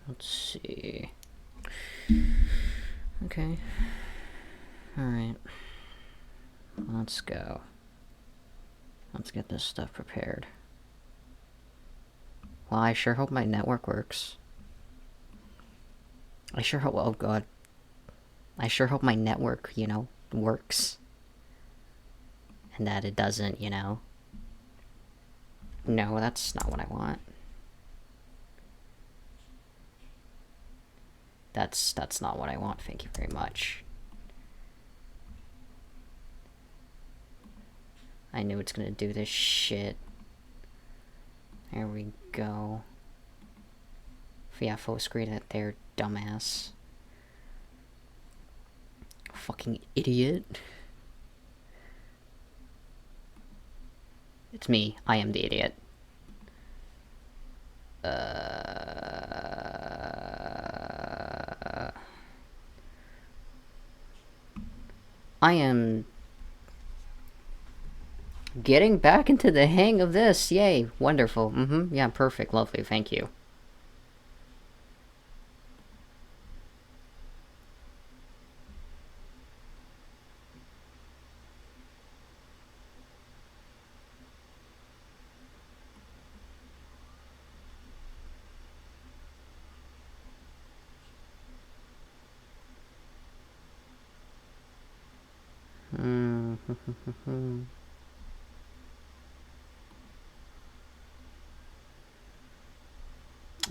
Let's see. Okay. Alright. Let's go. Let's get this stuff prepared. Well, I sure hope my network works. I sure hope... Oh, God. I sure hope my network, you know, works. And that it doesn't, you know... No, that's not what I want. That's not what I want, thank you very much. I knew it's gonna do this shit. There we go. Yeah, full screen it there, dumbass. Fucking idiot. It's me. I am the idiot. I am getting back into the hang of this. Yay. Wonderful. Yeah, perfect. Lovely. Thank you.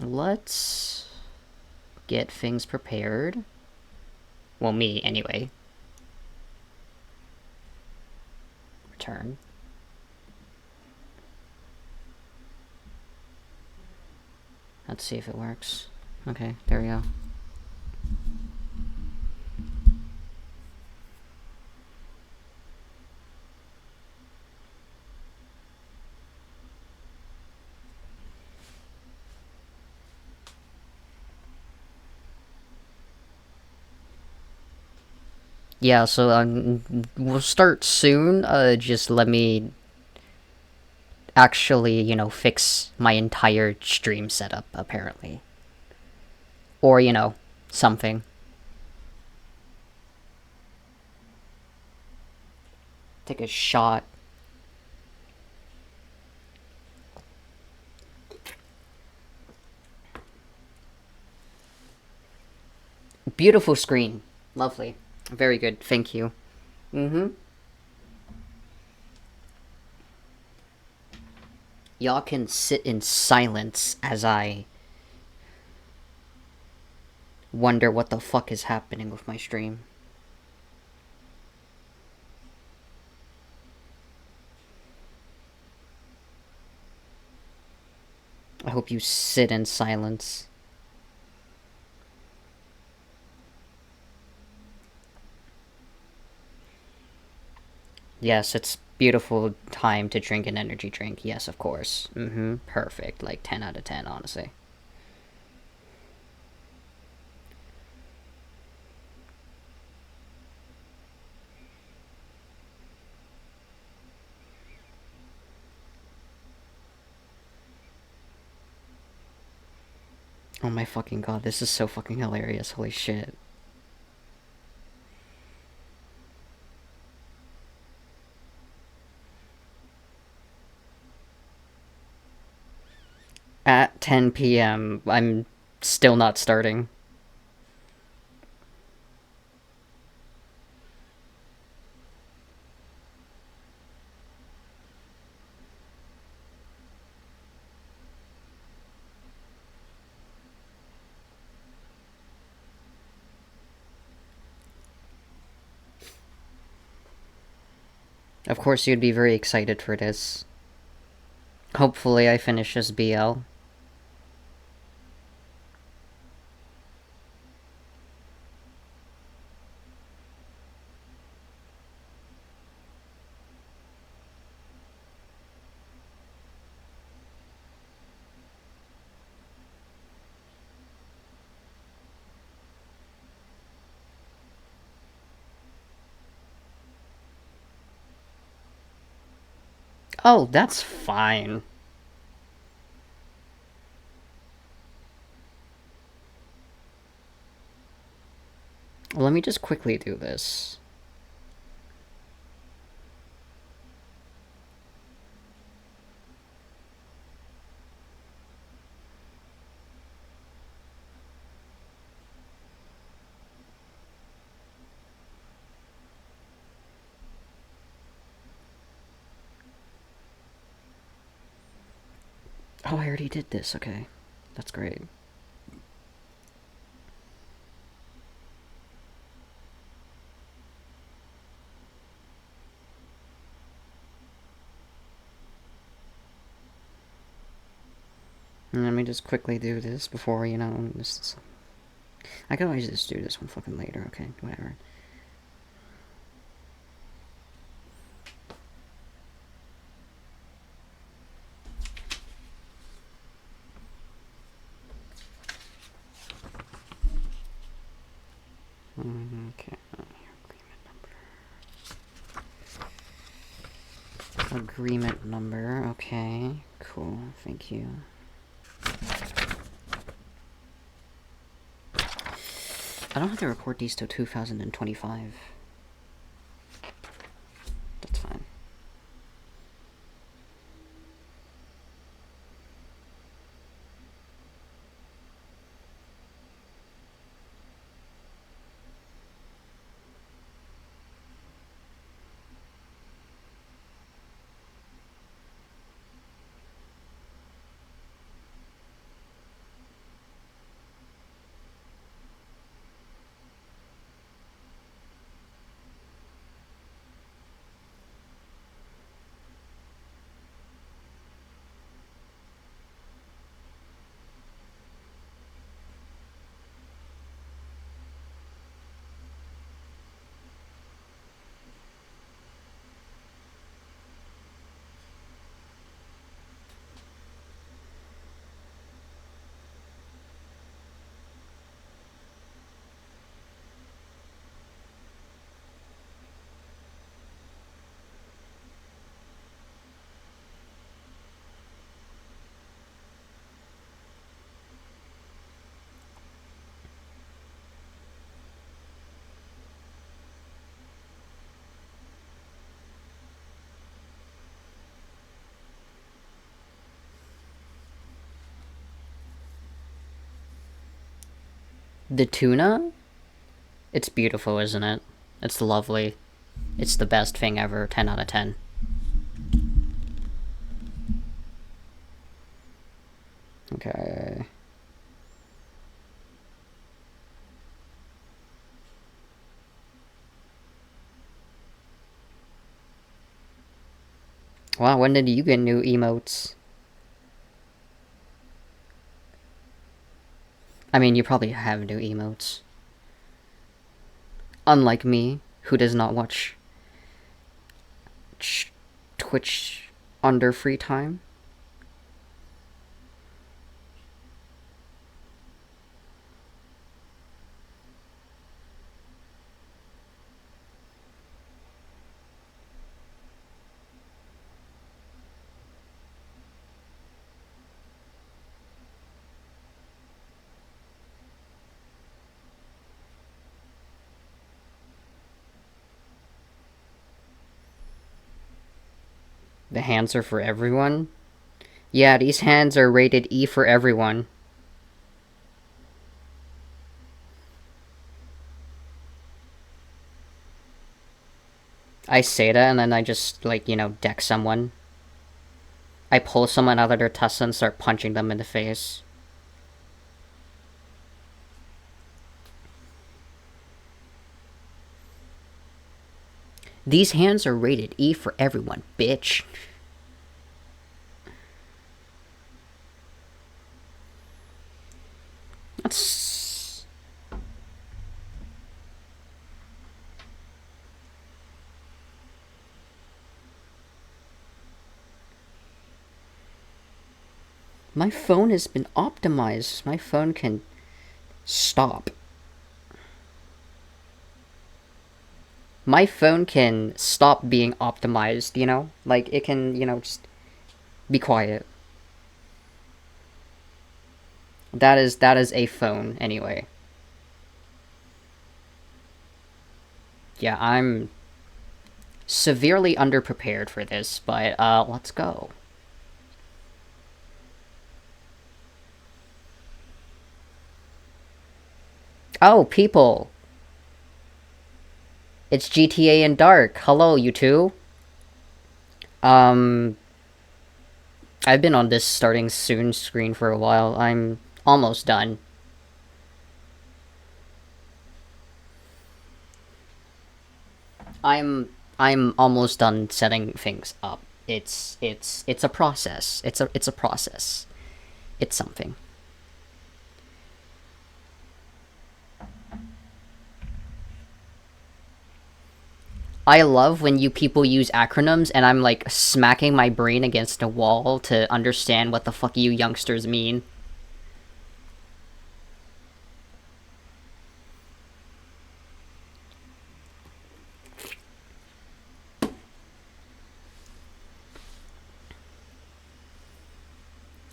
Let's get things prepared. Well, me, anyway. Return. Let's see if it works. Okay, there we go. Yeah, so we'll start soon. Just let me actually, you know, fix my entire stream setup, apparently. Or, you know, something. Take a shot. Beautiful screen. Lovely. Very good. Thank you. Y'all can sit in silence as I wonder what the fuck is happening with my stream. I hope you sit in silence. Yes, it's beautiful time to drink an energy drink. Yes, of course. Perfect. Like 10 out of 10, honestly. Oh my fucking god, this is so fucking hilarious. Holy shit. At 10 p.m., I'm still not starting. Of course, you'd be very excited for this. Hopefully, I finish this BL. Oh, that's fine. Well, let me just quickly do this. Oh, I already did this. Okay. That's great. And let me just quickly do this before, you know, this is... I could always just do this one fucking later, okay? Whatever. Okay. Agreement number. Okay. Cool. Thank you. I don't have to record these till 2025. That's fine. The tuna? It's beautiful, isn't it? It's lovely. It's the best thing ever. 10 out of 10. Okay. Wow, when did you get new emotes? I mean, you probably have new emotes. Unlike me, who does not watch Twitch under free time. The hands are for everyone? Yeah, these hands are rated E for everyone. I say that and then I just, like, you know, deck someone. I pull someone out of their tussle and start punching them in the face. These hands are rated E for everyone, bitch. That's... My phone has been optimized. My phone can stop. My phone can stop being optimized, you know? Like, it can, you know, just be quiet. That is a phone, anyway. Yeah, I'm severely underprepared for this, but let's go. Oh, people! It's GTA in Dark. Hello, you two. I've been on this starting soon screen for a while. I'm almost done. I'm almost done setting things up. It's a process. It's a process. It's something. I love when you people use acronyms and I'm like smacking my brain against a wall to understand what the fuck you youngsters mean.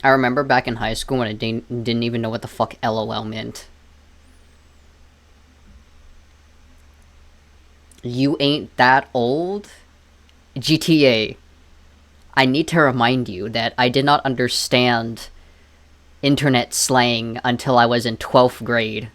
I remember back in high school when I didn't even know what the fuck LOL meant. You ain't that old? GTA. I need to remind you that I did not understand internet slang until I was in 12th grade.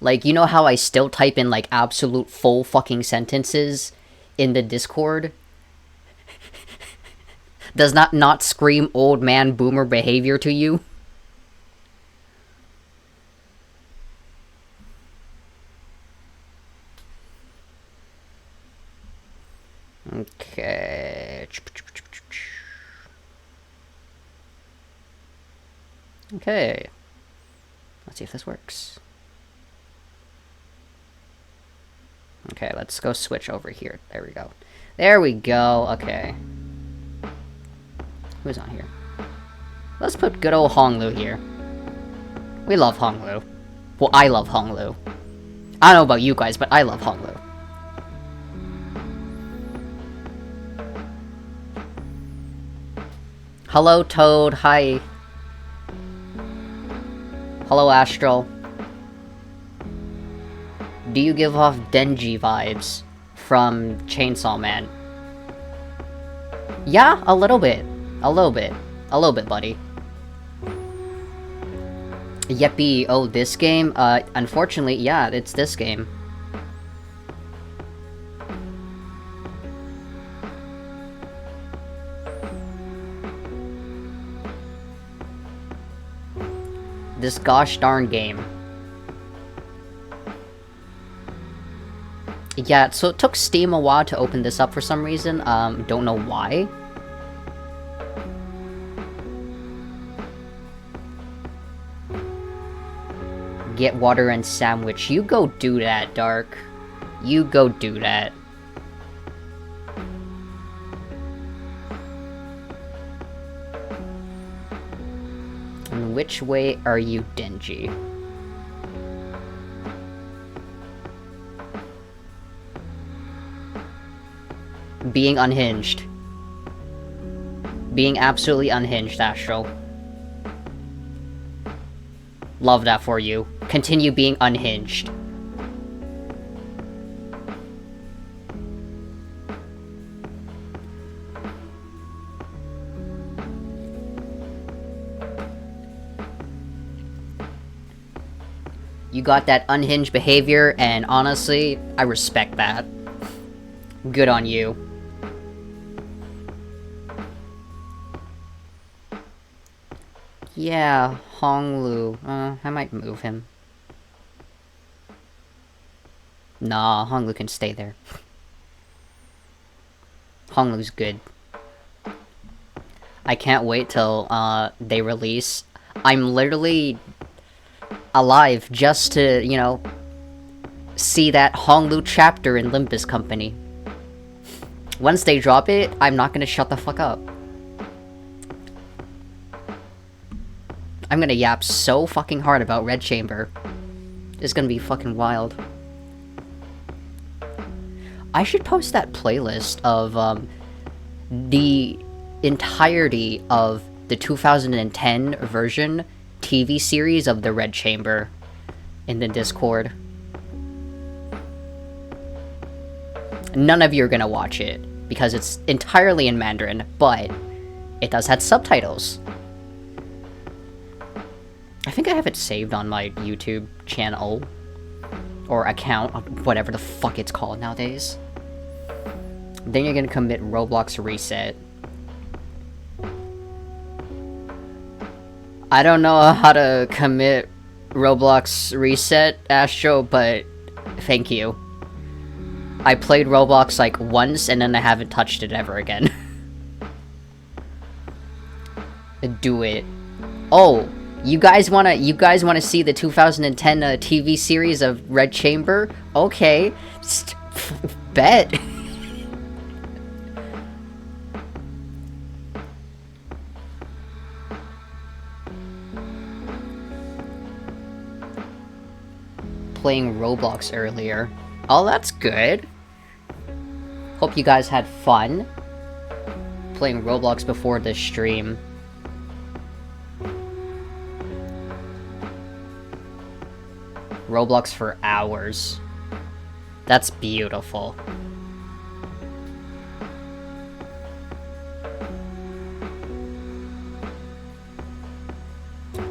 Like, you know how I still type in, like, absolute full fucking sentences in the Discord? Does that not scream old man boomer behavior to you? Okay. Okay. Let's see if this works. Okay, let's go switch over here. There we go. There we go. Okay. Who's on here? Let's put good old Honglu here. We love Honglu. Well, I love Honglu. I don't know about you guys, but I love Honglu. Hello, Toad. Hi. Hello, Astral. Do you give off Denji vibes from Chainsaw Man? Yeah, a little bit. A little bit. A little bit, buddy. Yeppy, oh, this game? Unfortunately, yeah, it's this game. This gosh darn game. Yeah, so it took Steam a while to open this up for some reason. Don't know why. Get water and sandwich. You go do that, Dark. You go do that. And which way are you, Denji? Being unhinged. Being absolutely unhinged, Astral. Love that for you. Continue being unhinged. You got that unhinged behavior, and honestly, I respect that. Good on you. Yeah, Honglu. I might move him. Nah, Honglu can stay there. Honglu's good. I can't wait till, they release. I'm literally alive just to, you know, see that Honglu chapter in Limbus Company. Once they drop it, I'm not gonna shut the fuck up. I'm gonna yap so fucking hard about Red Chamber. It's gonna be fucking wild. I should post that playlist of, the entirety of the 2010 version TV series of The Red Chamber in the Discord. None of you are gonna watch it because it's entirely in Mandarin, but it does have subtitles. I think I have it saved on my YouTube channel or account, whatever the fuck it's called nowadays. Then you're gonna commit Roblox reset. I don't know how to commit Roblox reset, Astro, but thank you. I played Roblox like once and then I haven't touched it ever again. Do it. Oh, you guys wanna see the 2010 TV series of Red Chamber? Okay, bet. Playing Roblox earlier. Oh, that's good. Hope you guys had fun playing Roblox before this stream. Roblox for hours. That's beautiful.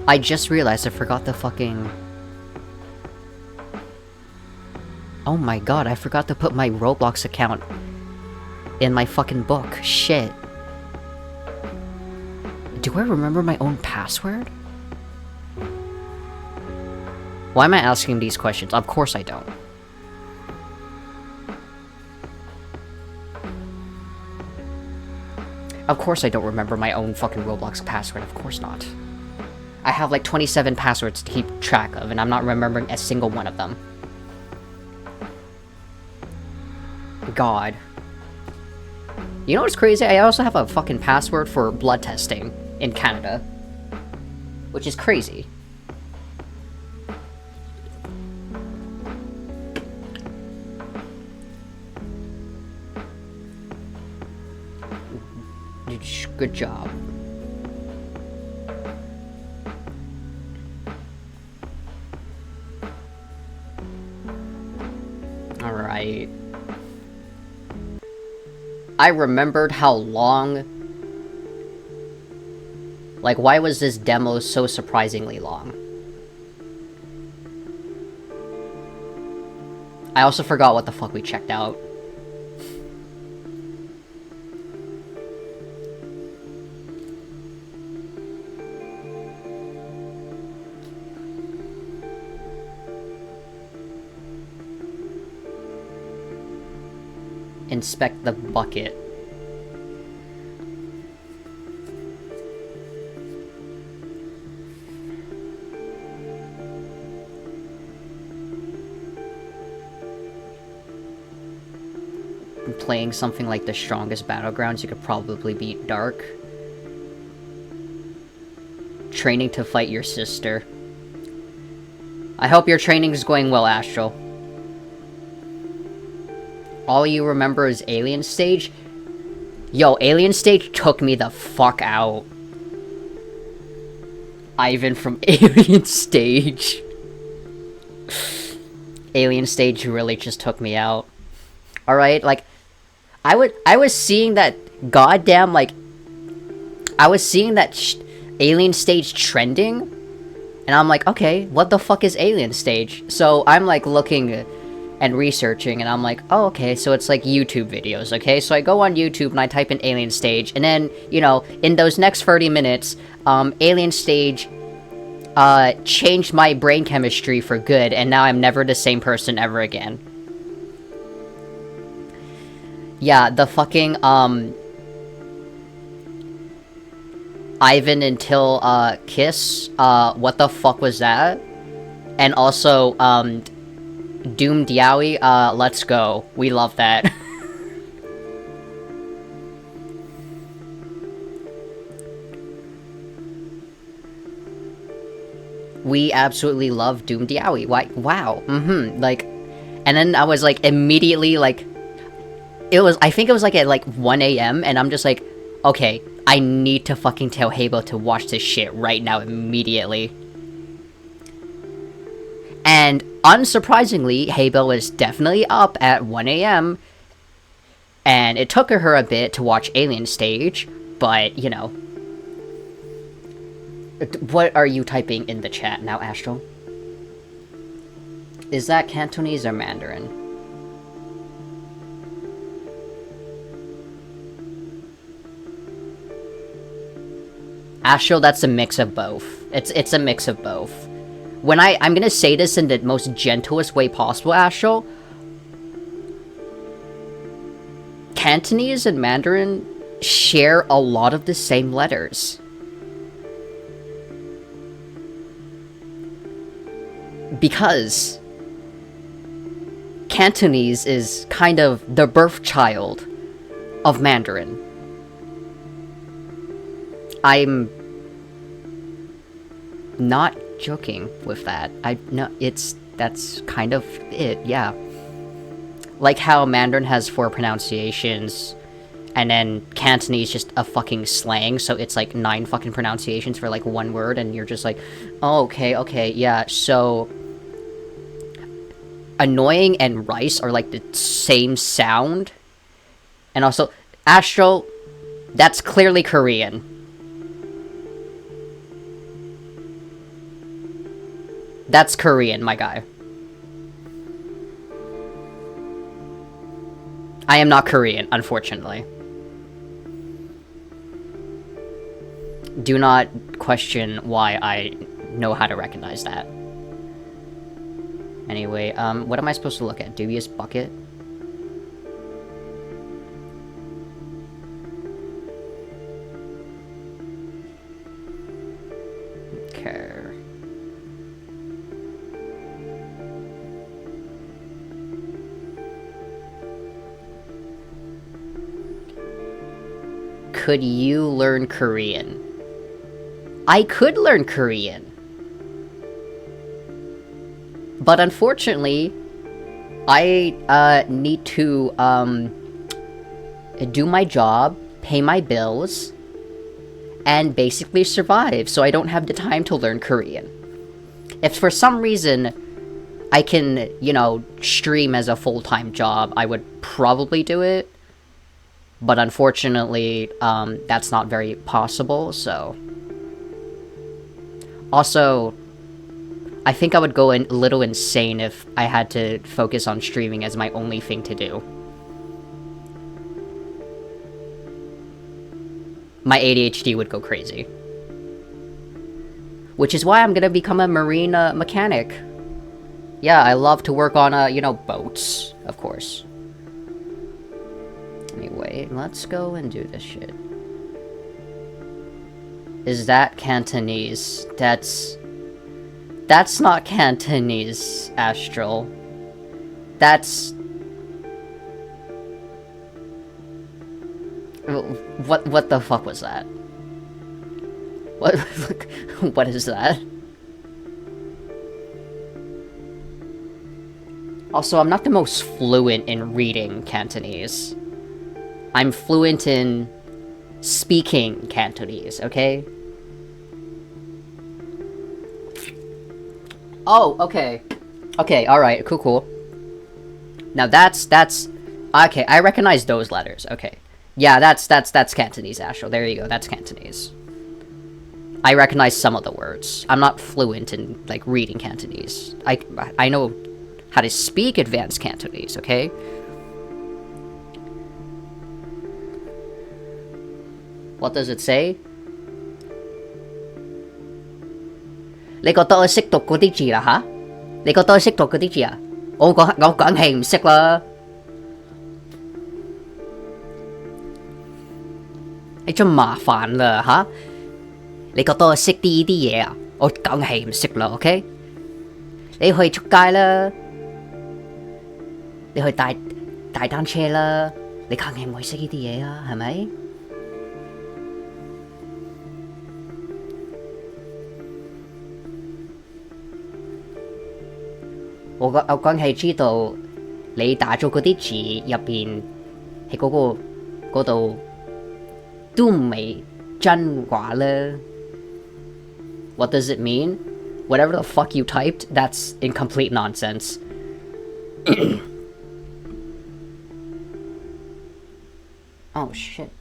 I just realized I forgot the fucking... Oh my god, I forgot to put my Roblox account in my fucking book. Shit. Do I remember my own password? Why am I asking these questions? Of course I don't. Of course I don't remember my own fucking Roblox password. Of course not. I have like 27 passwords to keep track of, and I'm not remembering a single one of them. God. You know what's crazy? I also have a fucking password for blood testing in Canada. Which is crazy. Good job. Alright. I remembered how long... Like, why was this demo so surprisingly long? I also forgot what the fuck we checked out. Inspect the bucket. Playing something like The Strongest Battlegrounds, you could probably beat Dark. Training to fight your sister. I hope your training is going well, Astral. All you remember is Alien Stage? Yo, Alien Stage took me the fuck out. Ivan from Alien Stage. Alien Stage really just took me out. Alright, like, I was seeing that goddamn, like, I was seeing that Alien Stage trending, and I'm like, okay, what the fuck is Alien Stage? So I'm, like, looking and researching, and I'm like, oh, okay, so it's like YouTube videos, okay? So I go on YouTube and I type in Alien Stage, and then, you know, in those next 30 minutes, Alien Stage changed my brain chemistry for good, and now I'm never the same person ever again. Yeah, the fucking, Ivan until, Kiss, what the fuck was that? And also, Doom Diawi, let's go. We love that. We absolutely love Doom Diawi. Why? Wow. Like, and then I was like, immediately, like, I think it was like at like 1 AM, and I'm just like, okay, I need to fucking tell Habo to watch this shit right now, immediately. And unsurprisingly, Habo is definitely up at 1 a.m. And it took her a bit to watch Alien Stage, but, you know. What are you typing in the chat now, Astral? Is that Cantonese or Mandarin? Astral, that's a mix of both. It's a mix of both. When I'm gonna say this in the most gentlest way possible, Astral. Cantonese and Mandarin share a lot of the same letters. Because Cantonese is kind of the birth child of Mandarin. I'm not joking with that. That's kind of it, yeah. Like how Mandarin has 4 pronunciations, and then Cantonese just a fucking slang, so it's like 9 fucking pronunciations for like 1 word, and you're just like, oh, okay, yeah, so... Annoying and rice are like the same sound. And also, Astral, that's clearly Korean. That's Korean, my guy. I am not Korean, unfortunately. Do not question why I know how to recognize that. Anyway, what am I supposed to look at? Dubious bucket? Okay. Could you learn Korean? I could learn Korean. But unfortunately, I need to, do my job, pay my bills, and basically survive, so I don't have the time to learn Korean. If for some reason I can, you know, stream as a full-time job, I would probably do it. But unfortunately, that's not very possible, so... Also... I think I would go a little insane if I had to focus on streaming as my only thing to do. My ADHD would go crazy. Which is why I'm gonna become a marine mechanic. Yeah, I love to work on, you know, boats, of course. Anyway, let's go and do this shit. Is that Cantonese? That's not Cantonese, Astral. That's... What the fuck was that? What is that? Also, I'm not the most fluent in reading Cantonese. I'm fluent in speaking Cantonese, okay? Oh, okay. Okay, alright, cool. Now that's... Okay, I recognize those letters, okay. Yeah, that's Cantonese, Astral. There you go, that's Cantonese. I recognize some of the words. I'm not fluent in, like, reading Cantonese. I know how to speak advanced Cantonese, okay? What does it say? 你覺得我識讀嗰啲字啦吓？你覺得我識讀嗰啲字啊？我梗係唔識啦。你真麻煩啦吓？你覺得我識啲嘢啊？我梗係唔識啦 ，OK？ 你去出街啦，你去大單車啦，你梗係唔會識呢啲嘢啊，係咪？我梗係知道你打咗嗰啲字入邊喺嗰度都唔係 chân quả le. What does it mean? Whatever the fuck you typed, that's in complete nonsense. Oh shit.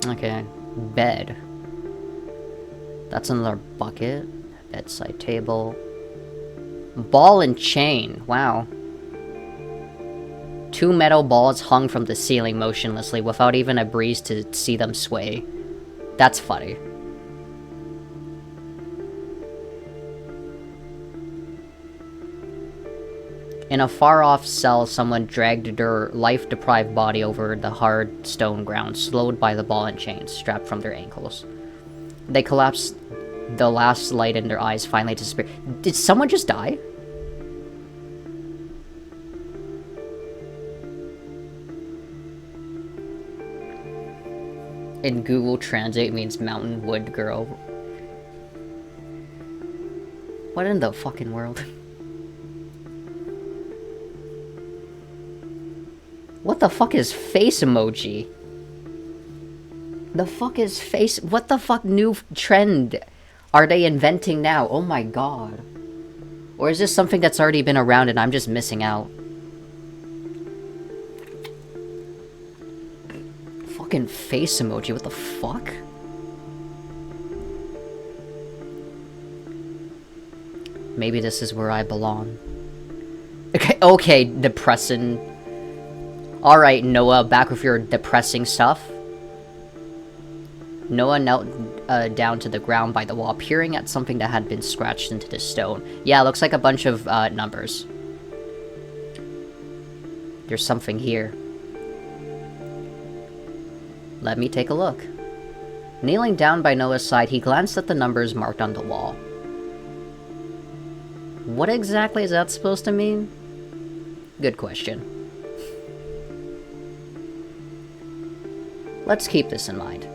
Okay, bed. That's another bucket. Bedside table. Ball and chain. Wow. 2 metal balls hung from the ceiling motionlessly without even a breeze to see them sway. That's funny. In a far-off cell, someone dragged their life-deprived body over the hard stone ground, slowed by the ball and chains strapped from their ankles. They collapsed. The last light in their eyes finally disappeared. Did someone just die? In Google Translate means mountain wood girl. What in the fucking world? What the fuck is face emoji? The fuck is face? What the fuck new trend are they inventing now? Oh my god. Or is this something that's already been around and I'm just missing out? Fucking face emoji, what the fuck? Maybe this is where I belong. Okay, depressing. Alright, Noah, back with your depressing stuff. Noah knelt down to the ground by the wall, peering at something that had been scratched into the stone. Yeah, it looks like a bunch of numbers. There's something here. Let me take a look. Kneeling down by Noah's side, he glanced at the numbers marked on the wall. What exactly is that supposed to mean? Good question. Let's keep this in mind.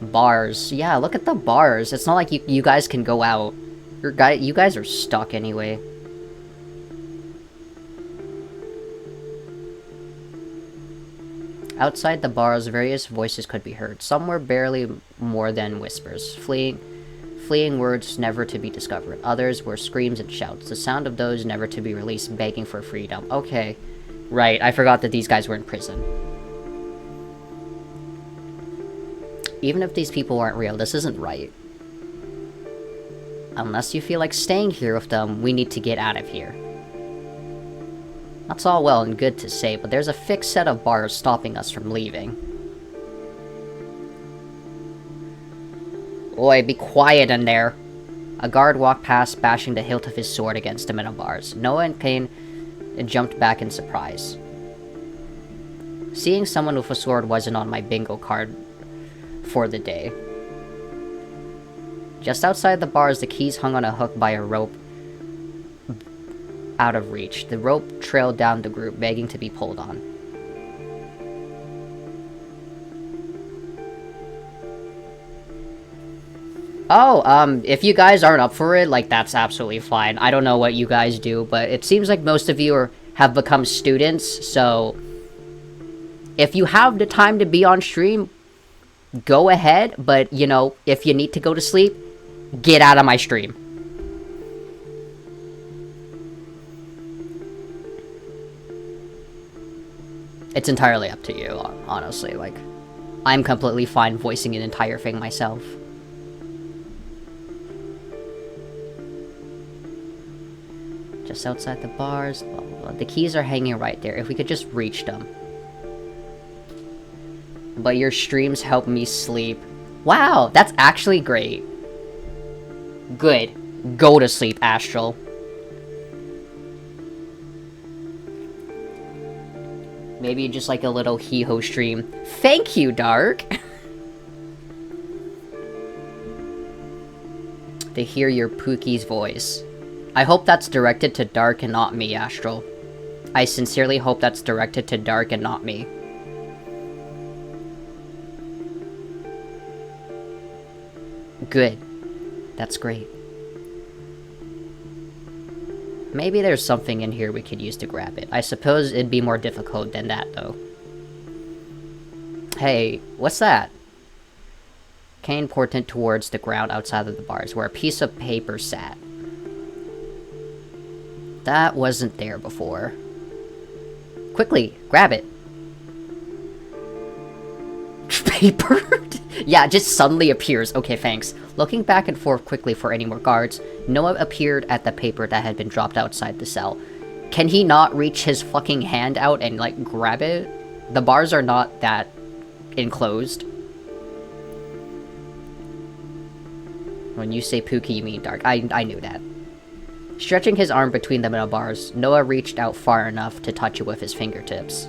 Bars. Yeah, look at the bars. It's not like you guys can go out. You guys are stuck anyway. Outside the bars, various voices could be heard. Some were barely more than whispers, fleeing words never to be discovered. Others were screams and shouts, the sound of those never to be released, begging for freedom. Okay. Right, I forgot that these guys were in prison. Even if these people aren't real, this isn't right. Unless you feel like staying here with them, we need to get out of here. That's all well and good to say, but there's a fixed set of bars stopping us from leaving. Oi, be quiet in there. A guard walked past, bashing the hilt of his sword against the metal bars. Noah in pain jumped back in surprise. Seeing someone with a sword wasn't on my bingo card for the day. Just outside the bars, the keys hung on a hook by a rope out of reach. The rope trailed down the group, begging to be pulled on. Oh, if you guys aren't up for it, like, that's absolutely fine. I don't know what you guys do, but it seems like most of you have become students, so if you have the time to be on stream, go ahead, but, you know, if you need to go to sleep, get out of my stream. It's entirely up to you, honestly, like, I'm completely fine voicing an entire thing myself. Just outside the bars, blah, blah, blah. The keys are hanging right there, if we could just reach them. But your streams help me sleep. Wow, that's actually great. Good. Go to sleep, Astral. Maybe just like a little hee-ho stream. Thank you, Dark! To hear your Pookie's voice. I hope that's directed to Dark and not me, Astral. I sincerely hope that's directed to Dark and not me. Good. That's great. Maybe there's something in here we could use to grab it. I suppose it'd be more difficult than that, though. Hey, what's that? Kane pointed towards the ground outside of the bars, where a piece of paper sat. That wasn't there before. Quickly, grab it. Paper? Yeah, it just suddenly appears. Okay, thanks. Looking back and forth quickly for any more guards, Noah appeared at the paper that had been dropped outside the cell. Can he not reach his fucking hand out and, like, grab it? The bars are not that enclosed. When you say Pookie, you mean Dark. I knew that. Stretching his arm between the metal bars, Noah reached out far enough to touch it with his fingertips.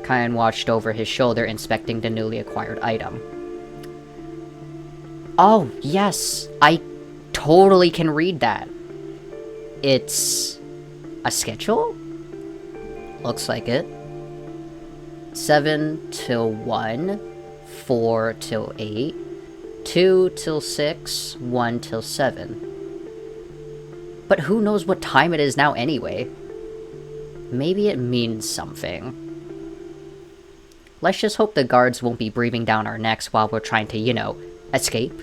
Kyan watched over his shoulder, inspecting the newly acquired item. Oh, yes! I totally can read that. It's a schedule? Looks like it. 7 till 1, 4 till 8, 2 till 6, 1 till 7. But who knows what time it is now anyway? Maybe it means something. Let's just hope the guards won't be breathing down our necks while we're trying to, you know, escape.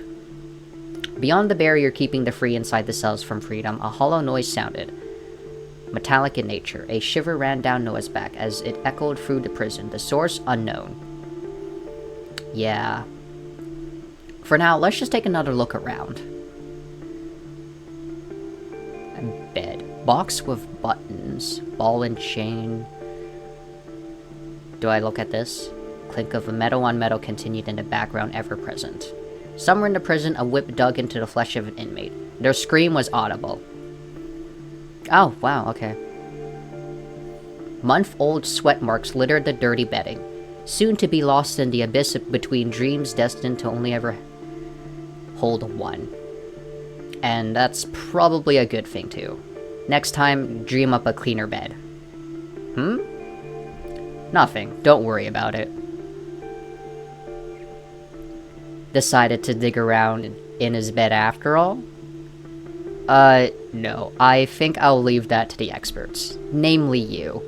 Beyond the barrier keeping the free inside the cells from freedom, a hollow noise sounded. Metallic in nature, a shiver ran down Noah's back as it echoed through the prison, the source unknown. Yeah. For now, let's just take another look around. A bed. Box with buttons. Ball and chain. Do I look at this? Clink of metal on metal continued in the background, ever present. Somewhere in the prison, a whip dug into the flesh of an inmate. Their scream was audible. Oh, wow, okay. Month-old sweat marks littered the dirty bedding, soon to be lost in the abyss between dreams destined to only ever hold one. And that's probably a good thing, too. Next time, dream up a cleaner bed. Nothing. Don't worry about it. Decided to dig around in his bed after all? No. I think I'll leave that to the experts. Namely you.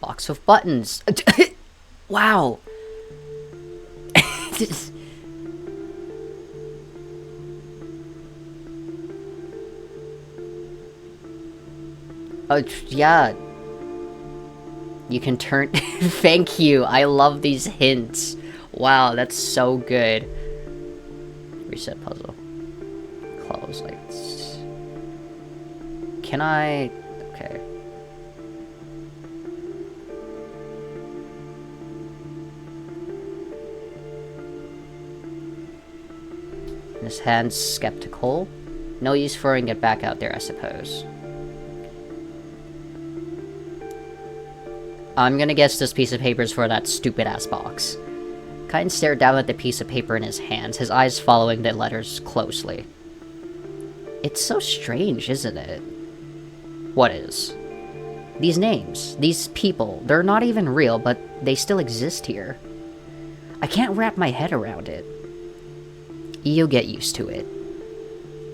Box of buttons. Wow. Yeah. You can turn... Thank you, I love these hints. Wow, that's so good. Reset puzzle. Close, like... Can I... Okay. His hand's skeptical. No use throwing it back out there, I suppose. I'm gonna guess this piece of paper is for that stupid-ass box. Kyan stared down at the piece of paper in his hands, his eyes following the letters closely. It's so strange, isn't it? What is? These names, these people, they're not even real, but they still exist here. I can't wrap my head around it. You'll get used to it.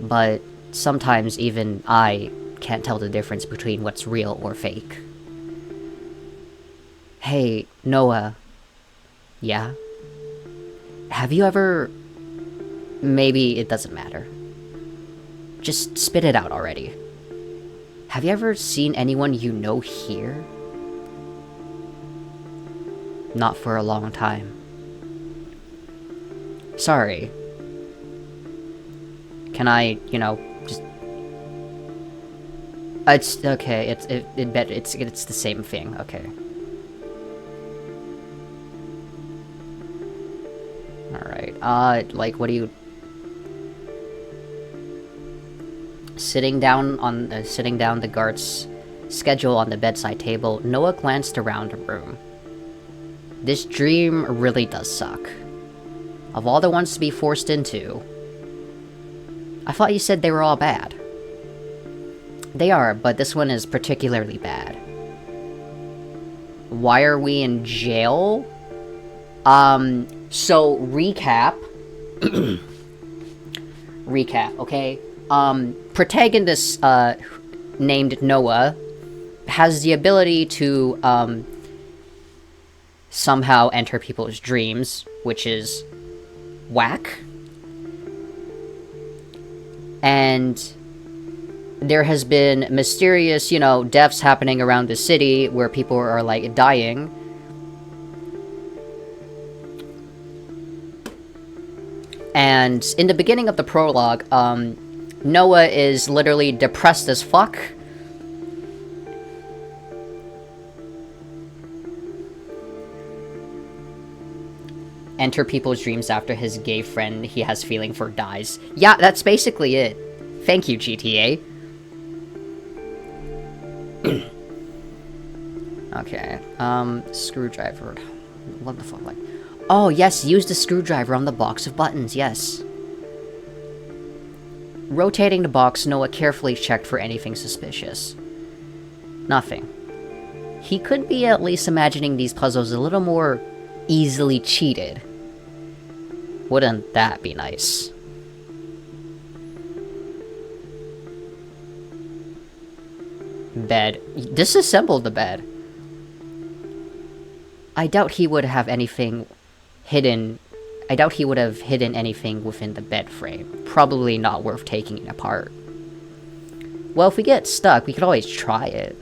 But sometimes even I can't tell the difference between what's real or fake. Hey, Noah. Yeah? Have you ever... Maybe it doesn't matter. Just spit it out already. Have you ever seen anyone you know here? Not for a long time. Sorry. Can I, you know, just... It's okay, it's the same thing, okay. Alright, like, what do you... Sitting down the guard's schedule on the bedside table, Noah glanced around the room. This dream really does suck. Of all the ones to be forced into... I thought you said they were all bad. They are, but this one is particularly bad. Why are we in jail? So, recap. Recap, okay? Protagonist, named Noah has the ability to, somehow enter people's dreams, which is whack. And there has been mysterious, deaths happening around the city where people are, like, dying. And in the beginning of the prologue, Noah is literally depressed as fuck. Enter people's dreams after his gay friend he has feeling for dies. Yeah, that's basically it. Thank you, GTA. Okay, screwdriver. What the fuck, like... Oh, yes, use the screwdriver on the box of buttons, yes. Rotating the box, Noah carefully checked for anything suspicious. Nothing. He could be at least imagining these puzzles a little more easily cheated. Wouldn't that be nice? Bed. Disassemble the bed. I doubt he would have anything hidden. I doubt he would have hidden anything within the bed frame. Probably not worth taking it apart. Well, if we get stuck, we could always try it.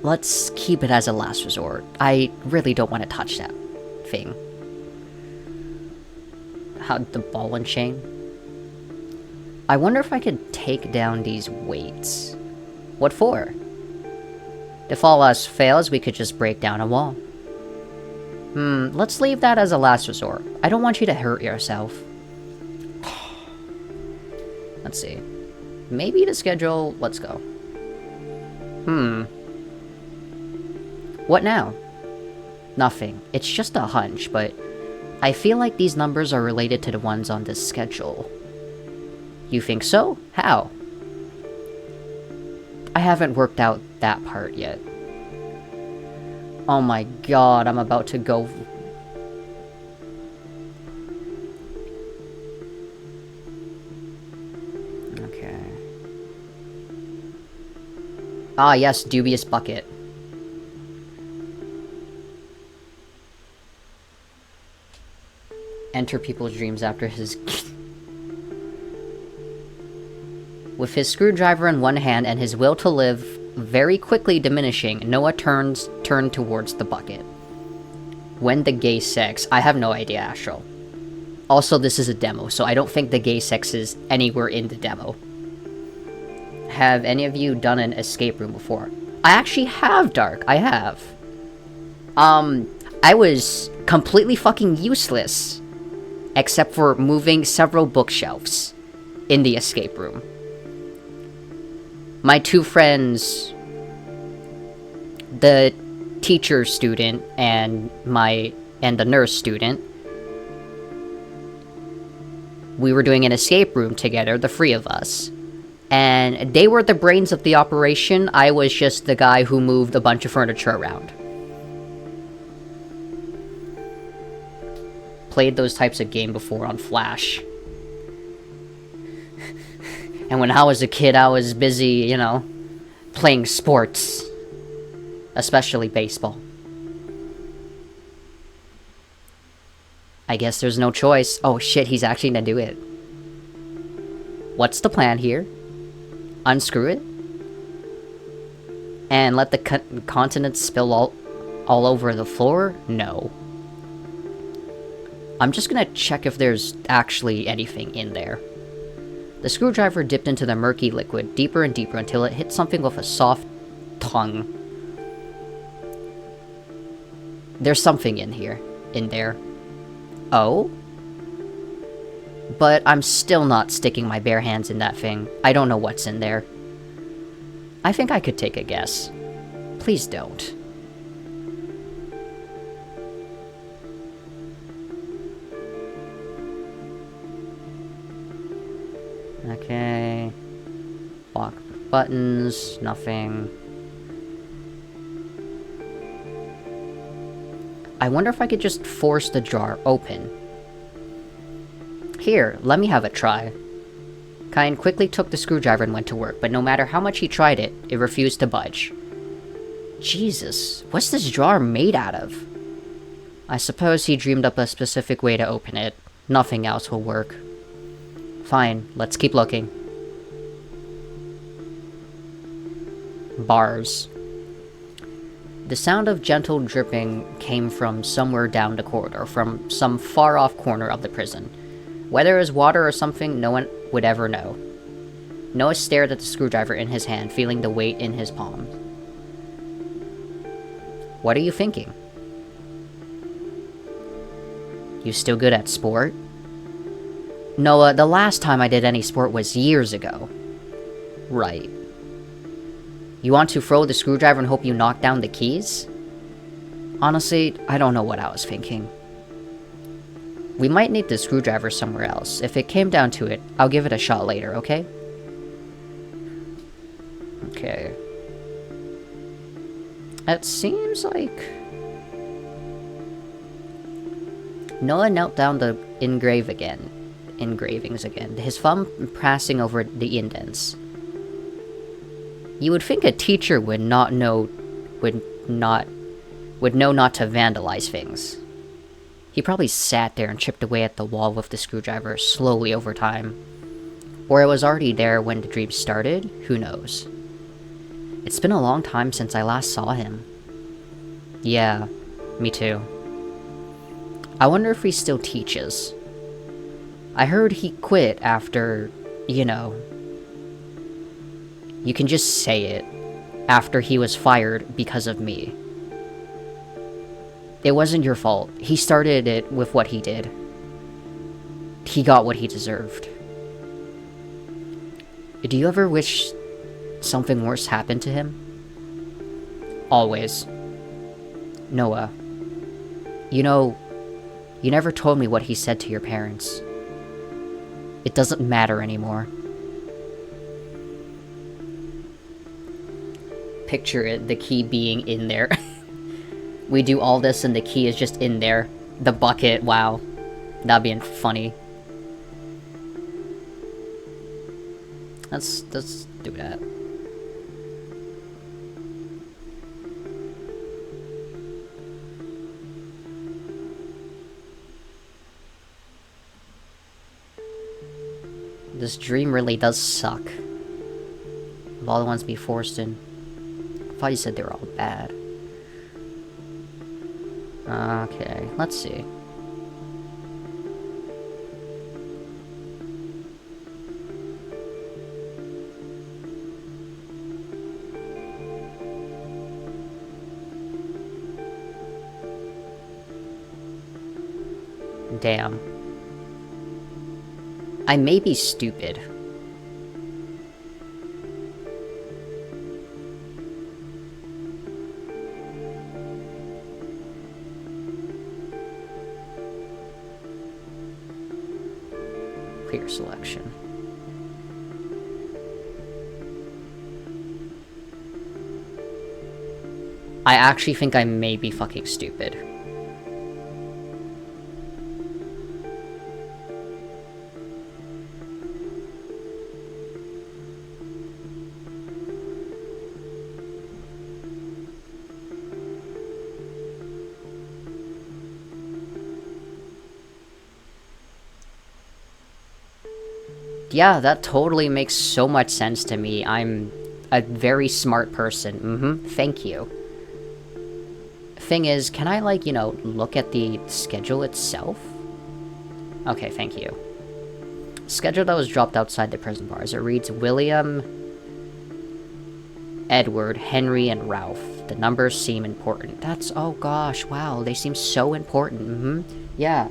Let's keep it as a last resort. I really don't want to touch that thing. How the ball and chain? I wonder if I could take down these weights. What for? If all else fails, we could just break down a wall. Let's leave that as a last resort. I don't want you to hurt yourself. Let's see. Maybe to schedule... Let's go. What now? Nothing. It's just a hunch, but... I feel like these numbers are related to the ones on this schedule. You think so? How? I haven't worked out that part yet. Oh my god, I'm about to go... Okay. Ah yes, dubious bucket. Enter people's dreams after his... With his screwdriver in one hand and his will to live very quickly diminishing, Noah turned towards the bucket. When the gay sex... I have no idea, Astral. Also, this is a demo, so I don't think the gay sex is anywhere in the demo. Have any of you done an escape room before? I actually have, Dark. I have. I was completely fucking useless. Except for moving several bookshelves in the escape room. My two friends, the teacher student and the nurse student, we were doing an escape room together, the three of us. And they were the brains of the operation. I was just the guy who moved a bunch of furniture around. Played those types of game before on Flash. And when I was a kid, I was busy, playing sports. Especially baseball. I guess there's no choice. Oh shit, he's actually gonna do it. What's the plan here? Unscrew it? And let the continents spill all over the floor? No. I'm just gonna check if there's actually anything in there. The screwdriver dipped into the murky liquid deeper and deeper until it hit something with a soft tongue. There's something in there. Oh? But I'm still not sticking my bare hands in that thing. I don't know what's in there. I think I could take a guess. Please don't. Okay. Block buttons, nothing. I wonder if I could just force the jar open. Here, let me have a try. Kyne quickly took the screwdriver and went to work, but no matter how much he tried it, it refused to budge. Jesus, what's this jar made out of? I suppose he dreamed up a specific way to open it. Nothing else will work. Fine, let's keep looking. Bars. The sound of gentle dripping came from somewhere down the corridor, from some far-off corner of the prison. Whether it was water or something, no one would ever know. Noah stared at the screwdriver in his hand, feeling the weight in his palm. What are you thinking? You still good at sport? Noah, the last time I did any sport was years ago. Right. You want to throw the screwdriver and hope you knock down the keys? Honestly, I don't know what I was thinking. We might need the screwdriver somewhere else. If it came down to it, I'll give it a shot later, okay? Okay. It seems like... Noah knelt down the engravings again, his thumb passing over the indents. You would think a teacher would know not to vandalize things. He probably sat there and chipped away at the wall with the screwdriver slowly over time. Or it was already there when the dream started, who knows. It's been a long time since I last saw him. Yeah, me too. I wonder if he still teaches. I heard he quit after, you know... You can just say it. After he was fired because of me. It wasn't your fault. He started it with what he did. He got what he deserved. Do you ever wish something worse happened to him? Always. Noah. You know, you never told me what he said to your parents. It doesn't matter anymore. Picture it, the key being in there. We do all this and the key is just in there. The bucket, wow. That'd be funny. Let's do that. This dream really does suck. Of all the ones be forced in. I thought you said they were all bad. Okay, let's see. Damn. I may be stupid. Clear selection. I actually think I may be fucking stupid. Yeah, that totally makes so much sense to me. I'm a very smart person. Thank you. Thing is, can I, like, you know, look at the schedule itself? Okay, thank you. Schedule that was dropped outside the prison bars. It reads William, Edward, Henry, and Ralph. The numbers seem important. That's, oh gosh, wow, they seem so important. Yeah.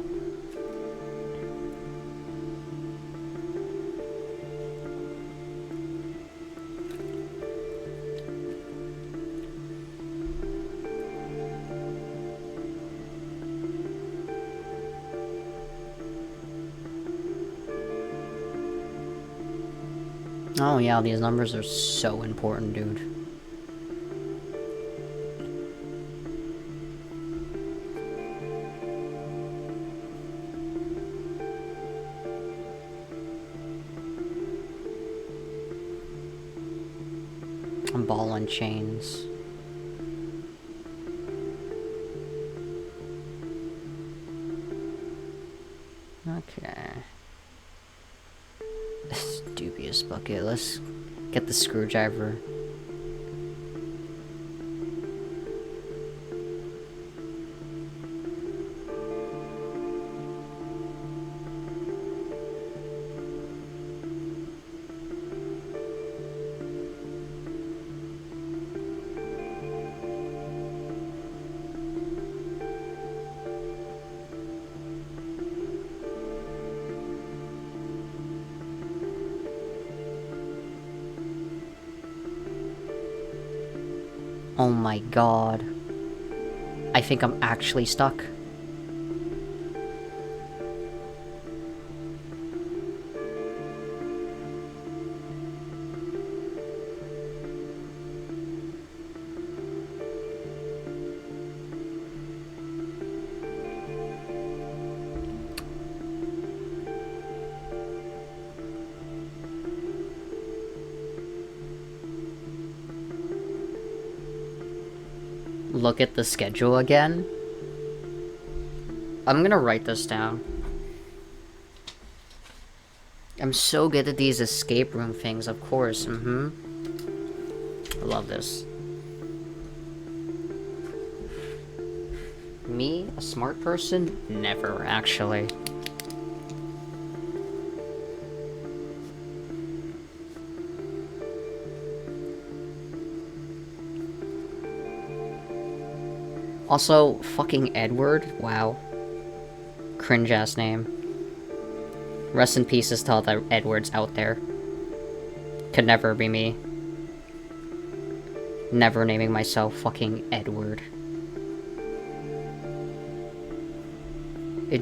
Oh yeah, these numbers are so important, dude. Ball and chains. Okay. This dubious bucket. Let's get the screwdriver. Oh my god. I think I'm actually stuck. Look at the schedule again. I'm gonna write this down. I'm so good at these escape room things, of course. I love this. Me, a smart person? Never, actually. Also, fucking Edward? Wow. Cringe-ass name. Rest in peace to all the Edwards out there. Could never be me. Never naming myself fucking Edward.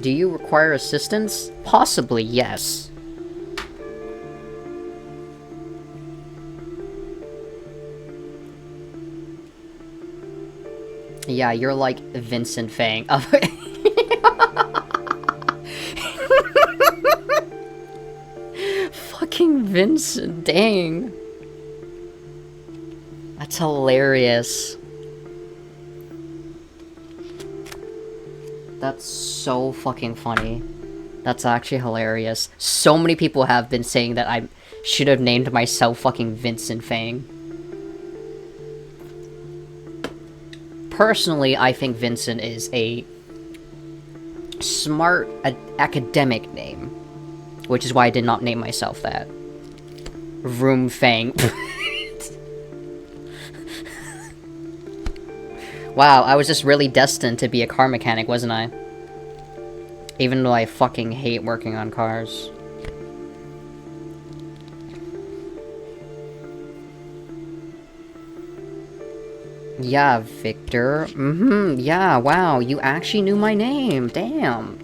Do you require assistance? Possibly, yes. Yeah, you're like Vincent Fang. Fucking Vincent, dang. That's hilarious. That's so fucking funny. That's actually hilarious. So many people have been saying that I should have named myself fucking Vincent Fang. Personally, I think Vincent is a smart academic name, which is why I did not name myself that. Vroom Fang. Wow, I was just really destined to be a car mechanic, wasn't I? Even though I fucking hate working on cars. Yeah, Victor. Yeah, wow, you actually knew my name. Damn.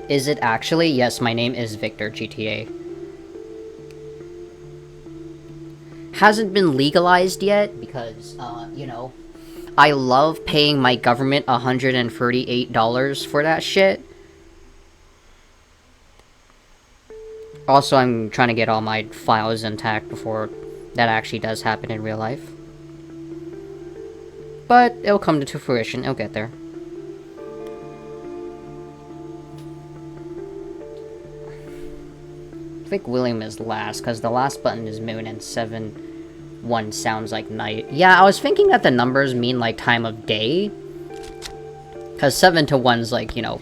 Is it actually? Yes, my name is Victor GTA. Hasn't been legalized yet because, you know, I love paying my government $138 for that shit. Also, I'm trying to get all my files intact before that actually does happen in real life. But it'll come to fruition, it'll get there. I think William is last, because the last button is moon and 7-1 sounds like night. Yeah, I was thinking that the numbers mean, like, time of day. Because 7 to 1's, like, you know...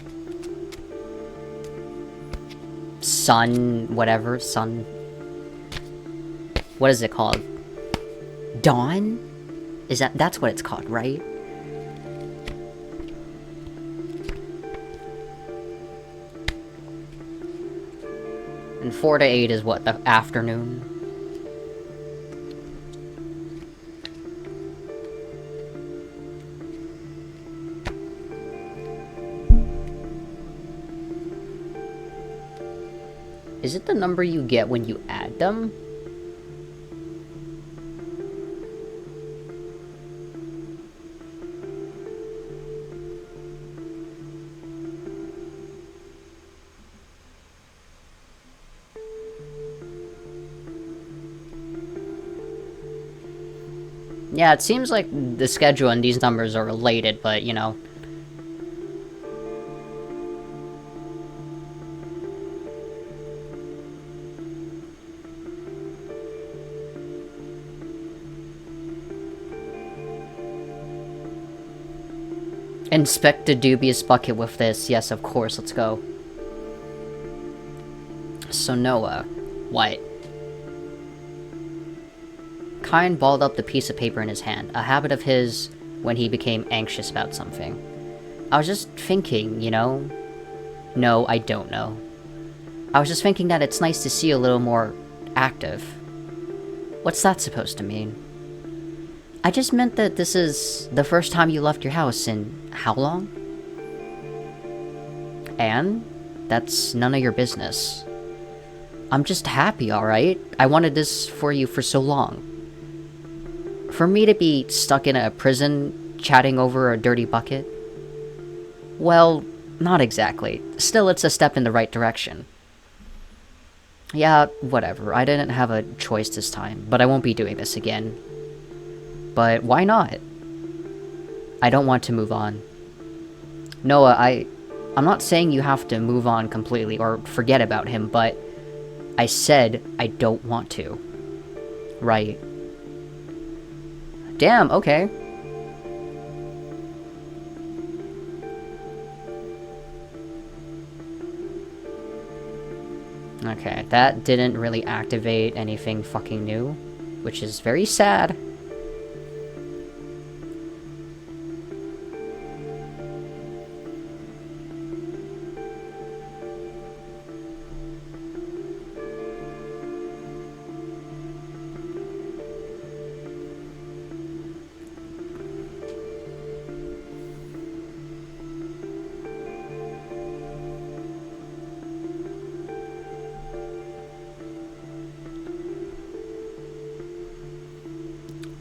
sun... whatever, sun... What is it called? Dawn? That's what it's called, right? And 4 to 8 is what, the afternoon? Is it the number you get when you add them? Yeah, it seems like the schedule and these numbers are related, but, you know. Inspect the dubious bucket with this. Yes, of course, let's go. So Noah, what? Kine balled up the piece of paper in his hand, a habit of his when he became anxious about something. I was just thinking, you know? No, I don't know. I was just thinking that it's nice to see you a little more active. What's that supposed to mean? I just meant that this is the first time you left your house in how long? And? That's none of your business. I'm just happy, alright? I wanted this for you for so long. For me to be stuck in a prison, chatting over a dirty bucket? Well, not exactly. Still, it's a step in the right direction. Yeah, whatever. I didn't have a choice this time, but I won't be doing this again. But why not? I don't want to move on. Noah, I'm not saying you have to move on completely or forget about him, but I said I don't want to. Right. Damn, okay. Okay, that didn't really activate anything fucking new, which is very sad.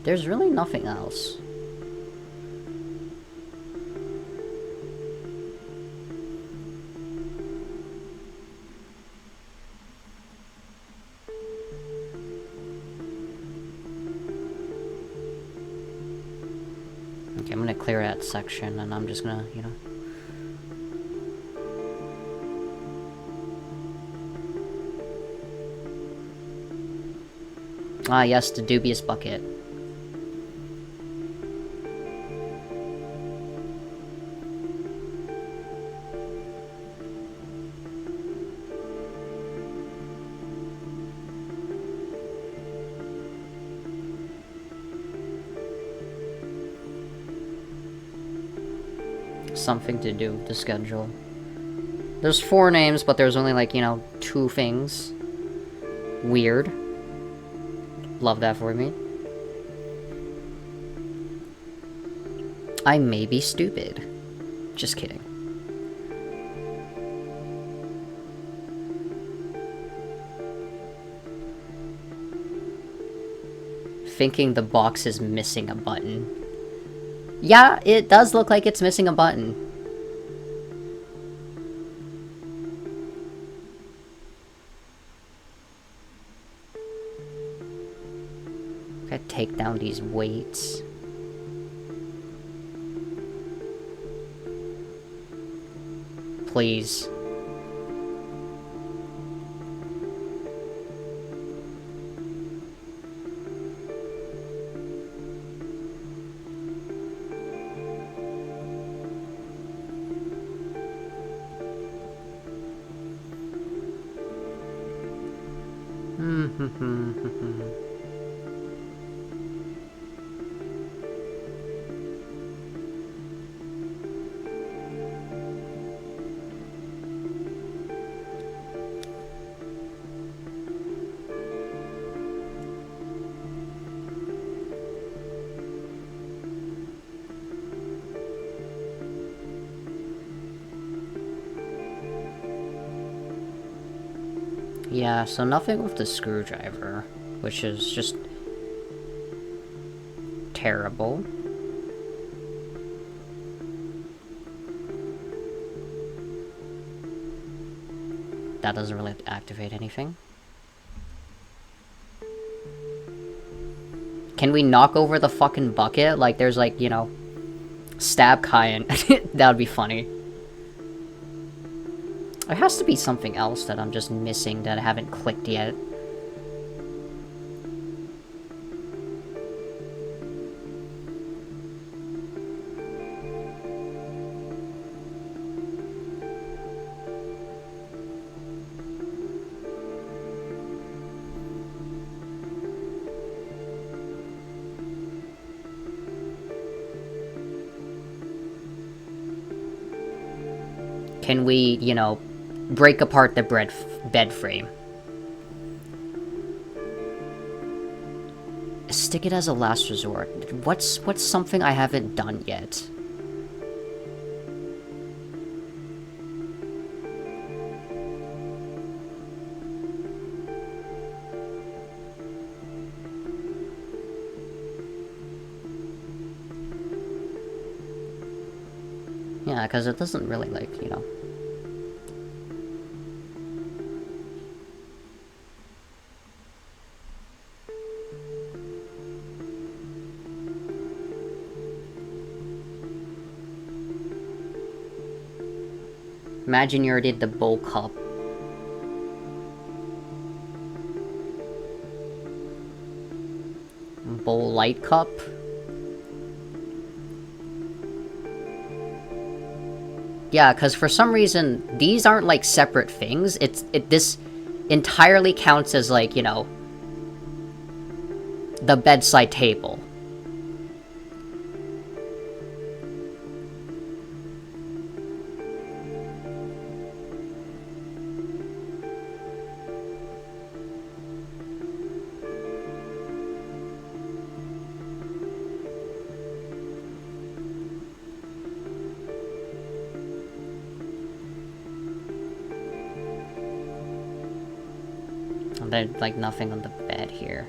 There's really nothing else. Okay, I'm gonna clear that section, and I'm just gonna, you know... Ah, yes, the dubious bucket. Something to do with the schedule. There's 4 names, but there's only, like, you know, 2 things. Weird. Love that for me. I may be stupid. Just kidding. Thinking the box is missing a button. Yeah, it does look like it's missing a button. Gotta take down these weights. Please. Yeah, so nothing with the screwdriver, which is just terrible. That doesn't really activate anything. Can we knock over the fucking bucket? Like, there's like, you know, stab Kyan. That would be funny. There has to be something else that I'm just missing that I haven't clicked yet. Can we, you know, break apart the bed frame? Stick it as a last resort. What's something I haven't done yet? Yeah, because it doesn't really, like, you know... Imagine you already did the bowl cup. Bowl light cup? Yeah, because for some reason, these aren't, like, separate things. This entirely counts as, like, you know, the bedside table. There's, like, nothing on the bed here.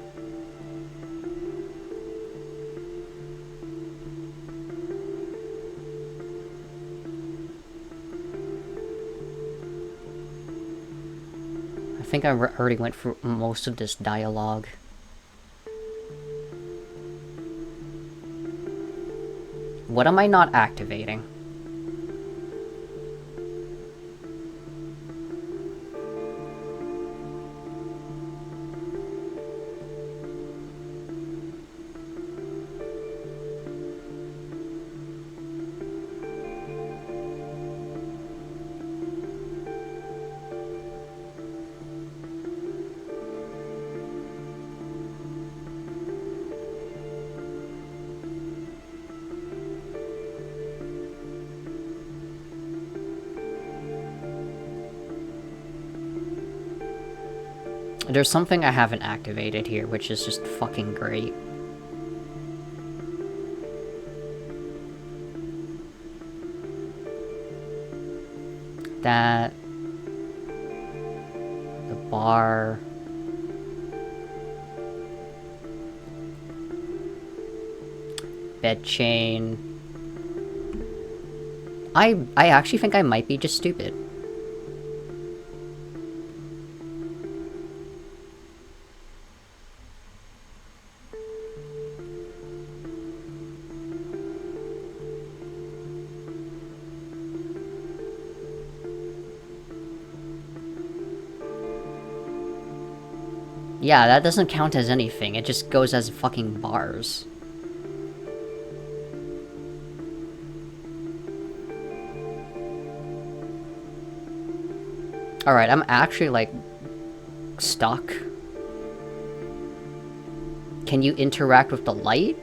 I think I already went through most of this dialogue. What am I not activating? There's something I haven't activated here, which is just fucking great. That... The bar... Bed chain... I actually think I might be just stupid. Yeah, that doesn't count as anything, it just goes as fucking bars. Alright, I'm actually, like, stuck. Can you interact with the light?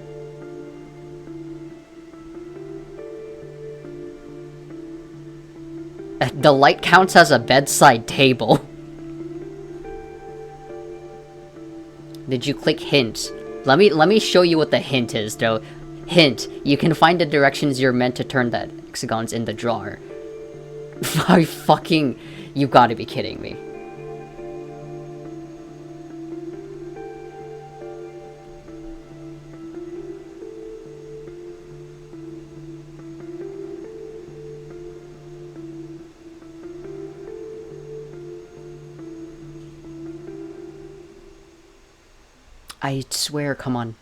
The light counts as a bedside table. Did you click hint? Let me show you what the hint is, though. Hint, you can find the directions you're meant to turn the hexagons in the drawer. I fucking... You gotta be kidding me. I swear, come on.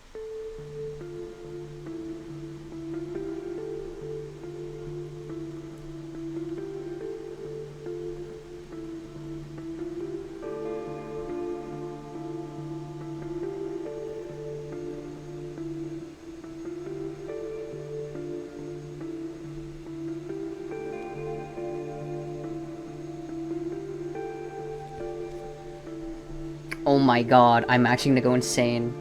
Oh my god, I'm actually gonna go insane.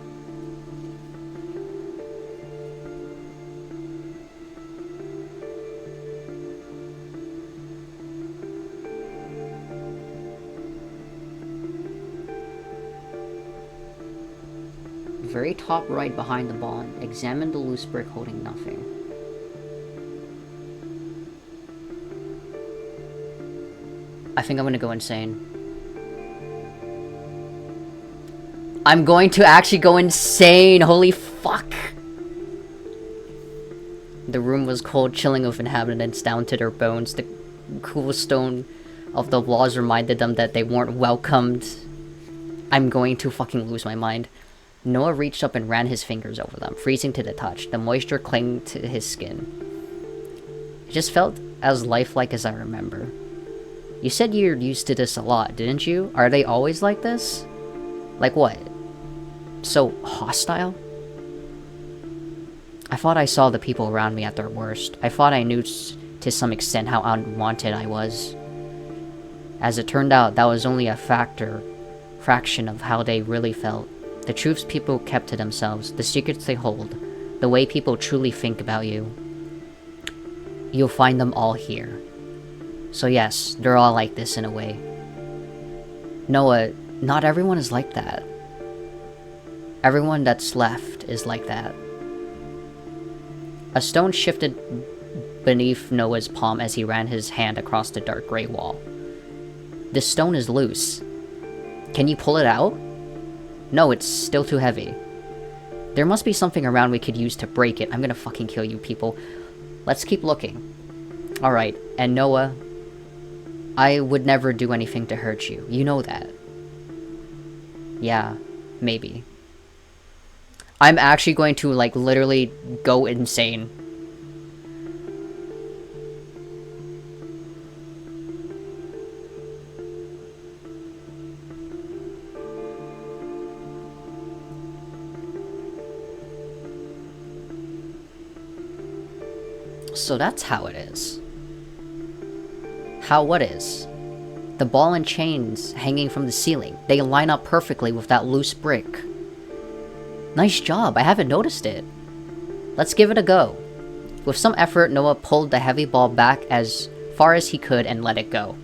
Very top right behind the ball. Examine the loose brick holding nothing. I think I'm gonna go insane. I'm going to actually go insane! Holy fuck! The room was cold, chilling with inhabitants down to their bones. The cool stone of the walls reminded them that they weren't welcomed. I'm going to fucking lose my mind. Noah reached up and ran his fingers over them, freezing to the touch. The moisture clung to his skin. It just felt as lifelike as I remember. You said you're used to this a lot, didn't you? Are they always like this? Like what? So hostile? I thought I saw the people around me at their worst. I thought I knew to some extent how unwanted I was. As it turned out, that was only a fraction of how they really felt. The truths people kept to themselves, the secrets they hold, the way people truly think about you. You'll find them all here. So yes, they're all like this in a way. Noah, not everyone is like that. Everyone that's left is like that. A stone shifted beneath Noah's palm as he ran his hand across the dark gray wall. This stone is loose. Can you pull it out? No, it's still too heavy. There must be something around we could use to break it. I'm gonna fucking kill you people. Let's keep looking. Alright, and Noah, I would never do anything to hurt you. You know that. Yeah, maybe. I'm actually going to, like, literally go insane. So that's how it is. How what is? The ball and chains hanging from the ceiling. They line up perfectly with that loose brick. Nice job, I haven't noticed it. Let's give it a go. With some effort, Noah pulled the heavy ball back as far as he could and let it go.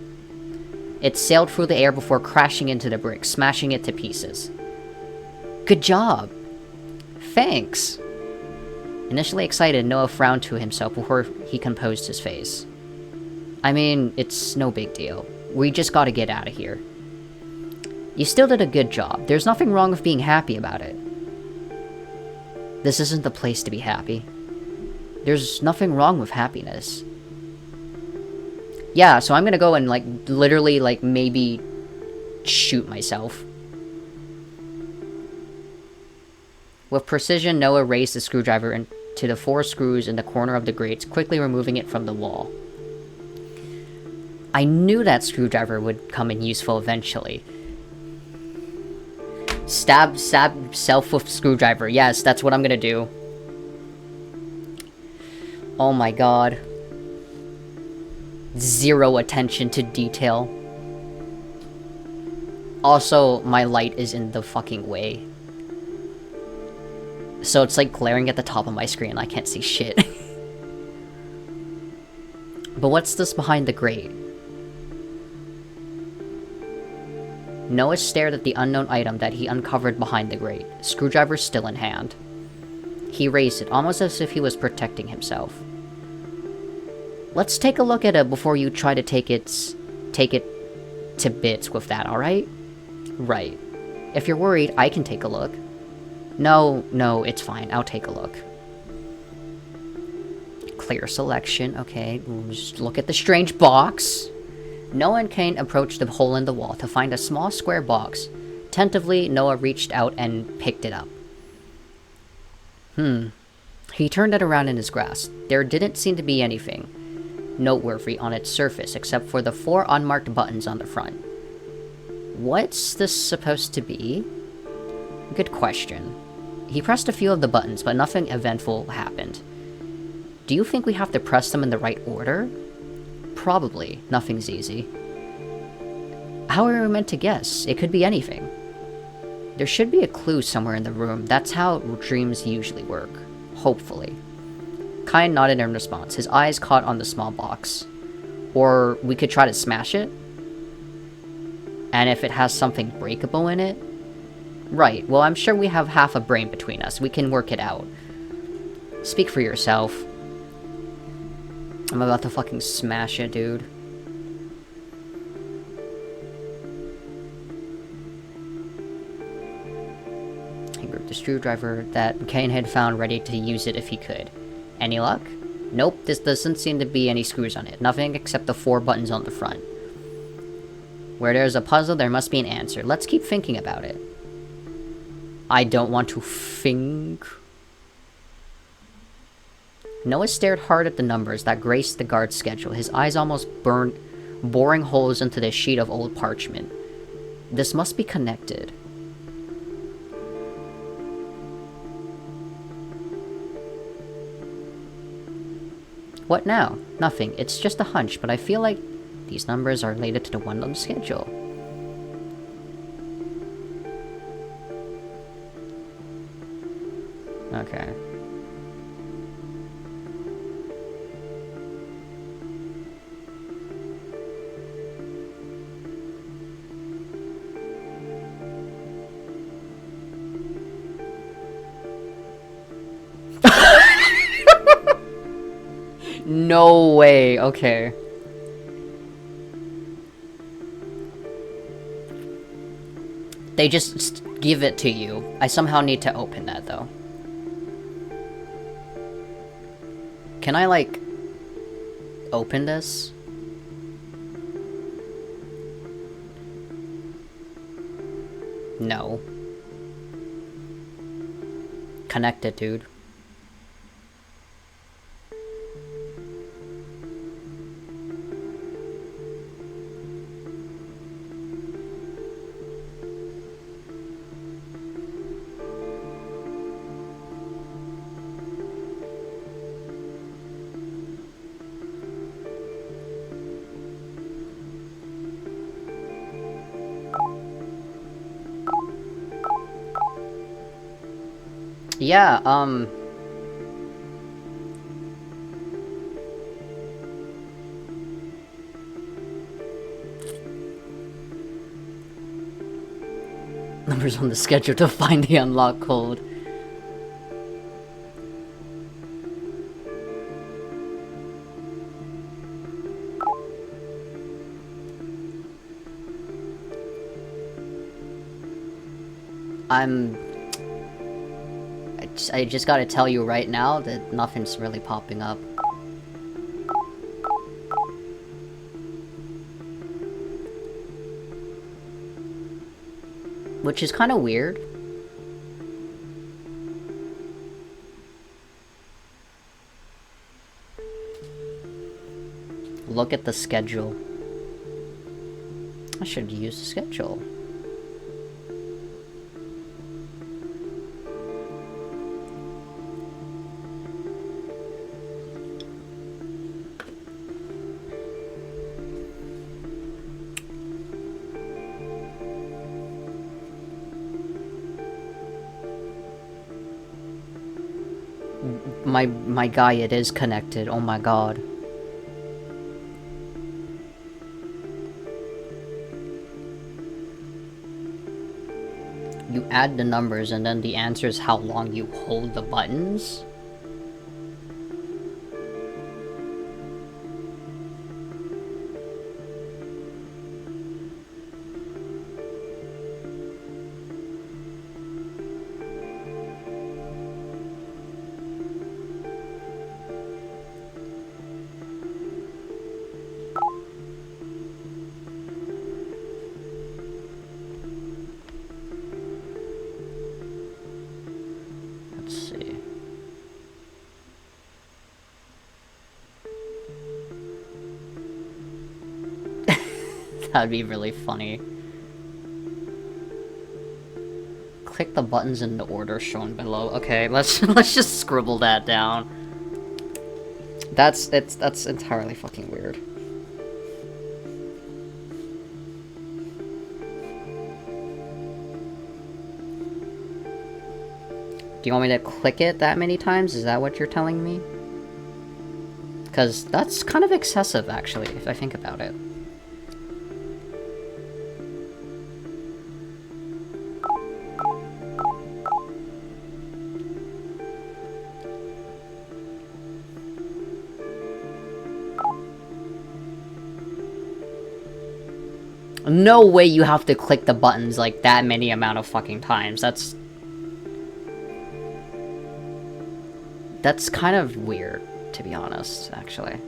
It sailed through the air before crashing into the brick, smashing it to pieces. Good job. Thanks. Initially excited, Noah frowned to himself before he composed his face. I mean, it's no big deal. We just gotta get out of here. You still did a good job. There's nothing wrong with being happy about it. This isn't the place to be happy. There's nothing wrong with happiness. Yeah, so I'm gonna go and, like, literally, like, maybe shoot myself. With precision, Noah raised the screwdriver into the 4 screws in the corner of the grates, quickly removing it from the wall. I knew that screwdriver would come in useful eventually. Stab self with screwdriver. Yes, that's what I'm gonna do. Oh my god. Zero attention to detail. Also, my light is in the fucking way. So it's like glaring at the top of my screen. I can't see shit. But what's this behind the grate? Noah stared at the unknown item that he uncovered behind the grate, screwdriver still in hand. He raised it, almost as if he was protecting himself. Let's take a look at it before you try to take it to bits with that, alright? Right. If you're worried, I can take a look. No, it's fine. I'll take a look. Clear selection. Okay, just look at the strange box. Noah and Cain approached the hole in the wall to find a small square box. Tentatively, Noah reached out and picked it up. He turned it around in his grasp. There didn't seem to be anything noteworthy on its surface except for the 4 unmarked buttons on the front. What's this supposed to be? Good question. He pressed a few of the buttons, but nothing eventful happened. Do you think we have to press them in the right order? Probably. Nothing's easy. How are we meant to guess? It could be anything. There should be a clue somewhere in the room. That's how dreams usually work. Hopefully. Kai nodded in response, his eyes caught on the small box. Or we could try to smash it? And if it has something breakable in it? Right, well I'm sure we have half a brain between us. We can work it out. Speak for yourself. I'm about to fucking smash it, dude. He gripped the screwdriver that Kane had found, ready to use it if he could. Any luck? Nope, this doesn't seem to be any screws on it. Nothing except the 4 buttons on the front. Where there's a puzzle, there must be an answer. Let's keep thinking about it. I don't want to think. Noah stared hard at the numbers that graced the guard's schedule, his eyes almost boring holes into the sheet of old parchment. This must be connected. What now? Nothing. It's just a hunch, but I feel like these numbers are related to the one on the schedule. Okay. No way, okay. They just give it to you. I somehow need to open that, though. Can I, like, open this? No. Connect it, dude. Yeah, numbers on the schedule to find the unlock code. I just gotta tell you right now that nothing's really popping up. Which is kind of weird. Look at the schedule. I should use the schedule. My guy, it is connected. Oh my god. You add the numbers and then the answer is how long you hold the buttons? That'd be really funny. Click the buttons in the order shown below. Okay, let's just scribble that down. That's entirely fucking weird. Do you want me to click it that many times? Is that what you're telling me? Because that's kind of excessive, actually, if I think about it. No way you have to click the buttons like that many amount of fucking times. That's kind of weird, to be honest, actually.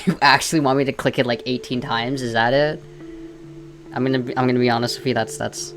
You actually want me to click it like 18 times? Is that it? I'm gonna be honest with you, that's...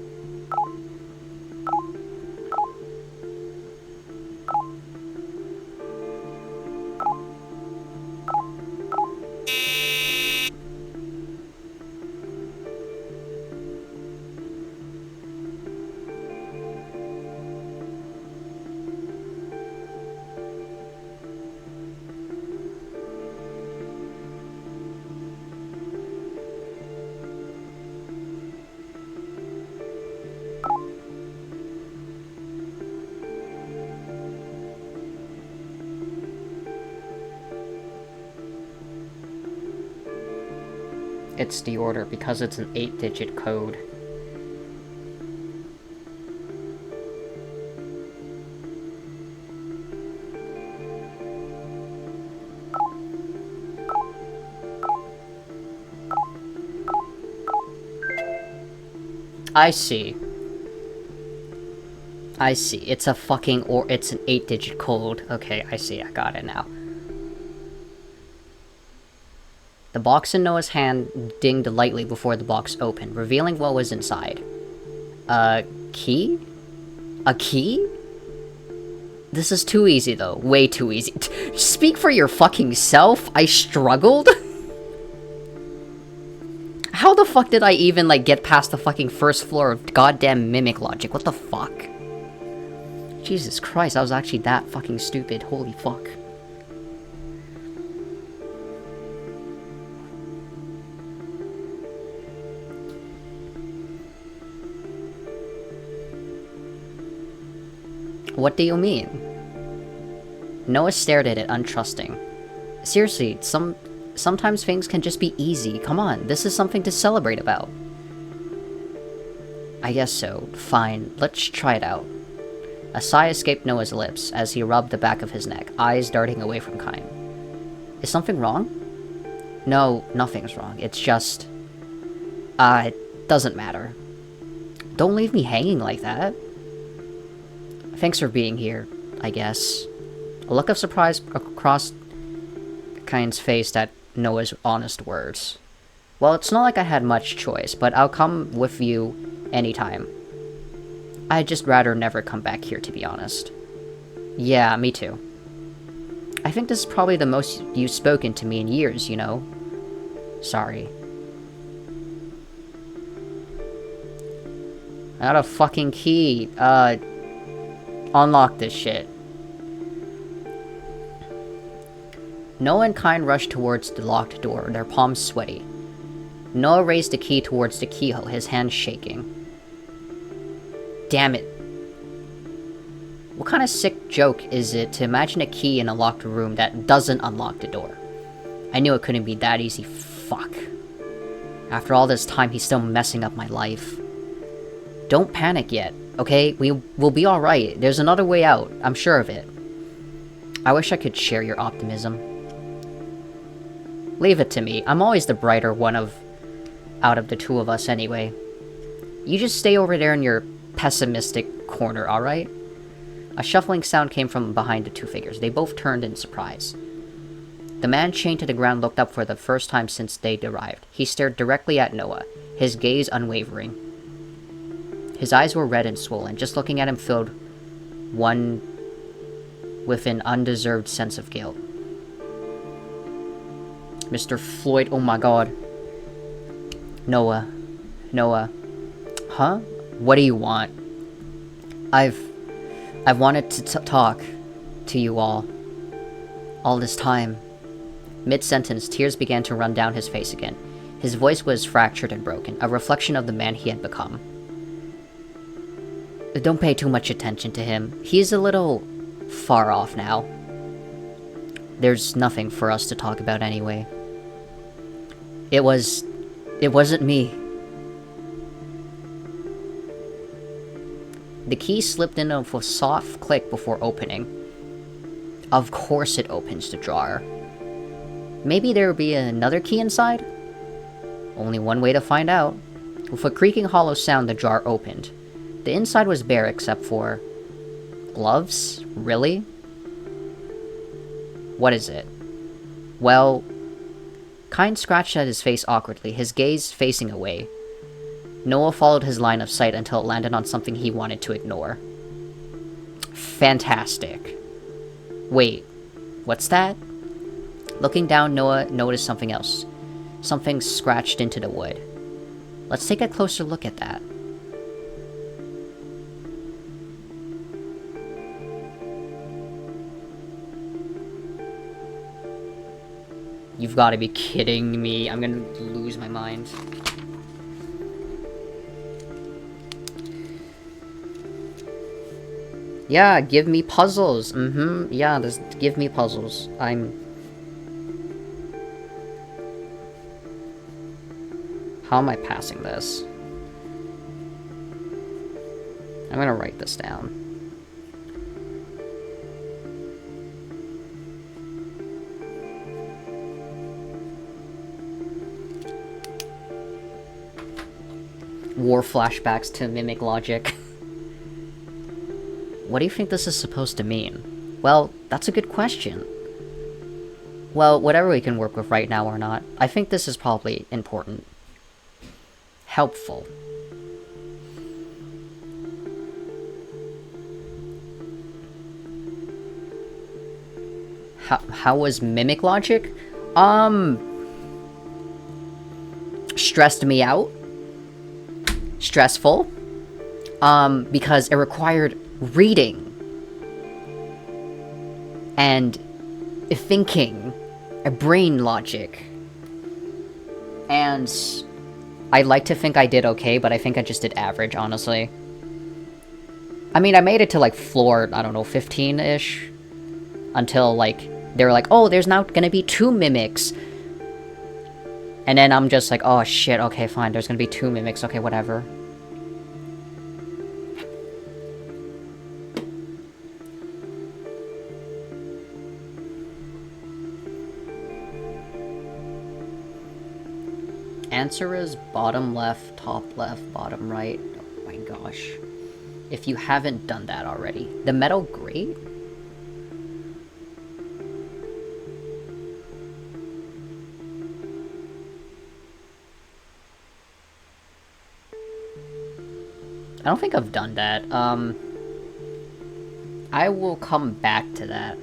It's the order because it's an 8-digit code. I see. I see. It's a fucking it's an 8-digit code. Okay, I see. I got it now. The box in Noah's hand dinged lightly before the box opened, revealing what was inside. A key? A key? This is too easy, though. Way too easy. Speak for your fucking self. I struggled? How the fuck did I even, like, get past the fucking first floor of goddamn Mimic Logic? What the fuck? Jesus Christ, I was actually that fucking stupid. Holy fuck. What do you mean? Noah stared at it, untrusting. Seriously, sometimes things can just be easy. Come on, this is something to celebrate about. I guess so. Fine, let's try it out. A sigh escaped Noah's lips as he rubbed the back of his neck, eyes darting away from Kine. Is something wrong? No, nothing's wrong. It's just... it doesn't matter. Don't leave me hanging like that. Thanks for being here, I guess. A look of surprise across Kine's face at Noah's honest words. Well, it's not like I had much choice, but I'll come with you anytime. I'd just rather never come back here, to be honest. Yeah, me too. I think this is probably the most you've spoken to me in years, you know? Sorry. I got a fucking key. Unlock this shit. Noah and Kine rushed towards the locked door, their palms sweaty. Noah raised the key towards the keyhole, his hands shaking. Damn it. What kind of sick joke is it to imagine a key in a locked room that doesn't unlock the door? I knew it couldn't be that easy. Fuck. After all this time, he's still messing up my life. Don't panic yet, okay? We'll be alright. There's another way out. I'm sure of it. I wish I could share your optimism. Leave it to me. I'm always the brighter one out of the two of us anyway. You just stay over there in your pessimistic corner, alright? A shuffling sound came from behind the two figures. They both turned in surprise. The man chained to the ground looked up for the first time since they'd arrived. He stared directly at Noah, his gaze unwavering. His eyes were red and swollen. Just looking at him filled one with an undeserved sense of guilt. Mr. Floyd, oh my god. Noah. Huh? What do you want? I've wanted to talk to you all. All this time. Mid-sentence, tears began to run down his face again. His voice was fractured and broken, a reflection of the man he had become. Don't pay too much attention to him. He's a little far off now. There's nothing for us to talk about anyway. It wasn't me. The key slipped in with a soft click before opening. Of course it opens the drawer. Maybe there would be another key inside? Only one way to find out. With a creaking hollow sound, the jar opened. The inside was bare except for... gloves? Really? What is it? Well... Kyne scratched at his face awkwardly, his gaze facing away. Noah followed his line of sight until it landed on something he wanted to ignore. Fantastic. Wait, what's that? Looking down, Noah noticed something else. Something scratched into the wood. Let's take a closer look at that. You've got to be kidding me. I'm gonna lose my mind. Yeah, give me puzzles. Yeah, just give me puzzles. How am I passing this? I'm gonna write this down. War flashbacks to Mimic Logic. What do you think this is supposed to mean? Well, that's a good question. Well, whatever we can work with right now or not, I think this is probably important. Helpful. How was Mimic Logic? Stressed me out. Stressful. Because it required reading. And thinking. A brain logic. And I'd like to think I did okay, but I think I just did average, honestly. I mean, I made it to, like, floor, I don't know, 15-ish. Until, like, they were like, oh, there's now gonna be 2 mimics. And then I'm just like, oh shit, okay, fine, there's gonna be 2 mimics, okay, whatever. Answer is bottom left, top left, bottom right. Oh my gosh. If you haven't done that already. The metal grate? I don't think I've done that. I will come back to that.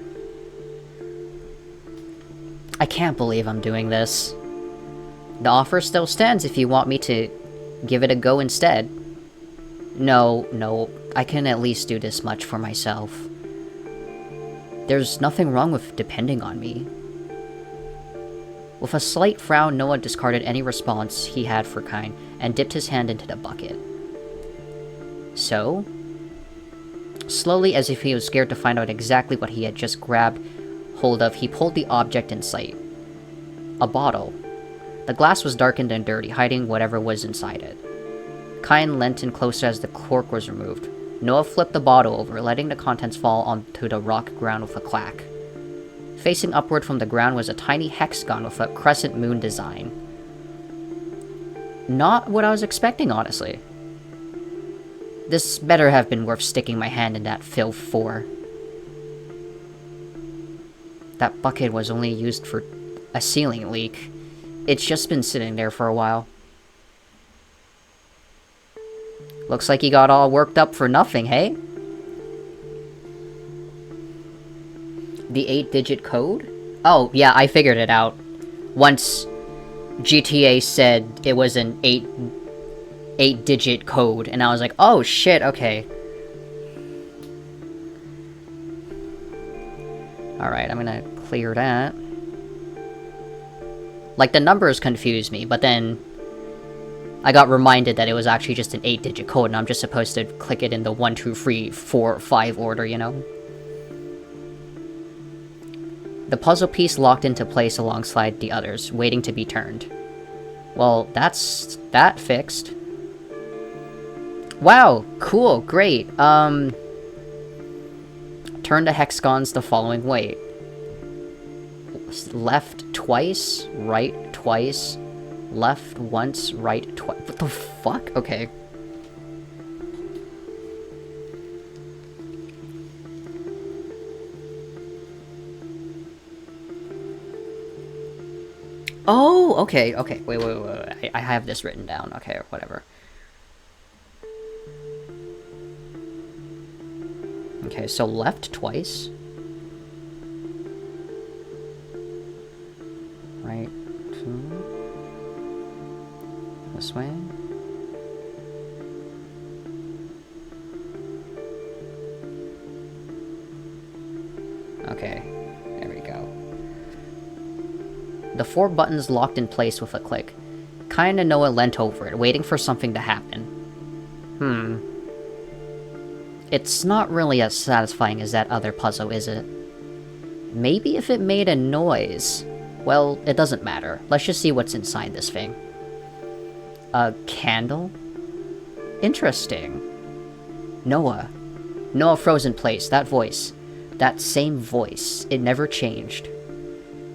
I can't believe I'm doing this. The offer still stands if you want me to give it a go instead. No, I can at least do this much for myself. There's nothing wrong with depending on me. With a slight frown, Noah discarded any response he had for Kyne and dipped his hand into the bucket. So? Slowly, as if he was scared to find out exactly what he had just grabbed hold of, he pulled the object in sight. A bottle. The glass was darkened and dirty, hiding whatever was inside it. Kyne leant in closer as the cork was removed. Noah flipped the bottle over, letting the contents fall onto the rock ground with a clack. Facing upward from the ground was a tiny hexagon with a crescent moon design. Not what I was expecting, honestly. This better have been worth sticking my hand in that filth for. That bucket was only used for a ceiling leak. It's just been sitting there for a while. Looks like he got all worked up for nothing, hey? The 8-digit code? Oh, yeah, I figured it out. Once GTA said it was an 8-digit code, and I was like, oh shit, okay. Alright, I'm gonna clear that. Like, the numbers confused me, but then I got reminded that it was actually just an 8-digit code, and I'm just supposed to click it in the 1, 2, 3, 4, 5 order, you know? The puzzle piece locked into place alongside the others, waiting to be turned. Well, that's that fixed. Wow, cool, great. Turn the hexagons the following way. Left twice, right twice, left once, right twice. What the fuck? Okay. Oh, okay, okay. Wait. I have this written down. Okay, whatever. Okay, so left twice. Right, two. This way. Okay, there we go. The 4 buttons locked in place with a click. Kinda Noah leant over it, waiting for something to happen. It's not really as satisfying as that other puzzle, is it? Maybe if it made a noise. Well, it doesn't matter. Let's just see what's inside this thing. A candle? Interesting. Noah. Noah froze in place. That voice. That same voice. It never changed.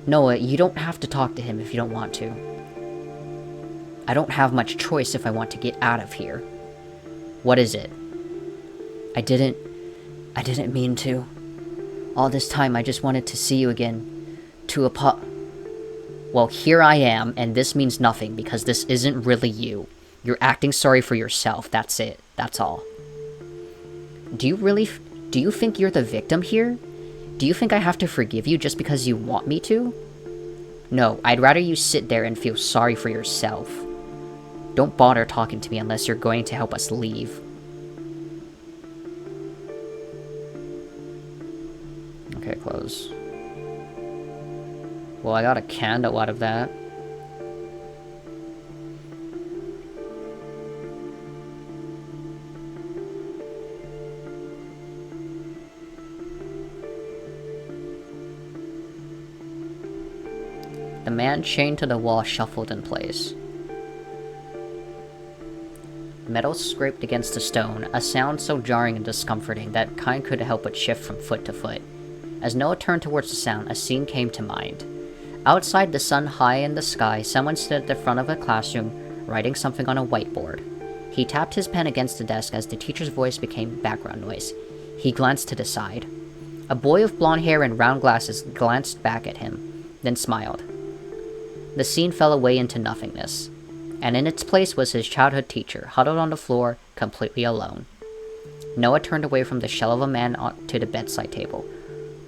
Noah, you don't have to talk to him if you don't want to. I don't have much choice if I want to get out of here. What is it? I didn't mean to. All this time I just wanted to see you again. Well, here I am, and this means nothing, because this isn't really you. You're acting sorry for yourself, that's it. That's all. Do you think you're the victim here? Do you think I have to forgive you just because you want me to? No, I'd rather you sit there and feel sorry for yourself. Don't bother talking to me unless you're going to help us leave. Okay, close. Well, I got a candle out of that. The man chained to the wall shuffled in place. Metal scraped against the stone, a sound so jarring and discomforting that Kyne couldn't help but shift from foot to foot. As Noah turned towards the sound, a scene came to mind. Outside, the sun high in the sky, someone stood at the front of a classroom, writing something on a whiteboard. He tapped his pen against the desk as the teacher's voice became background noise. He glanced to the side. A boy with blonde hair and round glasses glanced back at him, then smiled. The scene fell away into nothingness, and in its place was his childhood teacher, huddled on the floor, completely alone. Noah turned away from the shell of a man to the bedside table.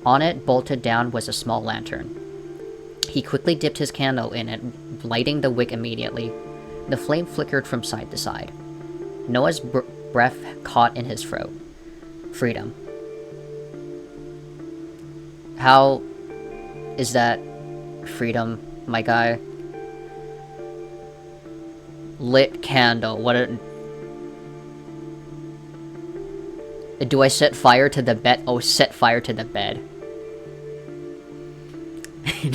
On it, bolted down, was a small lantern. He quickly dipped his candle in it, lighting the wick immediately. The flame flickered from side to side. Noah's breath caught in his throat. Freedom. How is that freedom, my guy? Lit candle. Do I set fire to the bed? Oh, set fire to the bed.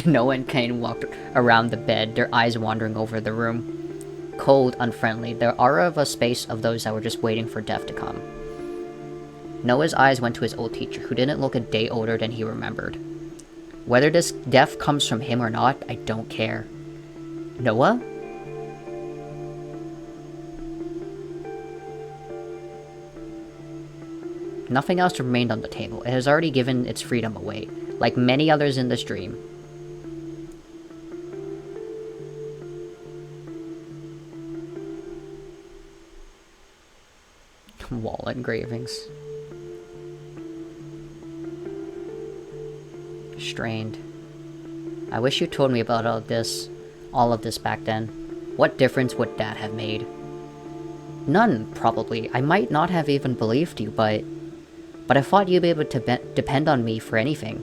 Noah and Kyne walked around the bed, their eyes wandering over the room. Cold, unfriendly, the aura of a space of those that were just waiting for death to come. Noah's eyes went to his old teacher, who didn't look a day older than he remembered. Whether this death comes from him or not, I don't care. Noah? Nothing else remained on the table. It has already given its freedom away, like many others in this dream. Wall engravings. Strained. I wish you told me about all of this back then. What difference would that have made? None, probably. I might not have even believed you, but I thought you'd be able to depend on me for anything.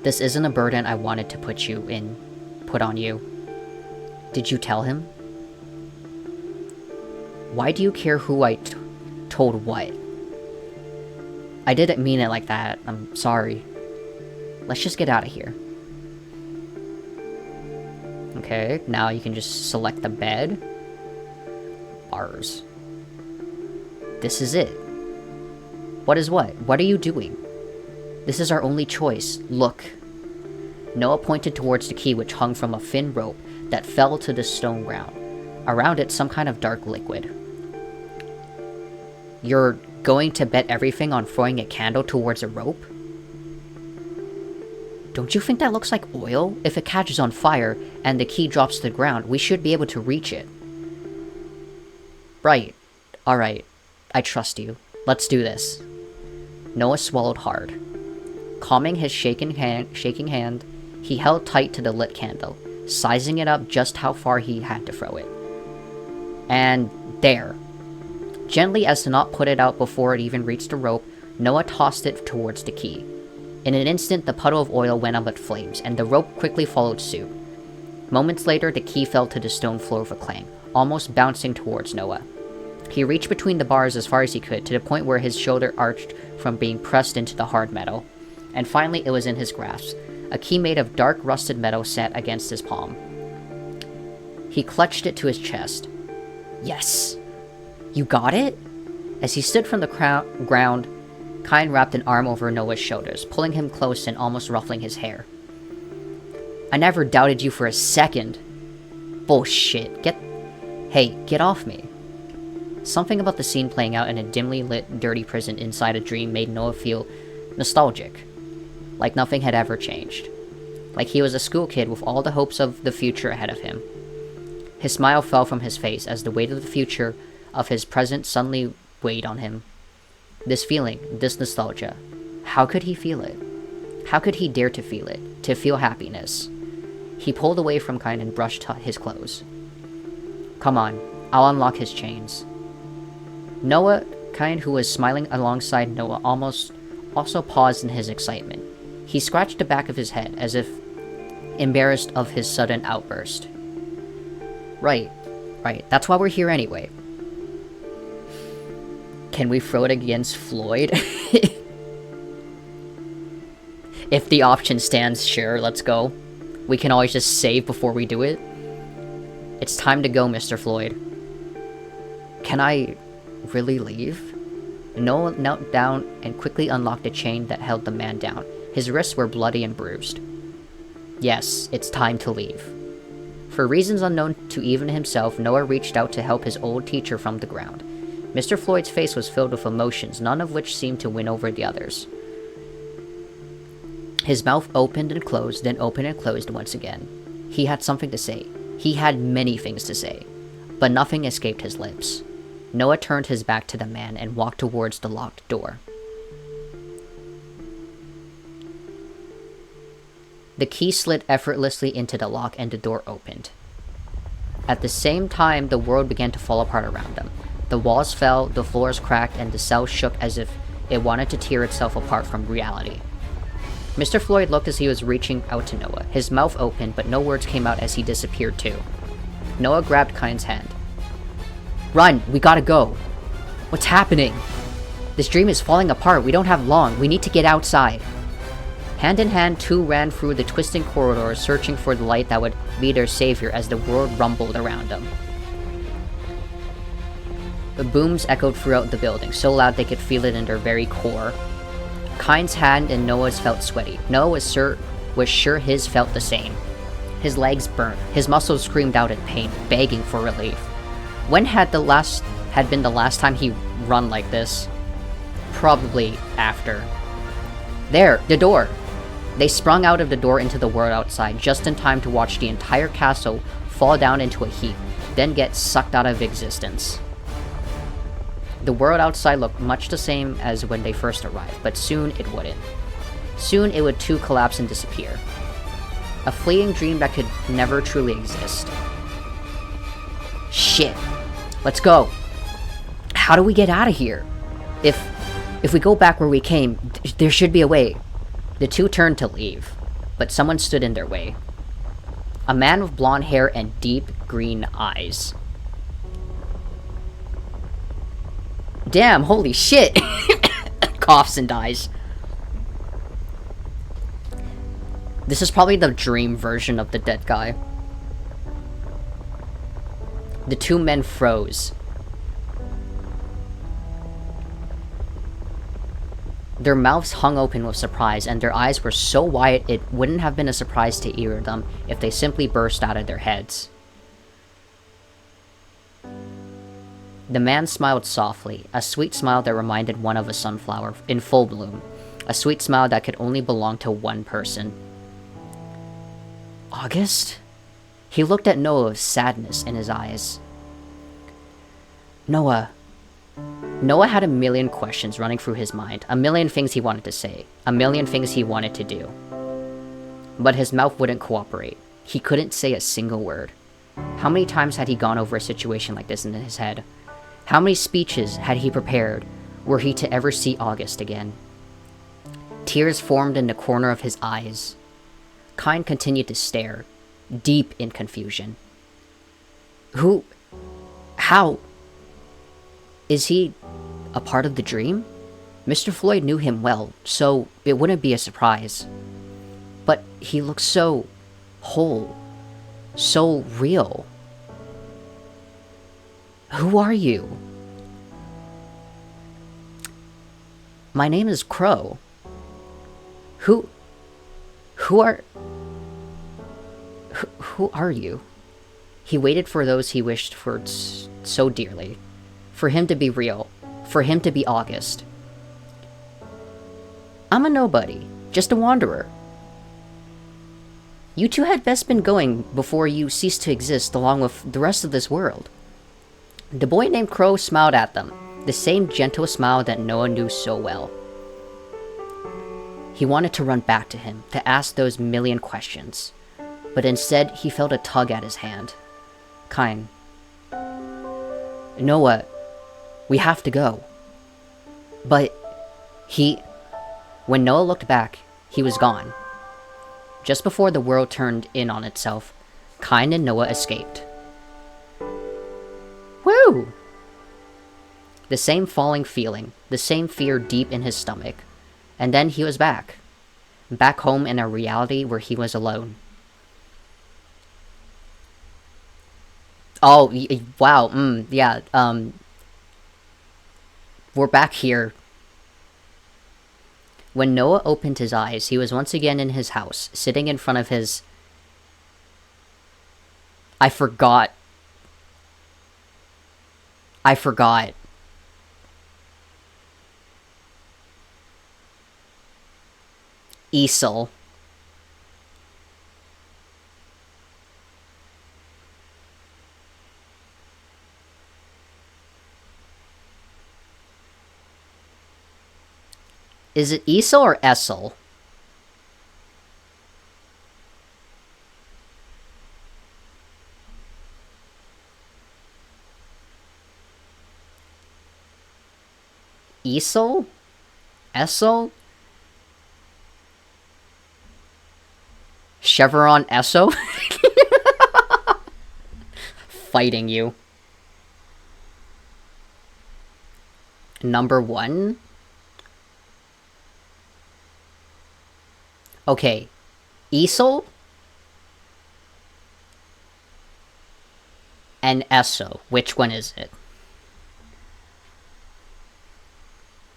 This isn't a burden I wanted to put on you. Did you tell him? Why do you care who I told what? I didn't mean it like that. I'm sorry. Let's just get out of here. Okay, now you can just select the bed. Bars. This is it. What is what? What are you doing? This is our only choice. Look. Noah pointed towards the key which hung from a thin rope that fell to the stone ground. Around it, some kind of dark liquid. You're going to bet everything on throwing a candle towards a rope? Don't you think that looks like oil? If it catches on fire and the key drops to the ground, we should be able to reach it. Right. Alright. I trust you. Let's do this. Noah swallowed hard. Calming his shaking hand, he held tight to the lit candle, sizing it up just how far he had to throw it. And there. Gently as to not put it out before it even reached the rope, Noah tossed it towards the key. In an instant, the puddle of oil went up in flames, and the rope quickly followed suit. Moments later, the key fell to the stone floor with a clang, almost bouncing towards Noah. He reached between the bars as far as he could, to the point where his shoulder arched from being pressed into the hard metal. And finally, it was in his grasp. A key made of dark rusted metal sat against his palm. He clutched it to his chest. Yes! You got it? As he stood from the ground, Kyne wrapped an arm over Noah's shoulders, pulling him close and almost ruffling his hair. I never doubted you for a second. Bullshit. Hey, get off me. Something about the scene playing out in a dimly lit, dirty prison inside a dream made Noah feel nostalgic. Like nothing had ever changed. Like he was a school kid with all the hopes of the future ahead of him. His smile fell from his face as the weight of the future of his present suddenly weighed on him. This feeling, this nostalgia. How could he feel it? How could he dare to feel it? To feel happiness? He pulled away from Kyne and brushed his clothes. Come on, I'll unlock his chains. Noah, Kyne, who was smiling alongside Noah, also paused in his excitement. He scratched the back of his head, as if embarrassed of his sudden outburst. Right, that's why we're here anyway. Can we throw it against Floyd? If the option stands, sure, let's go. We can always just save before we do it. It's time to go, Mr. Floyd. Can I really leave? Noah knelt down and quickly unlocked the chain that held the man down. His wrists were bloody and bruised. Yes, it's time to leave. For reasons unknown to even himself, Noah reached out to help his old teacher from the ground. Mr. Floyd's face was filled with emotions, none of which seemed to win over the others. His mouth opened and closed, then opened and closed once again. He had something to say. He had many things to say, but nothing escaped his lips. Noah turned his back to the man and walked towards the locked door. The key slid effortlessly into the lock and the door opened. At the same time, the world began to fall apart around them. The walls fell, the floors cracked, and the cell shook as if it wanted to tear itself apart from reality. Mr. Floyd looked as he was reaching out to Noah. His mouth opened, but no words came out as he disappeared too. Noah grabbed Kyne's hand. Run! We gotta go! What's happening? This dream is falling apart. We don't have long. We need to get outside. Hand in hand, two ran through the twisting corridors, searching for the light that would be their savior as the world rumbled around them. The booms echoed throughout the building, so loud they could feel it in their very core. Kyne's hand and Noah's felt sweaty. Noah was sure his felt the same. His legs burnt. His muscles screamed out in pain, begging for relief. When had been the last time he run like this? Probably after. There, the door! They sprung out of the door into the world outside, just in time to watch the entire castle fall down into a heap, then get sucked out of existence. The world outside looked much the same as when they first arrived, but soon it wouldn't. Soon it would too collapse and disappear. A fleeting dream that could never truly exist. Shit. Let's go. How do we get out of here? If we go back where we came, there should be a way. The two turned to leave. but someone stood in their way. A man with blonde hair and deep green eyes. Damn, holy shit! Coughs and dies. This is probably the dream version of the dead guy. The two men froze. Their mouths hung open with surprise, and their eyes were so wide it wouldn't have been a surprise to either of them if they simply burst out of their heads. The man smiled softly, a sweet smile that reminded one of a sunflower in full bloom. A sweet smile that could only belong to one person. August? He looked at Noah with sadness in his eyes. Noah had a million questions running through his mind, a million things he wanted to say, a million things he wanted to do. But his mouth wouldn't cooperate. He couldn't say a single word. How many times had he gone over a situation like this in his head? How many speeches had he prepared were he to ever see August again? Tears formed in the corner of his eyes. Kyne continued to stare, deep in confusion. Who? How? Is he a part of the dream? Mr. Floyd knew him well, so it wouldn't be a surprise. But he looked so whole, so real. Who are you? My name is Crow. Who are you? He waited for those he wished for so dearly. For him to be real. For him to be August. I'm a nobody. Just a wanderer. You two had best been going before you ceased to exist along with the rest of this world. The boy named Crow smiled at them, the same gentle smile that Noah knew so well. He wanted to run back to him, to ask those million questions, but instead he felt a tug at his hand. Kyne. Noah, we have to go. But when Noah looked back, he was gone. Just before the world turned in on itself, Kyne and Noah escaped. Woo! The same falling feeling, the same fear deep in his stomach. And then he was back. Back home in a reality where he was alone. Oh, wow, yeah, we're back here. When Noah opened his eyes, he was once again in his house, sitting in front of his... I forgot. Easel. Is it Easel or Essel? Easel? Essel? Chevron Esso? Fighting you. Number 1? Okay. Easel? And Esso. Which one is it?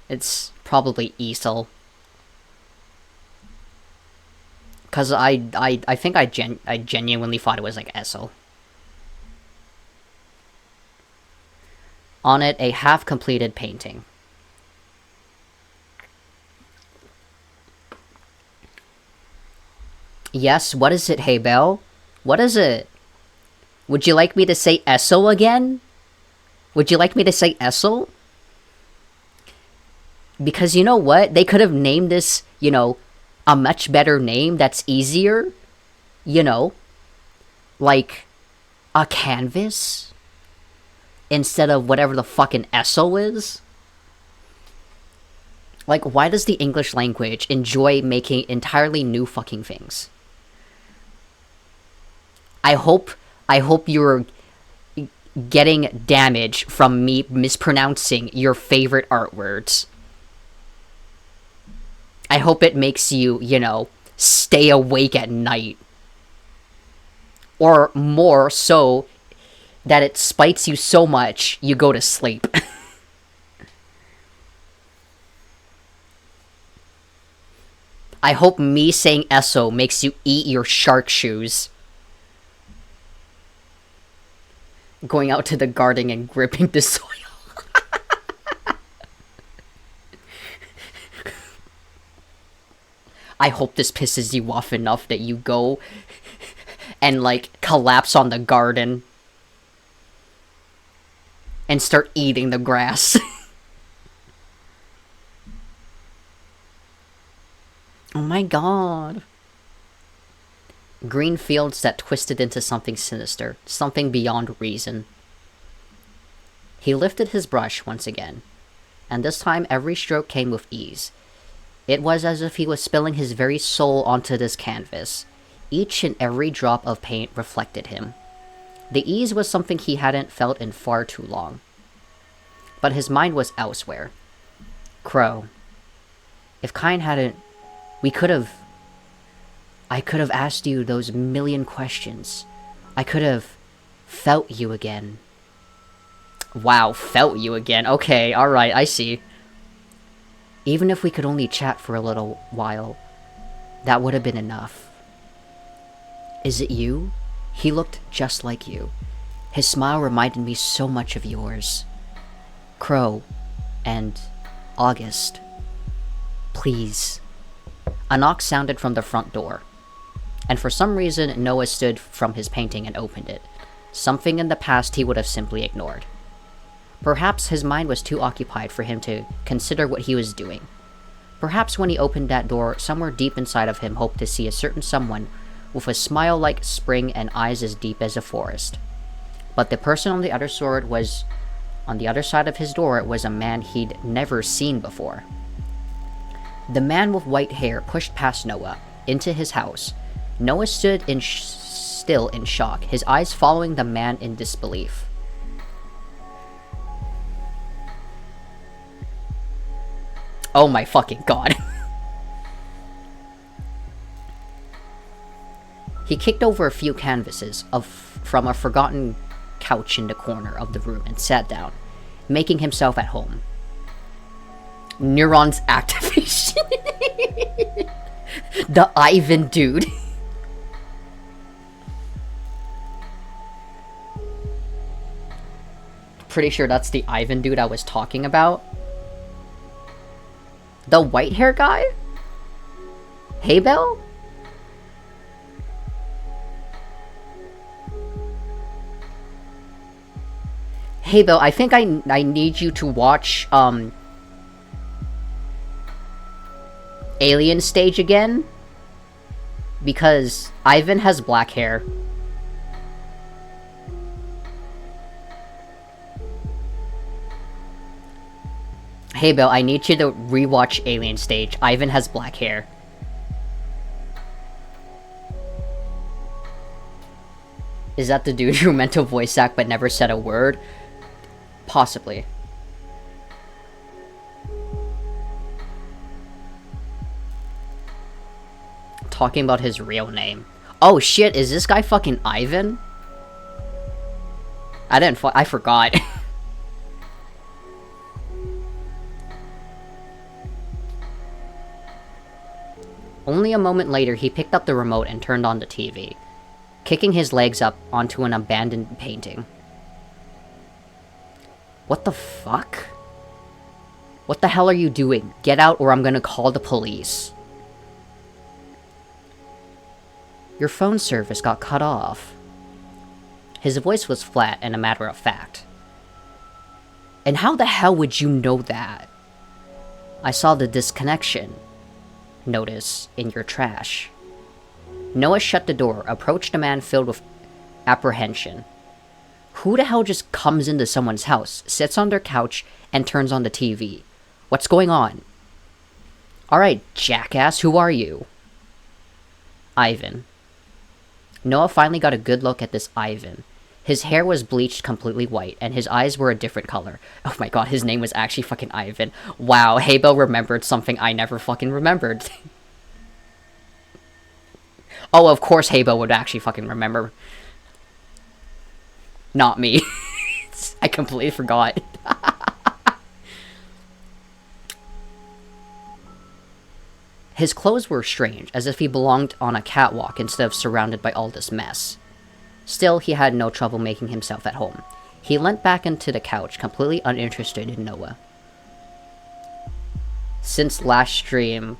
It's probably Easel. Cause I think I genuinely thought it was like Essel. On it, a half-completed painting. Yes, what is it, Hey Belle? What is it? Would you like me to say Essel again? Would you like me to say Essel? Because you know what? They could have named this, you know, a much better name that's easier. You know? Like, a canvas? Instead of whatever the fucking Essel is? Like, why does the English language enjoy making entirely new fucking things? I hope you're getting damage from me mispronouncing your favorite art words. I hope it makes you, stay awake at night. Or more so, that it spites you so much, you go to sleep. I hope me saying Esso makes you eat your shark shoes. Going out to the garden and gripping the soil. I hope this pisses you off enough that you go and, collapse on the garden and start eating the grass. Oh my god. Green fields that twisted into something sinister, something beyond reason. He lifted his brush once again, and this time every stroke came with ease. It was as if he was spilling his very soul onto this canvas. Each and every drop of paint reflected him. The ease was something he hadn't felt in far too long. But his mind was elsewhere. Crow. If Kyne hadn't... I could have asked you those million questions. I could have felt you again. Wow, felt you again. Okay, alright, I see. Even if we could only chat for a little while, that would have been enough. Is it you? He looked just like you. His smile reminded me so much of yours. Crow and August. Please. A knock sounded from the front door, and for some reason Noah stood from his painting and opened it. Something in the past he would have simply ignored. Perhaps his mind was too occupied for him to consider what he was doing. Perhaps when he opened that door, somewhere deep inside of him hoped to see a certain someone with a smile like spring and eyes as deep as a forest. But the person on the other side of his door was a man he'd never seen before. The man with white hair pushed past Noah, into his house. Noah stood still in shock, his eyes following the man in disbelief. Oh my fucking god. He kicked over a few canvases from a forgotten couch in the corner of the room and sat down, making himself at home. Neurons activation. The Ivan dude. Pretty sure that's the Ivan dude I was talking about. The white hair guy? Hey, Bell? Hey, Bell, I think I need you to watch, Alien Stage again, because Ivan has black hair. Hey Bill, I need you to rewatch Alien Stage. Ivan has black hair. Is that the dude who meant to voice act but never said a word? Possibly. Talking about his real name. Oh shit, is this guy fucking Ivan? I forgot. Only a moment later, he picked up the remote and turned on the TV, kicking his legs up onto an abandoned painting. What the fuck? What the hell are you doing? Get out or I'm gonna call the police. Your phone service got cut off. His voice was flat and a matter of fact. And how the hell would you know that? I saw the disconnection notice in your trash. Noah shut the door, approached a man filled with apprehension. Who the hell just comes into someone's house, sits on their couch, and turns on the TV? What's going on? Alright, jackass, who are you? Ivan. Noah finally got a good look at this Ivan. His hair was bleached completely white, and his eyes were a different color. Oh my god, his name was actually fucking Ivan. Wow, Habo remembered something I never fucking remembered. Oh, of course Habo would actually fucking remember. Not me. I completely forgot. His clothes were strange, as if he belonged on a catwalk instead of surrounded by all this mess. Still, he had no trouble making himself at home. He leant back into the couch, completely uninterested in Noah. Since last stream...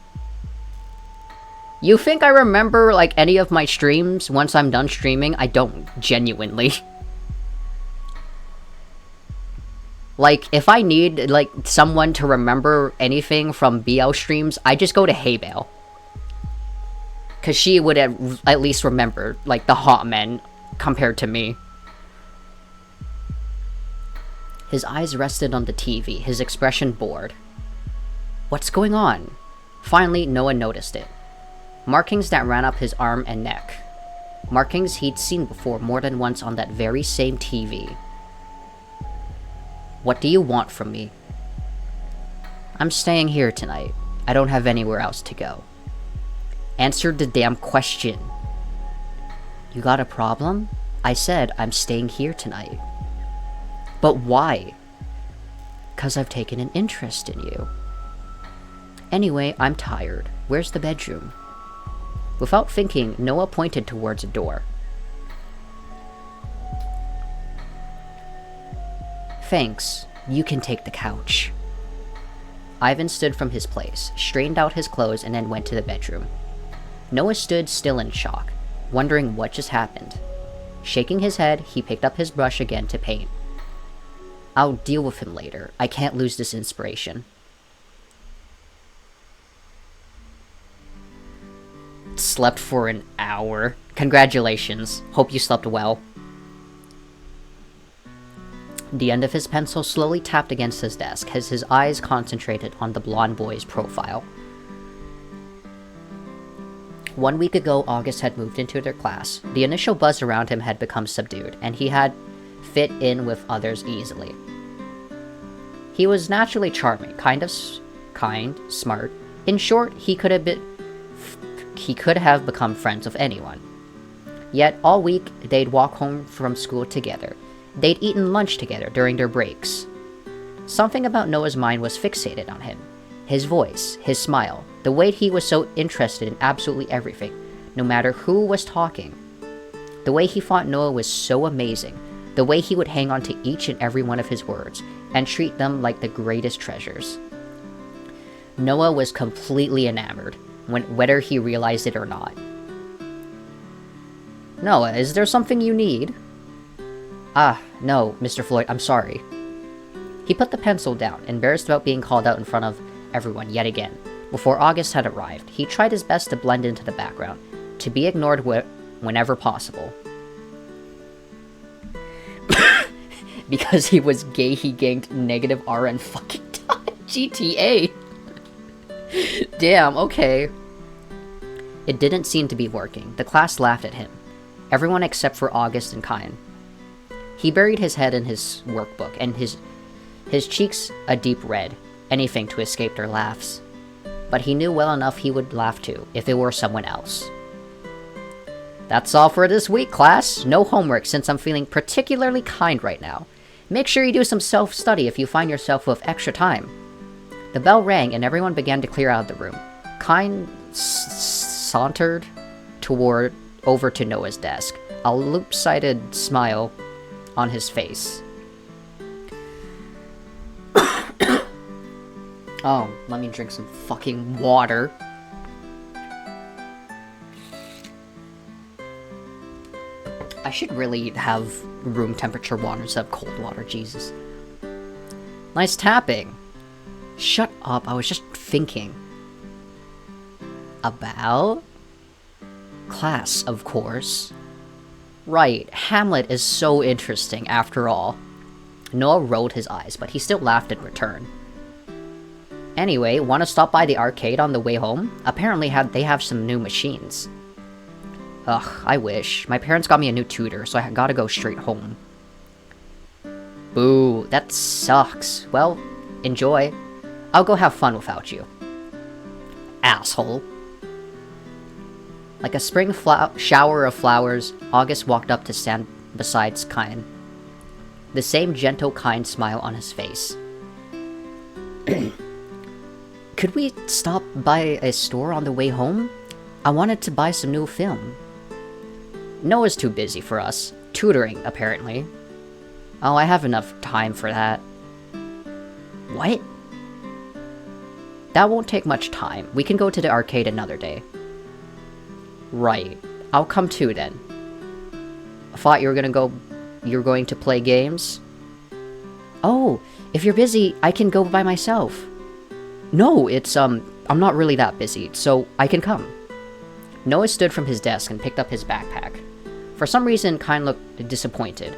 You think I remember, like, any of my streams once I'm done streaming? I don't, genuinely. Like, if I need, like, someone to remember anything from BL streams, I just go to Haybale. Because she would at least remember, like, the hot men compared to me. His eyes rested on the TV, his expression bored. What's going on? Finally, Noah noticed it. Markings that ran up his arm and neck. Markings he'd seen before more than once on that very same TV. What do you want from me? I'm staying here tonight. I don't have anywhere else to go. Answer the damn question. You got a problem? I said I'm staying here tonight. But why? 'Cause I've taken an interest in you. Anyway, I'm tired. Where's the bedroom? Without thinking, Noah pointed towards a door. Thanks. You can take the couch. Ivan stood from his place, straightened out his clothes, and then went to the bedroom. Noah stood still in shock, wondering what just happened. Shaking his head, he picked up his brush again to paint. I'll deal with him later. I can't lose this inspiration. Slept for an hour. Congratulations. Hope you slept well. The end of his pencil slowly tapped against his desk as his eyes concentrated on the blonde boy's profile. 1 week ago, August had moved into their class. The initial buzz around him had become subdued, and he had fit in with others easily. He was naturally charming, kind, smart. In short, he could have become friends with anyone. Yet, all week, they'd walk home from school together. They'd eaten lunch together during their breaks. Something about Noah's mind was fixated on him. His voice, his smile, the way he was so interested in absolutely everything, no matter who was talking. The way he thought Noah was so amazing, the way he would hang on to each and every one of his words, and treat them like the greatest treasures. Noah was completely enamored, whether he realized it or not. Noah, is there something you need? Ah, no, Mr. Floyd, I'm sorry. He put the pencil down, embarrassed about being called out in front of everyone yet again. Before August had arrived, he tried his best to blend into the background, to be ignored whenever possible. Because he was gay, he ganked negative RN fucking GTA. Damn, okay. It didn't seem to be working. The class laughed at him. Everyone except for August and Kyan. He buried his head in his workbook, and his cheeks a deep red, anything to escape their laughs. But he knew well enough he would laugh too, if it were someone else. That's all for this week, class. No homework since I'm feeling particularly kind right now. Make sure you do some self-study if you find yourself with extra time. The bell rang and everyone began to clear out of the room. Kyan sauntered over to Noah's desk, a loop-sided smile on his face. Oh, let me drink some fucking water. I should really have room temperature water instead of cold water, Jesus. Nice tapping. Shut up, I was just thinking. About? Class, of course. Right, Hamlet is so interesting after all. Noah rolled his eyes, but he still laughed in return. Anyway, want to stop by the arcade on the way home? Apparently they have some new machines. Ugh, I wish. My parents got me a new tutor, so I gotta go straight home. Boo, that sucks. Well, enjoy. I'll go have fun without you. Asshole. Like a spring shower of flowers, August walked up to stand beside Kyne. The same gentle, kind smile on his face. Could we stop by a store on the way home? I wanted to buy some new film. Noah's too busy for us. Tutoring, apparently. Oh, I have enough time for that. What? That won't take much time. We can go to the arcade another day. Right. I'll come too then. I thought you were going to play games? Oh, if you're busy, I can go by myself. No, I'm not really that busy, so I can come. Noah stood from his desk and picked up his backpack. For some reason, Kyne looked disappointed.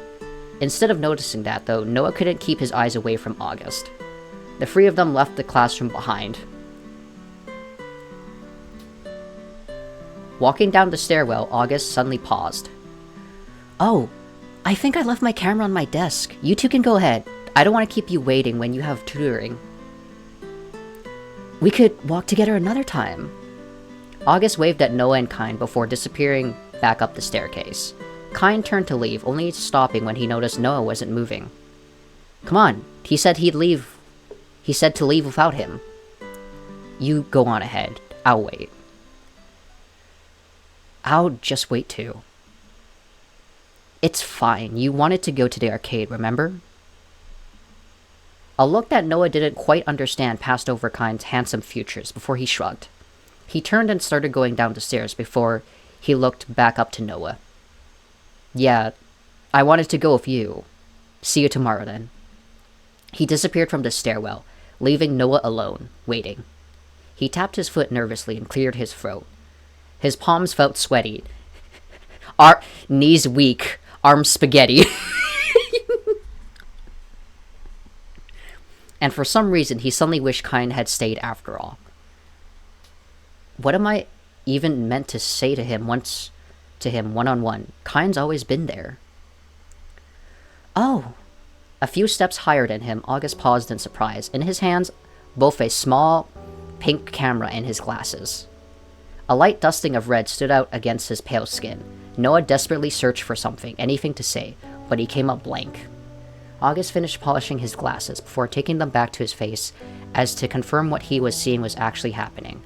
Instead of noticing that, though, Noah couldn't keep his eyes away from August. The three of them left the classroom behind. Walking down the stairwell, August suddenly paused. Oh, I think I left my camera on my desk. You two can go ahead. I don't want to keep you waiting when you have tutoring. We could walk together another time. August waved at Noah and Kyne before disappearing back up the staircase. Kyne turned to leave, only stopping when he noticed Noah wasn't moving. Come on, he said he'd leave. He said to leave without him. You go on ahead. I'll wait. I'll just wait too. It's fine. You wanted to go to the arcade, remember? A look that Noah didn't quite understand passed over Kyne's handsome features before he shrugged. He turned and started going down the stairs before he looked back up to Noah. Yeah, I wanted to go with you. See you tomorrow then. He disappeared from the stairwell, leaving Noah alone, waiting. He tapped his foot nervously and cleared his throat. His palms felt sweaty. Knees weak, arms spaghetti. And for some reason, he suddenly wished Kyne had stayed after all. What am I even meant to say to him one-on-one? Kyne's always been there. Oh. A few steps higher than him, August paused in surprise. In his hands, both a small pink camera and his glasses. A light dusting of red stood out against his pale skin. Noah desperately searched for something, anything to say, but he came up blank. August finished polishing his glasses before taking them back to his face as to confirm what he was seeing was actually happening.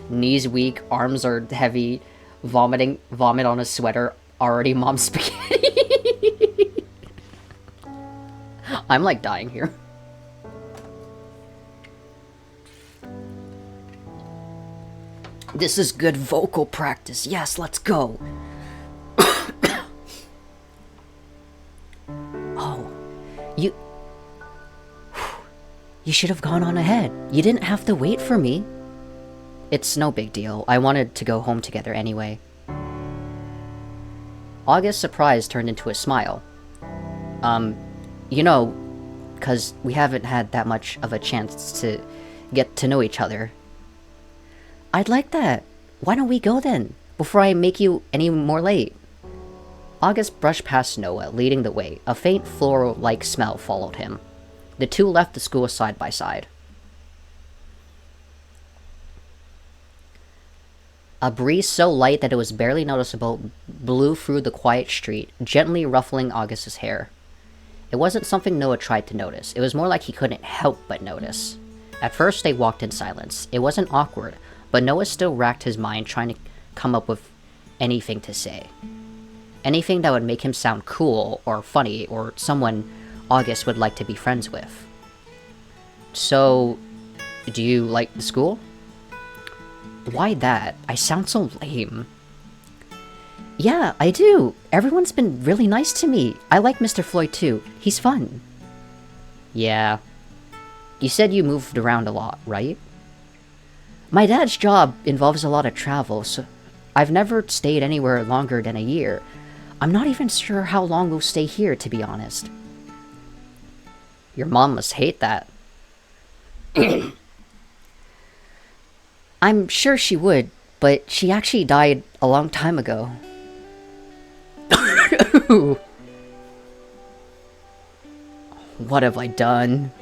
Knees weak, arms are heavy, vomit on his sweater, already mom's spaghetti. I'm like dying here. This is good vocal practice. Yes, let's go. Oh, you should have gone on ahead. You didn't have to wait for me. It's no big deal. I wanted to go home together anyway. August's surprise turned into a smile. You know, 'cause we haven't had that much of a chance to get to know each other. I'd like that. Why don't we go then, before I make you any more late? August brushed past Noah, leading the way. A faint floral-like smell followed him. The two left the school side by side. A breeze so light that it was barely noticeable blew through the quiet street, gently ruffling August's hair. It wasn't something Noah tried to notice. It was more like he couldn't help but notice. At first, they walked in silence. It wasn't awkward, but Noah still racked his mind trying to come up with anything to say. Anything that would make him sound cool or funny or someone August would like to be friends with. So, do you like the school? Why that? I sound so lame. Yeah, I do. Everyone's been really nice to me. I like Mr. Floyd too. He's fun. Yeah. You said you moved around a lot, right? My dad's job involves a lot of travel, so I've never stayed anywhere longer than a year. I'm not even sure how long we'll stay here, to be honest. Your mom must hate that. I'm sure she would, but she actually died a long time ago. What have I done?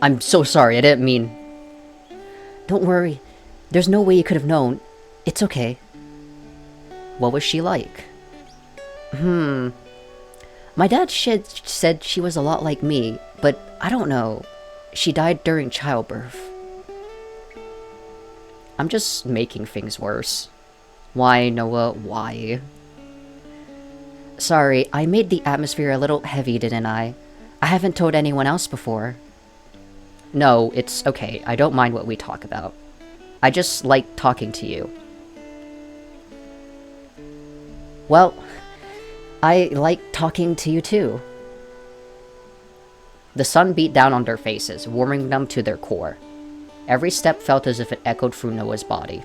I'm so sorry, I didn't mean... Don't worry. There's no way you could have known. It's okay. What was she like? My dad said she was a lot like me, but I don't know. She died during childbirth. I'm just making things worse. Why, Noah, why? Sorry, I made the atmosphere a little heavy, didn't I? I haven't told anyone else before. No, it's okay. I don't mind what we talk about. I just like talking to you. Well, I like talking to you too. The sun beat down on their faces, warming them to their core. Every step felt as if it echoed through Noah's body.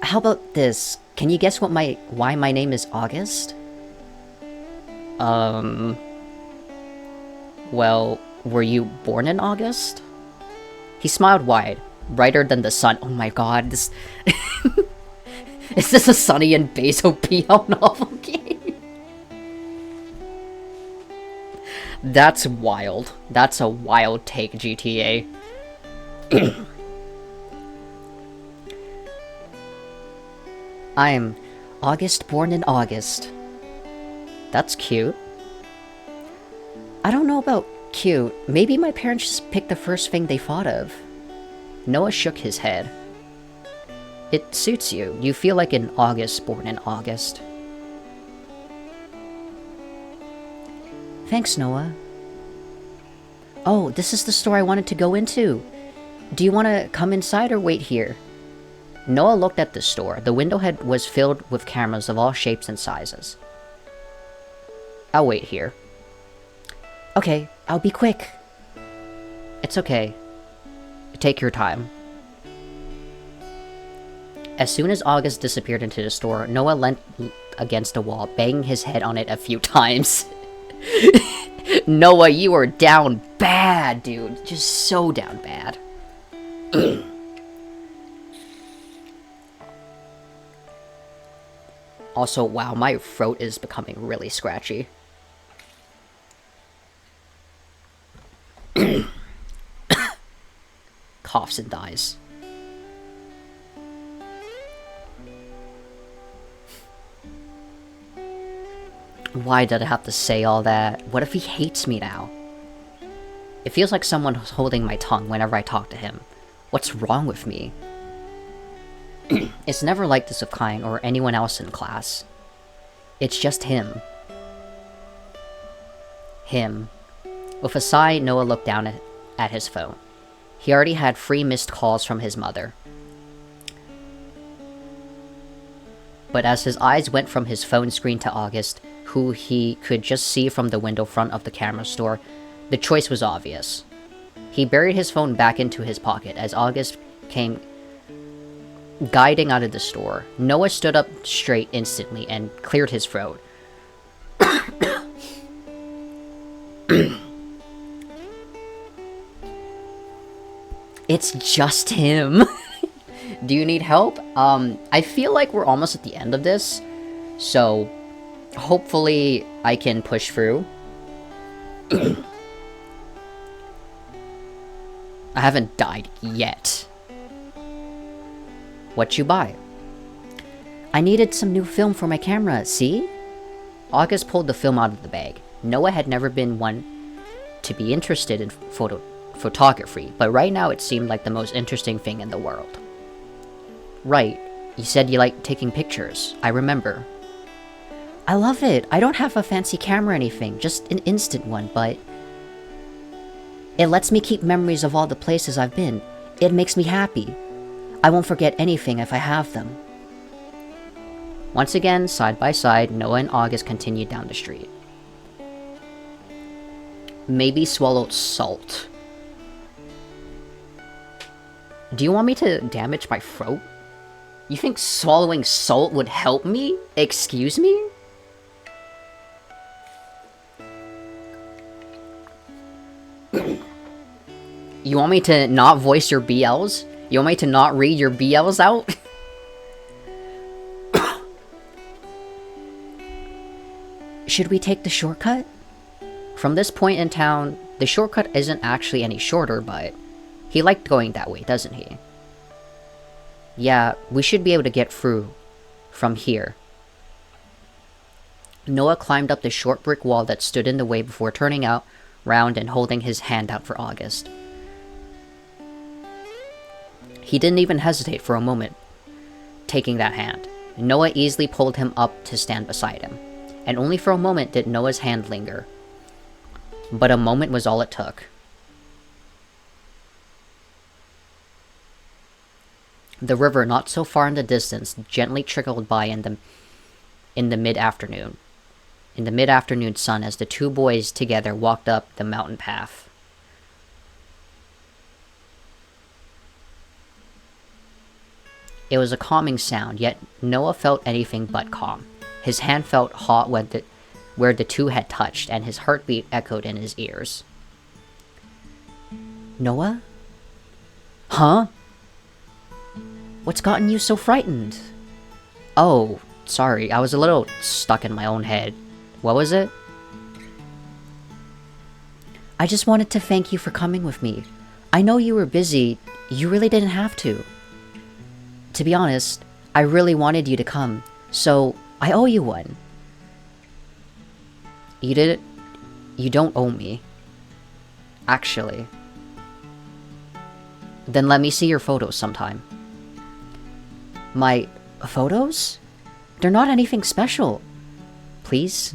How about this? Can you guess why my name is August? Well, were you born in August? He smiled wide, brighter than the sun. Oh my god, this... Is this a Sunny and Basil PL novel game? That's wild. That's a wild take, GTA. I'm August, born in August. That's cute. I don't know about cute. Maybe my parents just picked the first thing they thought of. Noah shook his head. It suits you. You feel like an August born in August. Thanks, Noah. Oh, this is the store I wanted to go into. Do you want to come inside or wait here? Noah looked at the store. The window was filled with cameras of all shapes and sizes. I'll wait here. Okay, I'll be quick. It's okay. Take your time. As soon as August disappeared into the store, Noah leant against a wall, banging his head on it a few times. Noah, you are down bad, dude. Just so down bad. Also, wow, my throat is becoming really scratchy. Coughs and dies. Why did I have to say all that? What if he hates me now? It feels like someone's holding my tongue whenever I talk to him. What's wrong with me? It's never like this with Kyne or anyone else in class. It's just him. Him. With a sigh, Noah looked down at his phone. He already had 3 missed calls from his mother. But as his eyes went from his phone screen to August, who he could just see from the window front of the camera store, the choice was obvious. He buried his phone back into his pocket as August came guiding out of the store. Noah stood up straight instantly and cleared his throat. It's just him. Do you need help? I feel like we're almost at the end of this, so hopefully I can push through. I haven't died yet. What you buy? I needed some new film for my camera, see? August pulled the film out of the bag. Noah had never been one to be interested in photography, but right now it seemed like the most interesting thing in the world. Right, you said you like taking pictures. I remember. I love it. I don't have a fancy camera or anything, just an instant one, but it lets me keep memories of all the places I've been. It makes me happy. I won't forget anything if I have them. Once again, side by side, Noah and August continued down the street. Maybe swallowed salt. Do you want me to damage my throat? You think swallowing salt would help me? Excuse me? You You want me to not voice your BLs? You want me to not read your BLs out? Should we take the shortcut? From this point in town, the shortcut isn't actually any shorter, but he liked going that way, doesn't he? Yeah, we should be able to get through from here. Noah climbed up the short brick wall that stood in the way before turning out round and holding his hand out for August. He didn't even hesitate for a moment, taking that hand. Noah easily pulled him up to stand beside him, and only for a moment did Noah's hand linger. But a moment was all it took. The river, not so far in the distance, gently trickled by in the mid-afternoon. In the mid-afternoon sun, as the two boys together walked up the mountain path. It was a calming sound, yet Noah felt anything but calm. His hand felt hot where the two had touched, and his heartbeat echoed in his ears. Noah? Huh? What's gotten you so frightened? Oh, sorry, I was a little stuck in my own head. What was it? I just wanted to thank you for coming with me. I know you were busy. You really didn't have to. To be honest, I really wanted you to come, so I owe you one. You did it? You don't owe me. Actually. Then let me see your photos sometime. My photos? They're not anything special. Please?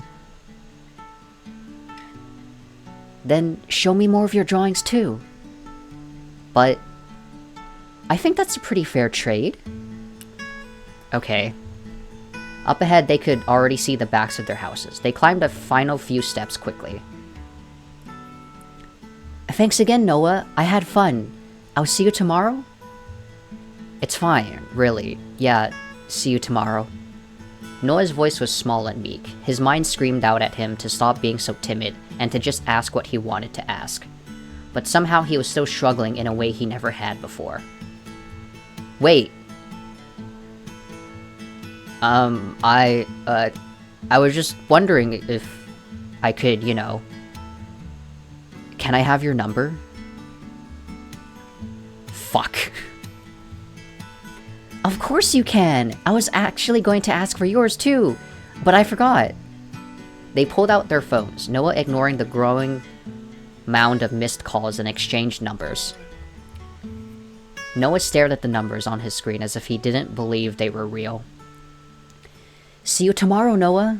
Then show me more of your drawings too. But I think that's a pretty fair trade. Okay. Up ahead, they could already see the backs of their houses. They climbed a final few steps quickly. Thanks again, Noah. I had fun. I'll see you tomorrow? It's fine, really. Yeah, see you tomorrow. Noah's voice was small and meek. His mind screamed out at him to stop being so timid and to just ask what he wanted to ask. But somehow he was still struggling in a way he never had before. Wait. I was just wondering if I could, you know... Can I have your number? Fuck. Of course you can! I was actually going to ask for yours too, but I forgot. They pulled out their phones, Noah ignoring the growing mound of missed calls and exchanged numbers. Noah stared at the numbers on his screen as if he didn't believe they were real. See you tomorrow, Noah.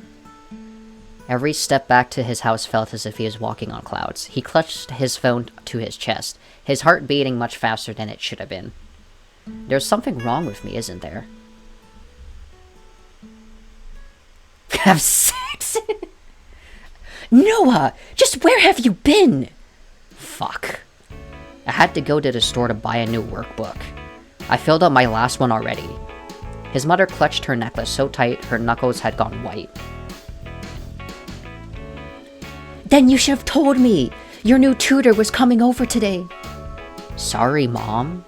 Every step back to his house felt as if he was walking on clouds. He clutched his phone to his chest, his heart beating much faster than it should have been. There's something wrong with me, isn't there? Have sex? Noah! Just where have you been? Fuck. I had to go to the store to buy a new workbook. I filled up my last one already. His mother clutched her necklace so tight her knuckles had gone white. Then you should have told me! Your new tutor was coming over today! Sorry, Mom.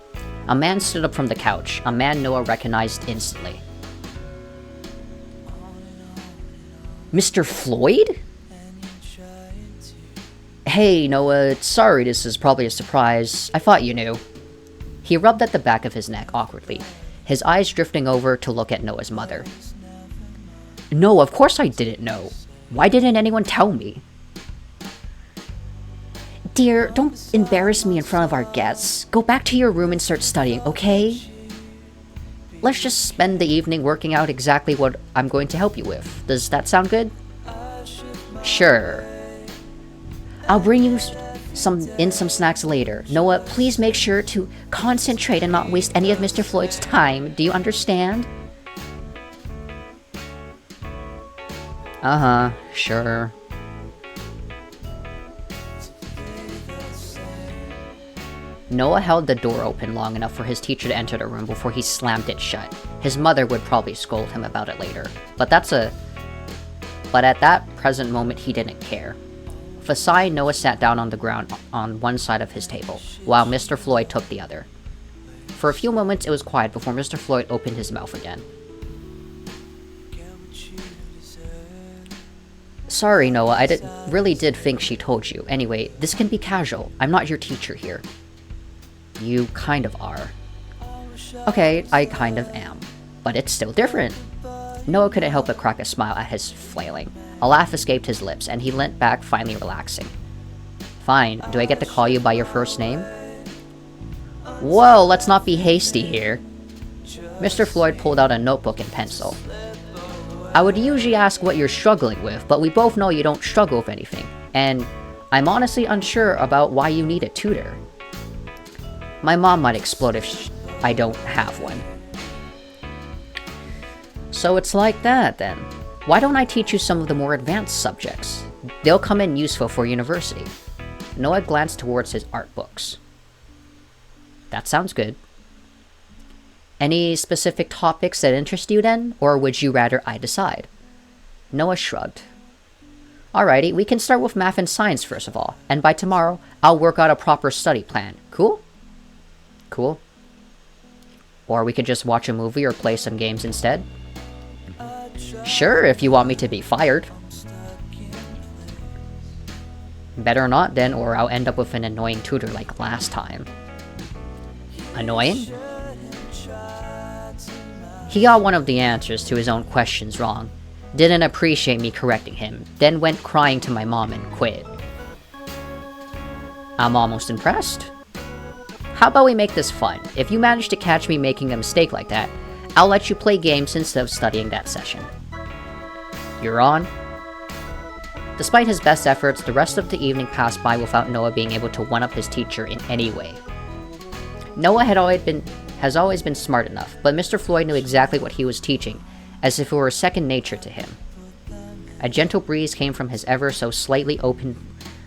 A man stood up from the couch, a man Noah recognized instantly. Mr. Floyd? Hey, Noah, sorry this is probably a surprise. I thought you knew. He rubbed at the back of his neck awkwardly, his eyes drifting over to look at Noah's mother. No, of course I didn't know. Why didn't anyone tell me? Dear, don't embarrass me in front of our guests. Go back to your room and start studying, okay? Let's just spend the evening working out exactly what I'm going to help you with. Does that sound good? Sure. I'll bring you some snacks later. Noah, please make sure to concentrate and not waste any of Mr. Floyd's time. Do you understand? Uh-huh, sure. Noah held the door open long enough for his teacher to enter the room before he slammed it shut. His mother would probably scold him about it later, but at that present moment he didn't care. For With a sigh, Noah sat down on the ground on one side of his table, while Mr. Floyd took the other. For a few moments, it was quiet before Mr. Floyd opened his mouth again. Sorry, Noah, I really did think she told you. Anyway, this can be casual. I'm not your teacher here. You kind of are. Okay, I kind of am. But it's still different. Noah couldn't help but crack a smile at his flailing. A laugh escaped his lips, and he leant back, finally relaxing. Fine, do I get to call you by your first name? Whoa, let's not be hasty here. Mr. Floyd pulled out a notebook and pencil. I would usually ask what you're struggling with, but we both know you don't struggle with anything, and I'm honestly unsure about why you need a tutor. My mom might explode if I don't have one. So it's like that, then. Why don't I teach you some of the more advanced subjects? They'll come in useful for university. Noah glanced towards his art books. That sounds good. Any specific topics that interest you then, or would you rather I decide? Noah shrugged. Alrighty, we can start with math and science first of all, and by tomorrow, I'll work out a proper study plan. Cool? Cool. Or we could just watch a movie or play some games instead. Sure, if you want me to be fired. Better not then, or I'll end up with an annoying tutor like last time. Annoying? He got one of the answers to his own questions wrong, didn't appreciate me correcting him, then went crying to my mom and quit. I'm almost impressed. How about we make this fun? If you manage to catch me making a mistake like that, I'll let you play games instead of studying that session. You're on. Despite his best efforts, the rest of the evening passed by without Noah being able to one-up his teacher in any way. Noah has always been smart enough, but Mr. Floyd knew exactly what he was teaching, as if it were second nature to him. A gentle breeze came from his ever so slightly open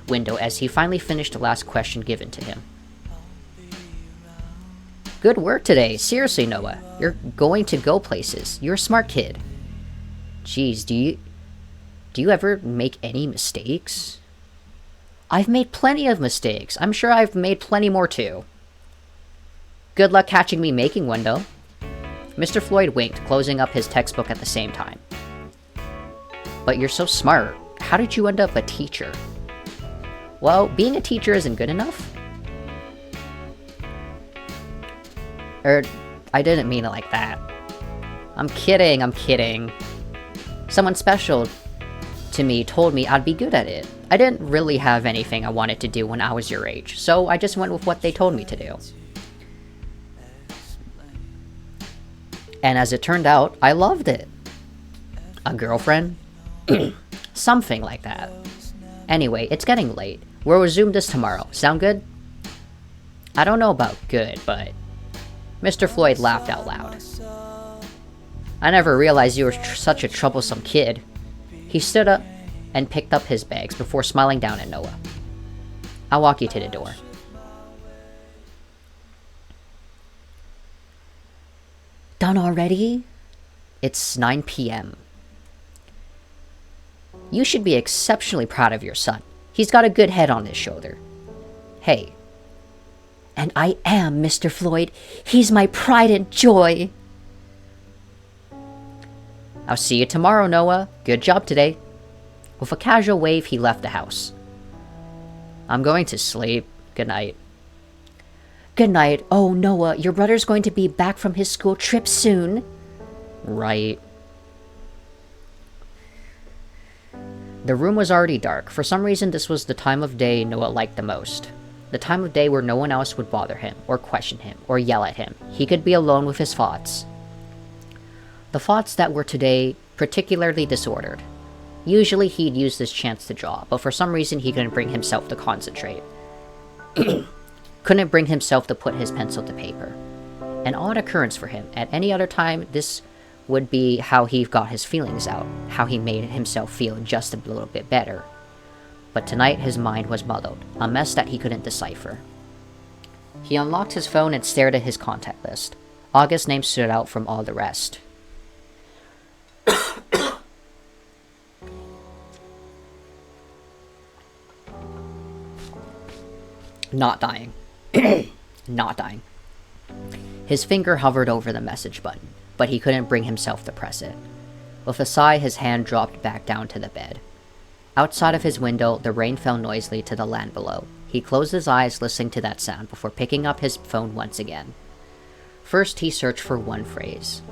window as he finally finished the last question given to him. Good work today. Seriously, Noah. You're going to go places. You're a smart kid. Jeez, do you ever make any mistakes? I've made plenty of mistakes. I'm sure I've made plenty more too. Good luck catching me making one, though. Mr. Floyd winked, closing up his textbook at the same time. But you're so smart. How did you end up a teacher? Well, being a teacher isn't good enough. I didn't mean it like that. I'm kidding. Someone special to me told me I'd be good at it. I didn't really have anything I wanted to do when I was your age, so I just went with what they told me to do. And as it turned out, I loved it. A girlfriend? Something like that. Anyway, it's getting late. We'll resume this tomorrow. Sound good? I don't know about good, but... Mr. Floyd laughed out loud. I never realized you were such a troublesome kid. He stood up and picked up his bags before smiling down at Noah. I'll walk you to the door. Done already? It's 9 p.m. You should be exceptionally proud of your son. He's got a good head on his shoulder. Hey. And I am Mr. Floyd. He's my pride and joy. I'll see you tomorrow, Noah. Good job today. With a casual wave, he left the house. I'm going to sleep. Good night. Good night. Oh, Noah, your brother's going to be back from his school trip soon. Right. The room was already dark. For some reason, this was the time of day Noah liked the most. The time of day where no one else would bother him, or question him, or yell at him. He could be alone with his thoughts. The thoughts that were today particularly disordered. Usually he'd use this chance to draw, but for some reason he couldn't bring himself to concentrate. Couldn't bring himself to put his pencil to paper. An odd occurrence for him. At any other time, this would be how he got his feelings out, how he made himself feel just a little bit better. But tonight his mind was muddled, a mess that he couldn't decipher. He unlocked his phone and stared at his contact list. August's name stood out from all the rest. Not dying. Not dying. His finger hovered over the message button, but he couldn't bring himself to press it. With a sigh, his hand dropped back down to the bed. Outside of his window, the rain fell noisily to the land below. He closed his eyes, listening to that sound before picking up his phone once again. First, he searched for one phrase.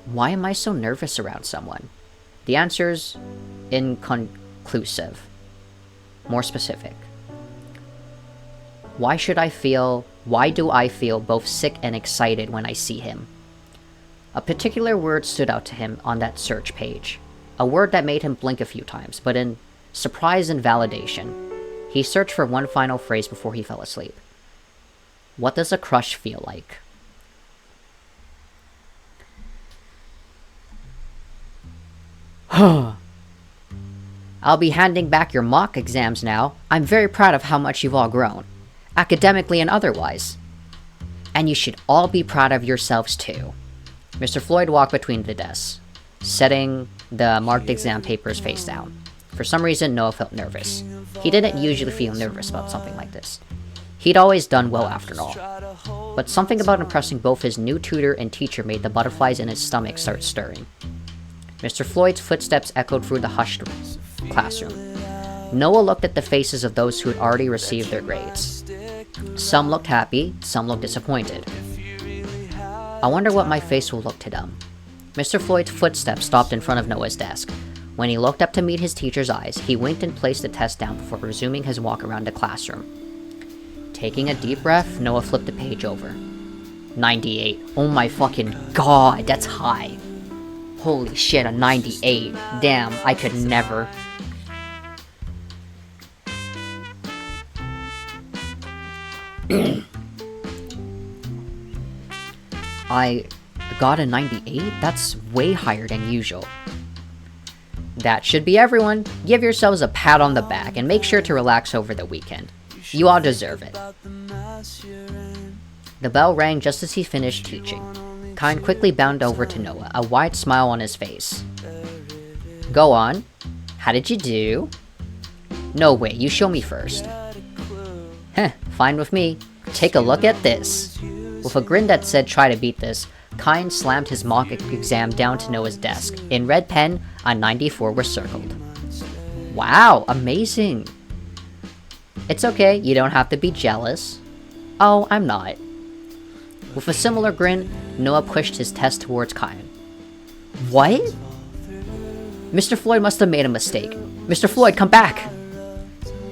Why am I so nervous around someone? The answer's inconclusive. More specific. Why do I feel both sick and excited when I see him? A particular word stood out to him on that search page. A word that made him blink a few times, but in surprise and validation. He searched for one final phrase before he fell asleep. What does a crush feel like? I'll be handing back your mock exams now. I'm very proud of how much you've all grown, academically and otherwise. And you should all be proud of yourselves too. Mr. Floyd walked between the desks, setting the marked exam papers face down. For some reason, Noah felt nervous. He didn't usually feel nervous about something like this. He'd always done well after all. But something about impressing both his new tutor and teacher made the butterflies in his stomach start stirring. Mr. Floyd's footsteps echoed through the hushed classroom. Noah looked at the faces of those who had already received their grades. Some looked happy, some looked disappointed. I wonder what my face will look to them. Mr. Floyd's footsteps stopped in front of Noah's desk. When he looked up to meet his teacher's eyes, he winked and placed the test down before resuming his walk around the classroom. Taking a deep breath, Noah flipped the page over. 98. Oh my fucking god, that's high. Holy shit, a 98. Damn, I could never. I got a 98? That's way higher than usual. That should be everyone. Give yourselves a pat on the back and make sure to relax over the weekend. You all deserve it. The bell rang just as he finished teaching. Kine quickly bounded over to Noah, a wide smile on his face. Go on. How did you do? No, wait, you show me first. Heh, fine with me. Take a look at this. With a grin that said try to beat this, Kine slammed his mock exam down to Noah's desk. In red pen, a 94 was circled. Wow, amazing. It's okay, you don't have to be jealous. Oh, I'm not. With a similar grin, Noah pushed his test towards Kine. What? Mr. Floyd must have made a mistake. Mr. Floyd, come back!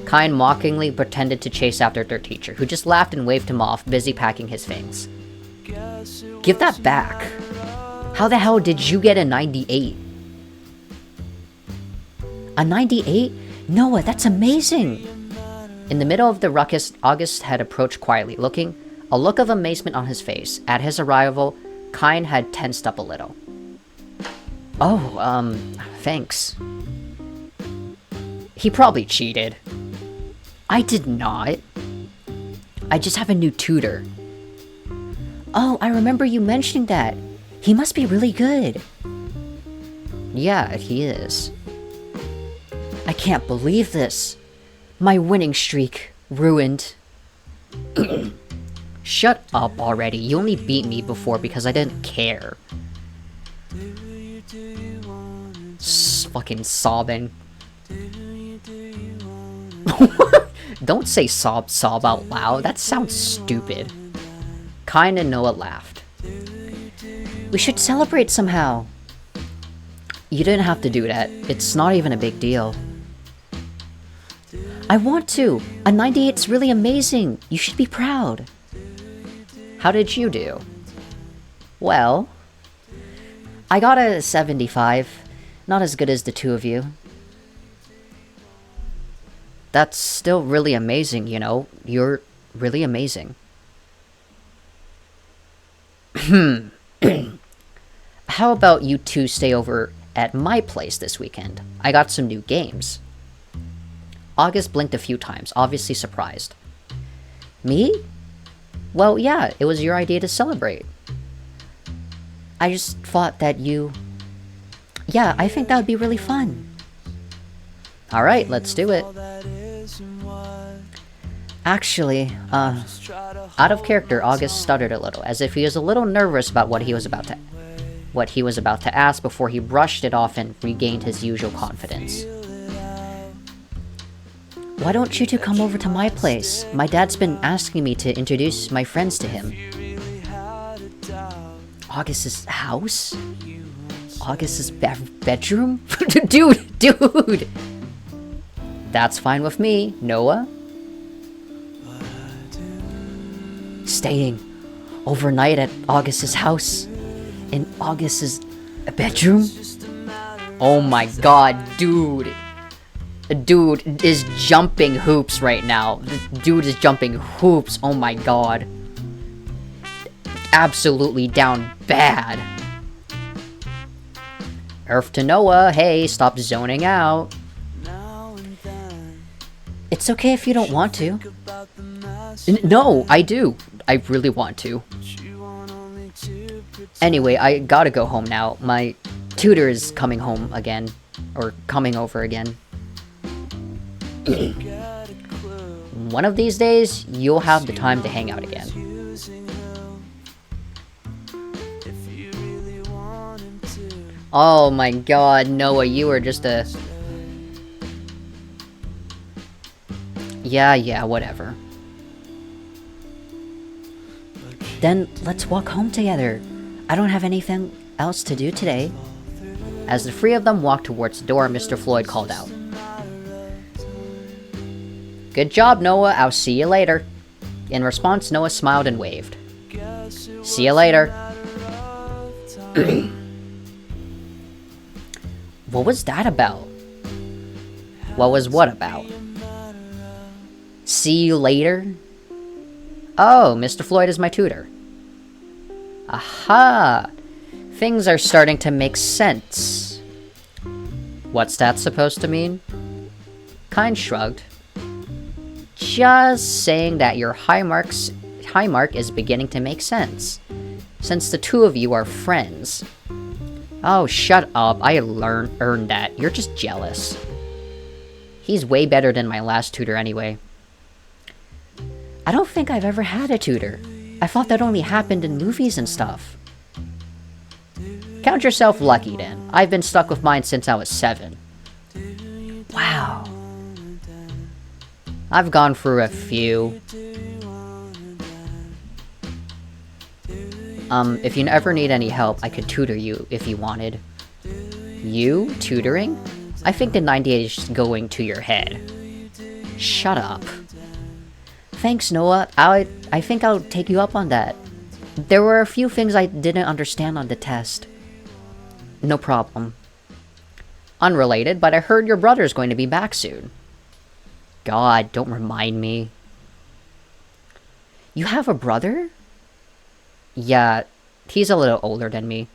Kine mockingly pretended to chase after their teacher, who just laughed and waved him off, busy packing his things. Give that back. How the hell did you get a 98? A 98? Noah, that's amazing! In the middle of the ruckus, August had approached quietly, a look of amazement on his face. At his arrival, Kine had tensed up a little. Oh, thanks. He probably cheated. I did not. I just have a new tutor. Oh, I remember you mentioning that. He must be really good. Yeah, he is. I can't believe this. My winning streak ruined. Shut up already. You only beat me before because I didn't care. Fucking sobbing. Don't say sob out loud. That sounds stupid. Kine and Noah laughed. We should celebrate somehow. You didn't have to do that. It's not even a big deal. I want to. A 98's really amazing. You should be proud. How did you do? Well, I got a 75. Not as good as the two of you. That's still really amazing, you know? You're really amazing. How about you two stay over at my place this weekend? I got some new games. August blinked a few times, obviously surprised. Me? Well, yeah, it was your idea to celebrate. I just thought that you... Yeah, I think that would be really fun. Alright, let's do it. Actually, out of character, August stuttered a little, as if he was a little nervous about what he was about to ask before he brushed it off and regained his usual confidence. Why don't you two come over to my place? My dad's been asking me to introduce my friends to him. August's house? August's bedroom? Dude! That's fine with me, Noah. Staying overnight at August's house? In August's bedroom? Oh my god, dude. Dude is jumping hoops right now. Dude is jumping hoops, oh my god. Absolutely down bad. Earth to Noah, hey, stop zoning out. It's okay if you don't want to. No, I do. I really want to. Anyway, I gotta go home now. My tutor is coming home again. Or coming over again. One of these days, you'll have the time to hang out again. Oh my god, Noah, you are just a... Yeah, whatever. Then, let's walk home together. I don't have anything else to do today. As the three of them walked towards the door, Mr. Floyd called out. Good job, Noah. I'll see you later. In response, Noah smiled and waved. See you later. What was that about? What was what about? See you later? Oh, Mr. Floyd is my tutor. Aha! Things are starting to make sense. What's that supposed to mean? Kind shrugged. Just saying that your high mark is beginning to make sense. Since the two of you are friends. Oh, shut up. I earned that. You're just jealous. He's way better than my last tutor anyway. I don't think I've ever had a tutor. I thought that only happened in movies and stuff. Count yourself lucky then. I've been stuck with mine since I was 7. Wow. I've gone through a few. If you ever need any help, I could tutor you if you wanted. You? Tutoring? I think the 98 is going to your head. Shut up. Thanks, Noah. I think I'll take you up on that. There were a few things I didn't understand on the test. No problem. Unrelated, but I heard your brother's going to be back soon. God, don't remind me. You have a brother? Yeah, he's a little older than me.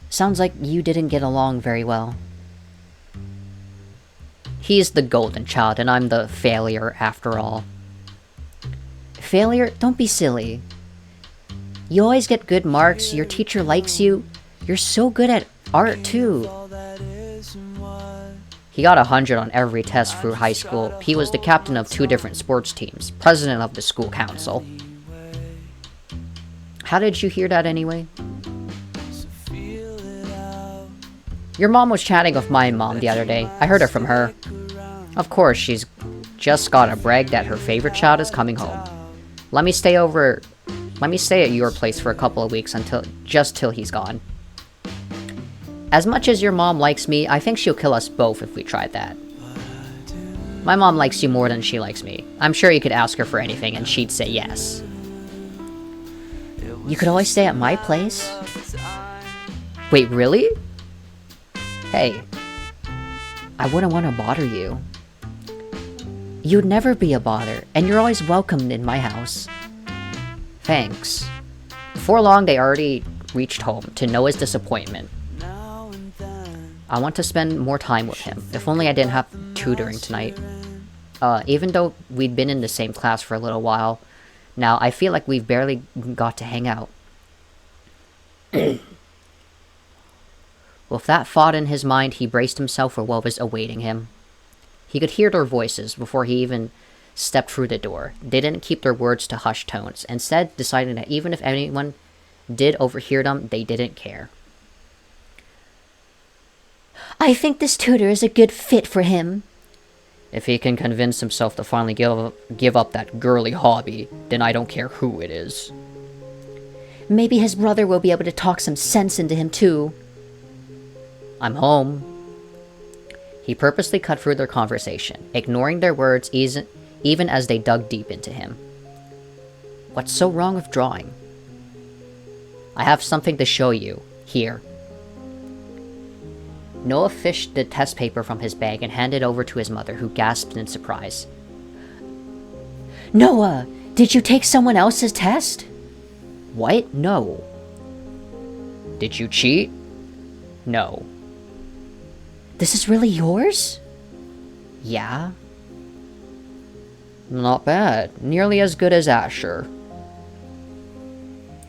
Sounds like you didn't get along very well. He's the golden child, and I'm the failure after all. Failure? Don't be silly. You always get good marks, your teacher likes you. You're so good at art, too. He got 100 on every test through high school. He was the captain of 2 different sports teams, president of the school council. How did you hear that anyway? Your mom was chatting with my mom the other day. I heard it from her. Of course, she's just gotta brag that her favorite child is coming home. Let me stay at your place for a couple of weeks just till he's gone. As much as your mom likes me, I think she'll kill us both if we tried that. My mom likes you more than she likes me. I'm sure you could ask her for anything and she'd say yes. You could always stay at my place? Wait, really? Hey, I wouldn't want to bother you. You'd never be a bother, and you're always welcomed in my house. Thanks. Before long, they already reached home, to Noah's disappointment. I want to spend more time with him. If only I didn't have tutoring tonight. Even though we'd been in the same class for a little while, now I feel like we've barely got to hang out. With that thought in his mind, he braced himself for what was awaiting him. He could hear their voices before he even stepped through the door. They didn't keep their words to hushed tones, instead deciding that even if anyone did overhear them, they didn't care. I think this tutor is a good fit for him. If he can convince himself to finally give up that girly hobby, then I don't care who it is. Maybe his brother will be able to talk some sense into him too. I'm home. He purposely cut through their conversation, ignoring their words even as they dug deep into him. What's so wrong with drawing? I have something to show you. Here. Noah fished the test paper from his bag and handed it over to his mother, who gasped in surprise. Noah, did you take someone else's test? What? No. Did you cheat? No. This is really yours? Yeah. Not bad. Nearly as good as Asher.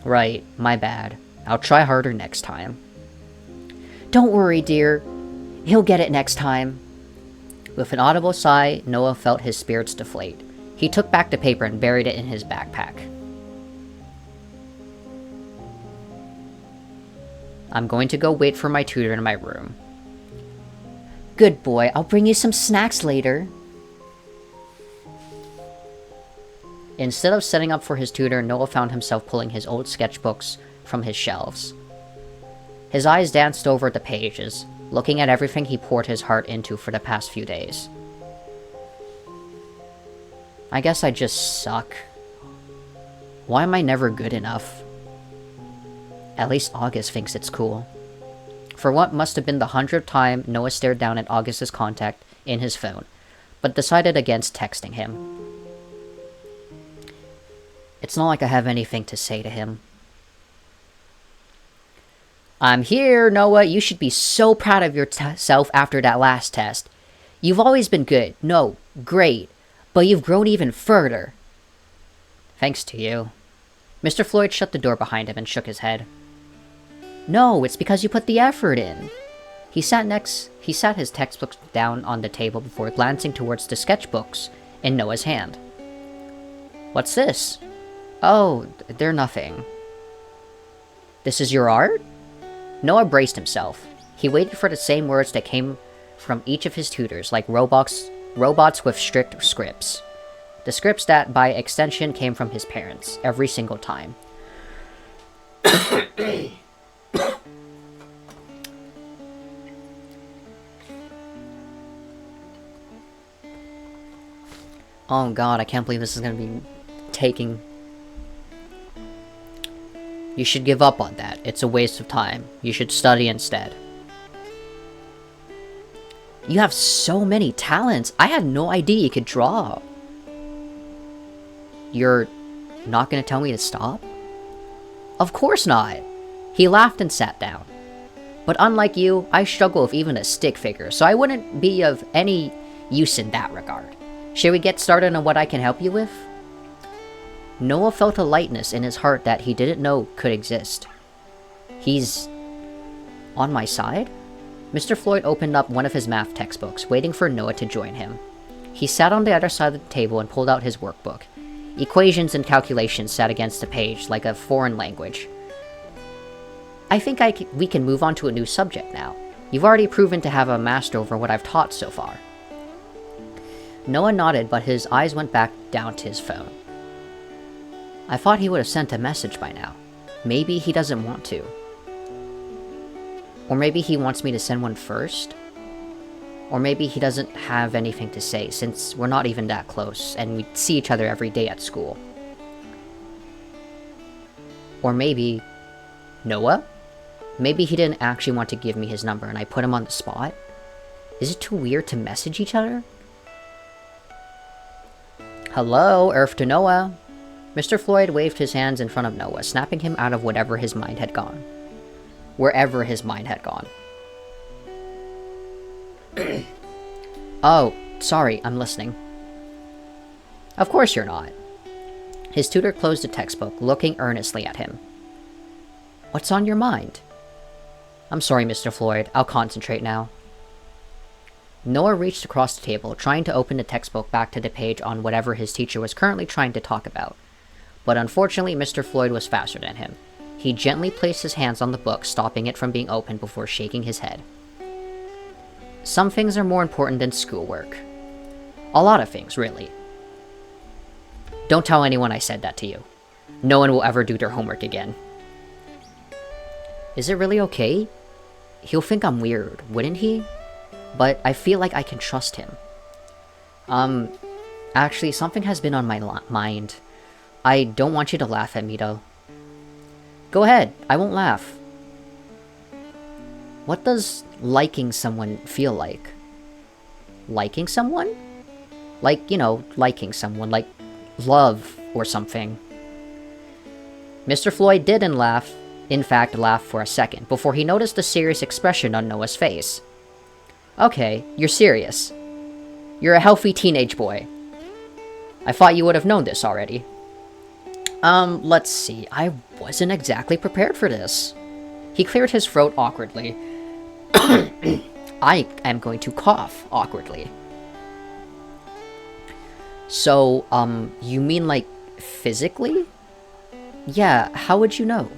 Right, my bad. I'll try harder next time. Don't worry, dear. He'll get it next time. With an audible sigh, Noah felt his spirits deflate. He took back the paper and buried it in his backpack. I'm going to go wait for my tutor in my room. Good boy, I'll bring you some snacks later. Instead of setting up for his tutor, Noah found himself pulling his old sketchbooks from his shelves. His eyes danced over the pages, looking at everything he poured his heart into for the past few days. I guess I just suck. Why am I never good enough? At least August thinks it's cool. For what must have been the 100th time, Noah stared down at August's contact in his phone, but decided against texting him. It's not like I have anything to say to him. I'm here, Noah. You should be so proud of yourself after that last test. You've always been good. No, great. But you've grown even further. Thanks to you. Mr. Floyd shut the door behind him and shook his head. No, it's because you put the effort in. He sat his textbooks down on the table before glancing towards the sketchbooks in Noah's hand. What's this? Oh, they're nothing. This is your art? Noah braced himself. He waited for the same words that came from each of his tutors, like robots with strict scripts. The scripts that, by extension, came from his parents, every single time. Oh god, I can't believe this is gonna be taking... You should give up on that. It's a waste of time. You should study instead. You have so many talents. I had no idea you could draw. You're not gonna tell me to stop? Of course not. He laughed and sat down. But unlike you, I struggle with even a stick figure, so I wouldn't be of any use in that regard. Shall we get started on what I can help you with? Noah felt a lightness in his heart that he didn't know could exist. He's... on my side? Mr. Floyd opened up one of his math textbooks, waiting for Noah to join him. He sat on the other side of the table and pulled out his workbook. Equations and calculations sat against the page like a foreign language. I think we can move on to a new subject now. You've already proven to have a master over what I've taught so far. Noah nodded, but his eyes went back down to his phone. I thought he would have sent a message by now. Maybe he doesn't want to. Or maybe he wants me to send one first? Or maybe he doesn't have anything to say, since we're not even that close, and we see each other every day at school. Or maybe... Noah? Maybe he didn't actually want to give me his number and I put him on the spot? Is it too weird to message each other? Hello, Earth to Noah. Mr. Floyd waved his hands in front of Noah, snapping him out of whatever his mind had gone. Wherever his mind had gone. Oh, sorry, I'm listening. Of course you're not. His tutor closed the textbook, looking earnestly at him. What's on your mind? I'm sorry, Mr. Floyd. I'll concentrate now. Noah reached across the table, trying to open the textbook back to the page on whatever his teacher was currently trying to talk about. But unfortunately, Mr. Floyd was faster than him. He gently placed his hands on the book, stopping it from being opened before shaking his head. Some things are more important than schoolwork. A lot of things, really. Don't tell anyone I said that to you. No one will ever do their homework again. Is it really okay? He'll think I'm weird, wouldn't he? But I feel like I can trust him. Actually, something has been on my mind. I don't want you to laugh at me, though. Go ahead, I won't laugh. What does liking someone feel like? Liking someone? Like, you know, liking someone, like love or something. Mr. Floyd didn't laugh, in fact laugh for a second, before he noticed the serious expression on Noah's face. Okay, you're serious. You're a healthy teenage boy. I thought you would have known this already. Let's see, I wasn't exactly prepared for this. He cleared his throat awkwardly. I am going to cough awkwardly. So, you mean like physically? Yeah, how would you know?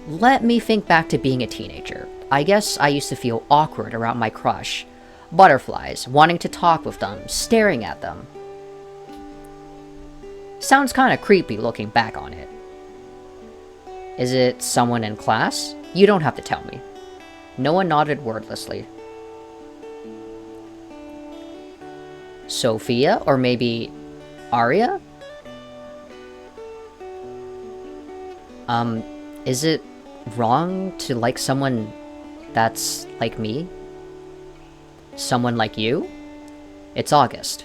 Let me think back to being a teenager. I guess I used to feel awkward around my crush. Butterflies, wanting to talk with them, staring at them. Sounds kinda creepy looking back on it. Is it someone in class? You don't have to tell me. Noah nodded wordlessly. Sophia? Or maybe Arya? Is it wrong to like someone that's like me? Someone like you? It's August.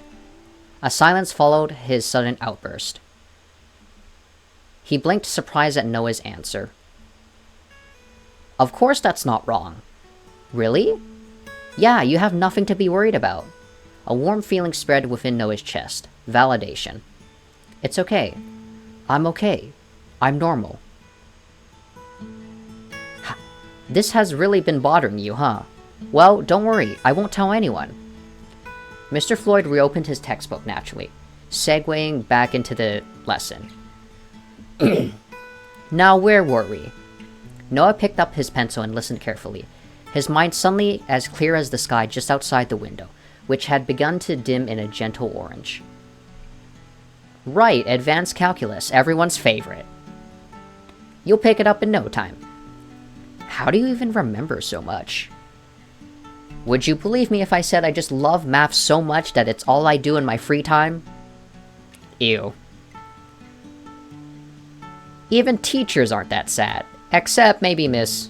A silence followed his sudden outburst. He blinked surprise at Noah's answer. Of course that's not wrong. Really? Yeah, you have nothing to be worried about. A warm feeling spread within Noah's chest. Validation. It's okay. I'm okay. I'm normal. This has really been bothering you, huh? Well, don't worry, I won't tell anyone. Mr. Floyd reopened his textbook naturally, segueing back into the lesson. Now, where were we? Noah picked up his pencil and listened carefully, his mind suddenly as clear as the sky just outside the window, which had begun to dim in a gentle orange. Right, advanced calculus, everyone's favorite. You'll pick it up in no time. How do you even remember so much? Would you believe me if I said I just love math so much that it's all I do in my free time? Ew. Even teachers aren't that sad. Except maybe Miss...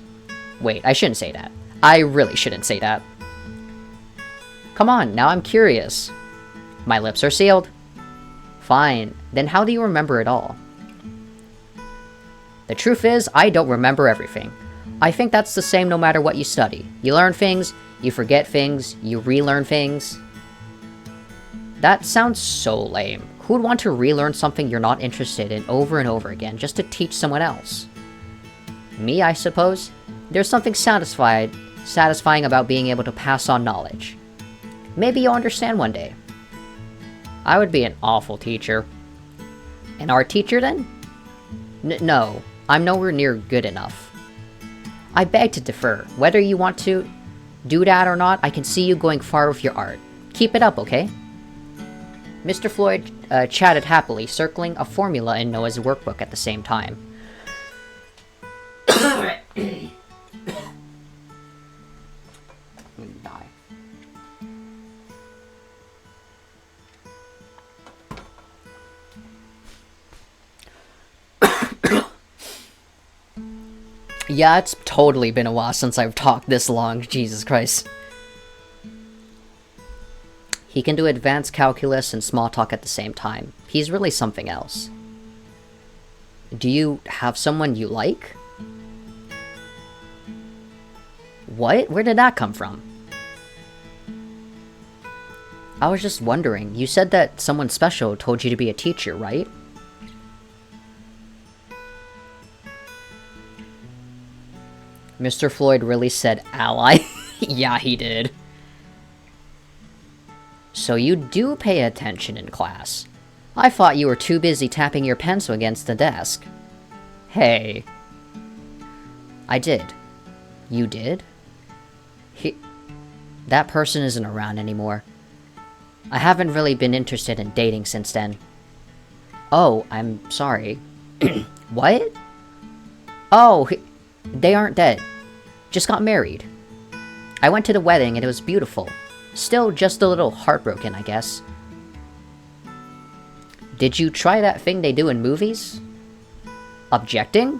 Wait, I shouldn't say that. I really shouldn't say that. Come on, now I'm curious. My lips are sealed. Fine, then how do you remember it all? The truth is, I don't remember everything. I think that's the same no matter what you study. You learn things, you forget things, you relearn things. That sounds so lame. Who would want to relearn something you're not interested in over and over again just to teach someone else? Me, I suppose. There's something satisfying about being able to pass on knowledge. Maybe you'll understand one day. I would be an awful teacher. An art teacher, then? No, I'm nowhere near good enough. I beg to differ. Whether you want to do that or not, I can see you going far with your art. Keep it up, okay? Mr. Floyd chatted happily, circling a formula in Noah's workbook at the same time. Die. Yeah, it's totally been a while since I've talked this long, Jesus Christ. He can do advanced calculus and small talk at the same time. He's really something else. Do you have someone you like? What? Where did that come from? I was just wondering, you said that someone special told you to be a teacher, right? Mr. Floyd really said ally? Yeah, he did. So you do pay attention in class. I thought you were too busy tapping your pencil against the desk. Hey. I did. You did? That person isn't around anymore. I haven't really been interested in dating since then. Oh, I'm sorry. What? Oh, they aren't dead. Just got married. I went to the wedding and it was beautiful. Still just a little heartbroken, I guess. Did you try that thing they do in movies? Objecting?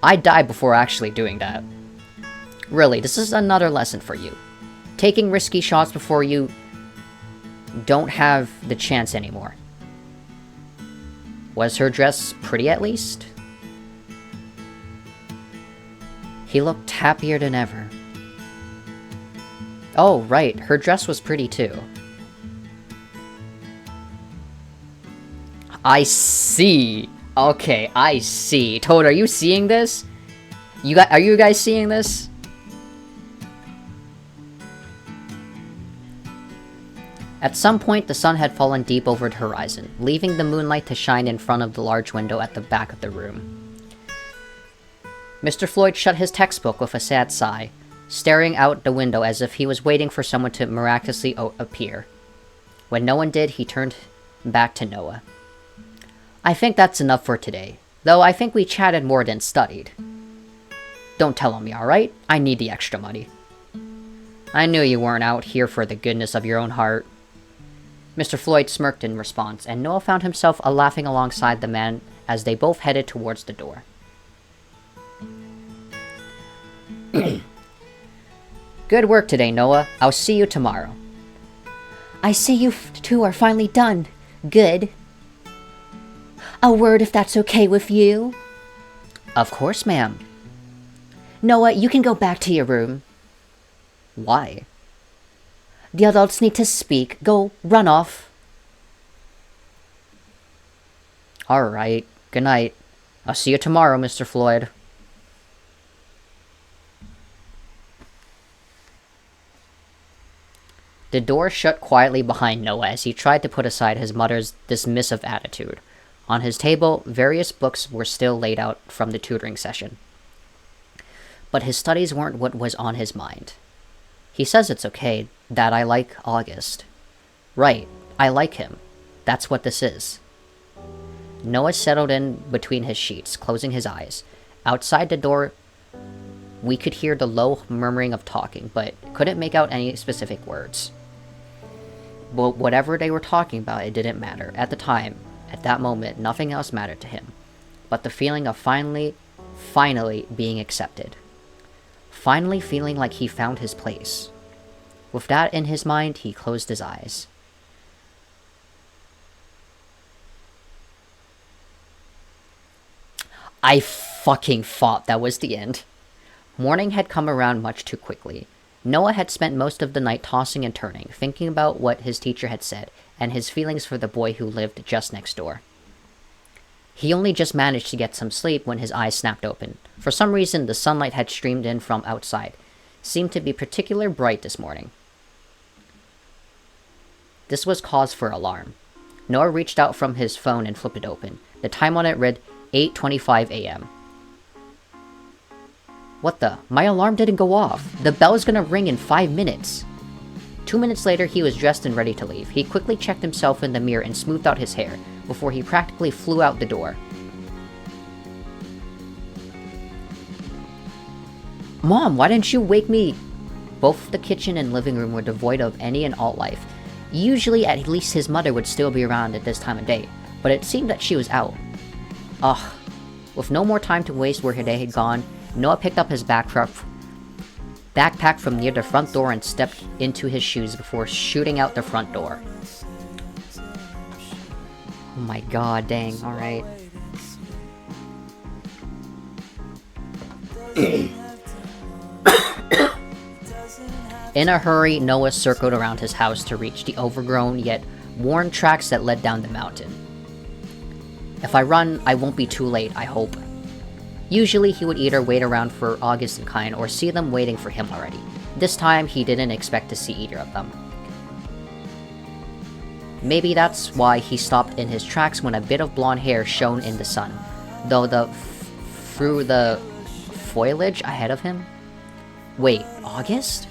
I died before actually doing that. Really, this is another lesson for you. Taking risky shots before you don't have the chance anymore. Was her dress pretty at least? He looked happier than ever. Oh, right, her dress was pretty too. I see. Okay, I see. Toad, are you seeing this? Are you guys seeing this? At some point, the sun had fallen deep over the horizon, leaving the moonlight to shine in front of the large window at the back of the room. Mr. Floyd shut his textbook with a sad sigh, staring out the window as if he was waiting for someone to miraculously appear. When no one did, he turned back to Noah. I think that's enough for today, though I think we chatted more than studied. Don't tell on me, alright? I need the extra money. I knew you weren't out here for the goodness of your own heart. Mr. Floyd smirked in response, and Noah found himself laughing alongside the man as they both headed towards the door. Good work today, Noah. I'll see you tomorrow. I see you two are finally done. Good. A word if that's okay with you? Of course, ma'am. Noah, you can go back to your room. Why? The adults need to speak. Go, run off. Alright, good night. I'll see you tomorrow, Mr. Floyd. The door shut quietly behind Noah as he tried to put aside his mother's dismissive attitude. On his table, various books were still laid out from the tutoring session. But his studies weren't what was on his mind. He says it's okay that I like August. Right, I like him. That's what this is. Noah settled in between his sheets, closing his eyes. Outside the door, we could hear the low murmuring of talking, but couldn't make out any specific words. But whatever they were talking about, it didn't matter. At the time, at that moment, nothing else mattered to him. But the feeling of finally being accepted. Finally feeling like he found his place. With that in his mind, he closed his eyes. I fucking thought that was the end. Morning had come around much too quickly. Noah had spent most of the night tossing and turning, thinking about what his teacher had said, and his feelings for the boy who lived just next door. He only just managed to get some sleep when his eyes snapped open. For some reason, the sunlight had streamed in from outside. Seemed to be particularly bright this morning. This was cause for alarm. Noah reached out from his phone and flipped it open. The time on it read 8:25 a.m. What the? My alarm didn't go off. The bell's gonna ring in 5 minutes. 2 minutes later, he was dressed and ready to leave. He quickly checked himself in the mirror and smoothed out his hair, before he practically flew out the door. Mom, why didn't you wake me? Both the kitchen and living room were devoid of any and all life. Usually, at least his mother would still be around at this time of day, but it seemed that she was out. Ugh. With no more time to waste where her day had gone, Noah picked up his backpack from near the front door and stepped into his shoes before shooting out the front door. Oh my god, dang, alright. In a hurry, Noah circled around his house to reach the overgrown yet worn tracks that led down the mountain. If I run, I won't be too late, I hope. Usually he would either wait around for August and Kyan or see them waiting for him already. This time, he didn't expect to see either of them. Maybe that's why he stopped in his tracks when a bit of blonde hair shone in the sun, though through the foliage ahead of him. Wait, August?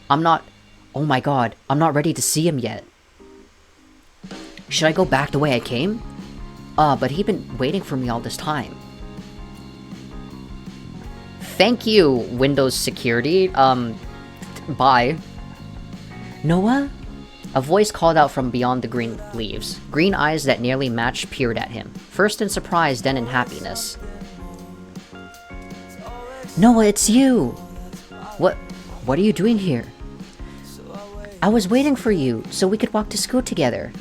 Oh my god, I'm not ready to see him yet. Should I go back the way I came? But he'd been waiting for me all this time. Thank you, Windows Security. Bye. Noah? A voice called out from beyond the green leaves. Green eyes that nearly matched peered at him, first in surprise, then in happiness. Noah, it's you! What are you doing here? I was waiting for you, so we could walk to school together.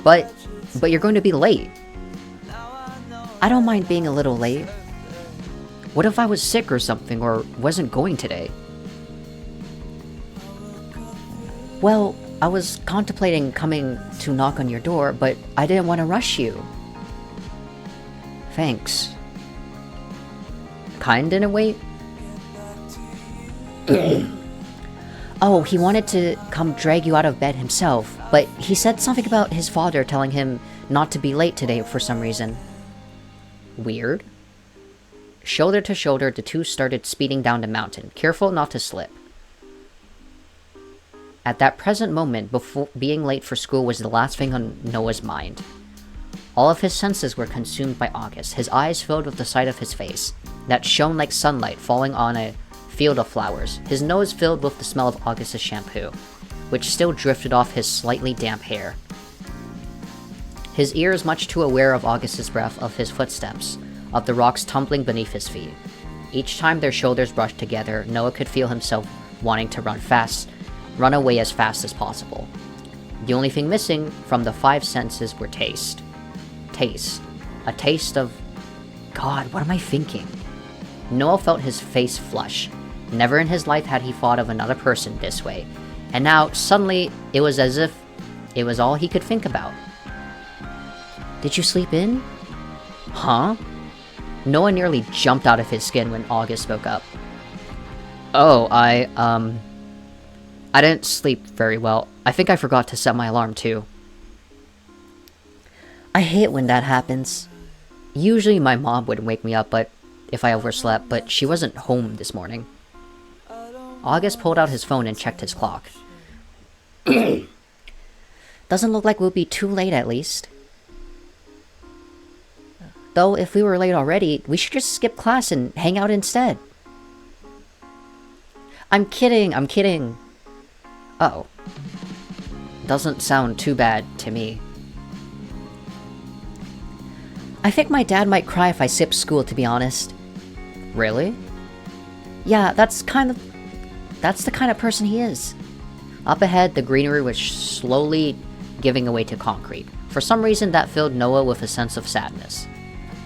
But you're going to be late. I don't mind being a little late. What if I was sick or something, or wasn't going today? Well, I was contemplating coming to knock on your door, but I didn't want to rush you. Thanks. Kind in a way? Oh, he wanted to come drag you out of bed himself, but he said something about his father telling him not to be late today for some reason. Weird. Shoulder to shoulder, the two started speeding down the mountain, careful not to slip. At that present moment, before being late for school was the last thing on Noah's mind. All of his senses were consumed by August, his eyes filled with the sight of his face, that shone like sunlight falling on a field of flowers, his nose filled with the smell of August's shampoo, which still drifted off his slightly damp hair. His ears much too aware of August's breath, of his footsteps, of the rocks tumbling beneath his feet. Each time their shoulders brushed together, Noah could feel himself wanting to run away as fast as possible. The only thing missing from the five senses were taste. Taste. A taste of... God, what am I thinking? Noah felt his face flush. Never in his life had he thought of another person this way, and now, suddenly, it was as if it was all he could think about. Did you sleep in? Huh? Noah nearly jumped out of his skin when August spoke up. Oh, I didn't sleep very well. I think I forgot to set my alarm too. I hate when that happens. Usually my mom would wake me up if I overslept, but she wasn't home this morning. August pulled out his phone and checked his clock. Doesn't look like we'll be too late at least. Though, if we were late already, we should just skip class and hang out instead. I'm kidding. Oh. Doesn't sound too bad to me. I think my dad might cry if I skip school, to be honest. Really? Yeah, that's the kind of person he is. Up ahead, the greenery was slowly giving away to concrete. For some reason, that filled Noah with a sense of sadness.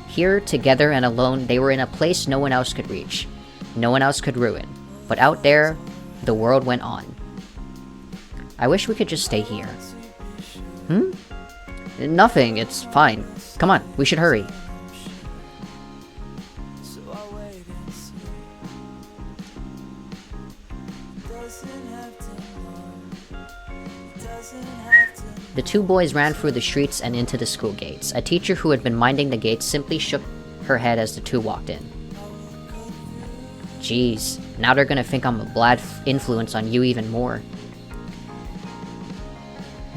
Here, together and alone, they were in a place no one else could reach. No one else could ruin. But out there, the world went on. I wish we could just stay here. Nothing, it's fine. Come on, we should hurry. The two boys ran through the streets and into the school gates. A teacher who had been minding the gates simply shook her head as the two walked in. Jeez, now they're gonna think I'm a bad influence on you even more.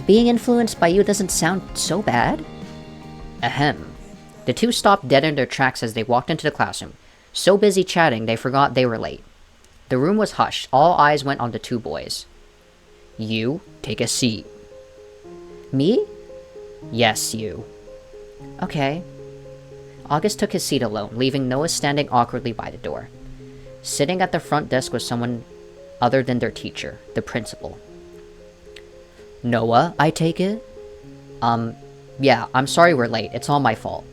Being influenced by you doesn't sound so bad. Ahem. The two stopped dead in their tracks as they walked into the classroom. So busy chatting, they forgot they were late. The room was hushed. All eyes went on the two boys. You, take a seat. Me? Yes, you. Okay. August took his seat alone, leaving Noah standing awkwardly by the door. Sitting at the front desk was someone other than their teacher, the principal. Noah, I take it? Yeah, I'm sorry we're late. It's all my fault.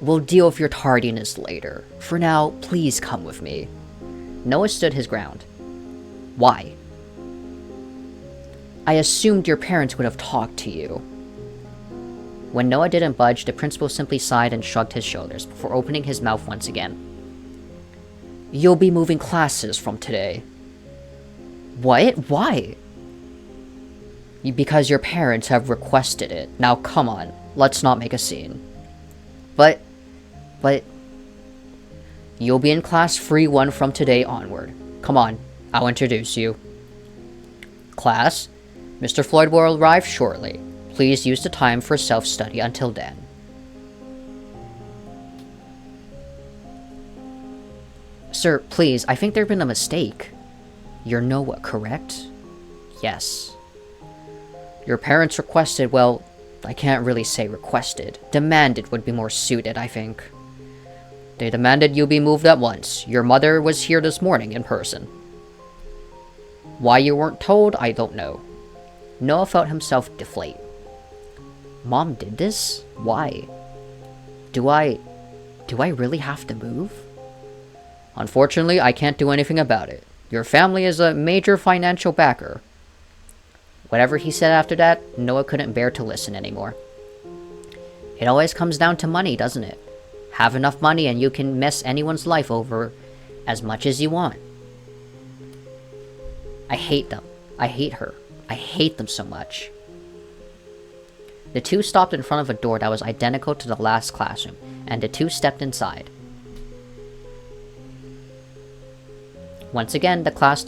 We'll deal with your tardiness later. For now, please come with me. Noah stood his ground. Why? I assumed your parents would have talked to you. When Noah didn't budge, the principal simply sighed and shrugged his shoulders before opening his mouth once again. You'll be moving classes from today. What? Why? Because your parents have requested it. Now come on, let's not make a scene. But... You'll be in class free 1 from today onward. Come on, I'll introduce you. Class, Mr. Floyd will arrive shortly. Please use the time for self-study until then. Sir, please, I think there's been a mistake. You're Noah, correct? Yes. Your parents requested, well, I can't really say requested. Demanded would be more suited, I think. They demanded you be moved at once. Your mother was here this morning in person. Why you weren't told, I don't know. Noah felt himself deflate. Mom did this? Why? Do I really have to move? Unfortunately, I can't do anything about it. Your family is a major financial backer. Whatever he said after that, Noah couldn't bear to listen anymore. It always comes down to money, doesn't it? Have enough money and you can mess anyone's life over as much as you want. I hate them. I hate her. I hate them so much. The two stopped in front of a door that was identical to the last classroom, and the two stepped inside. Once again, the class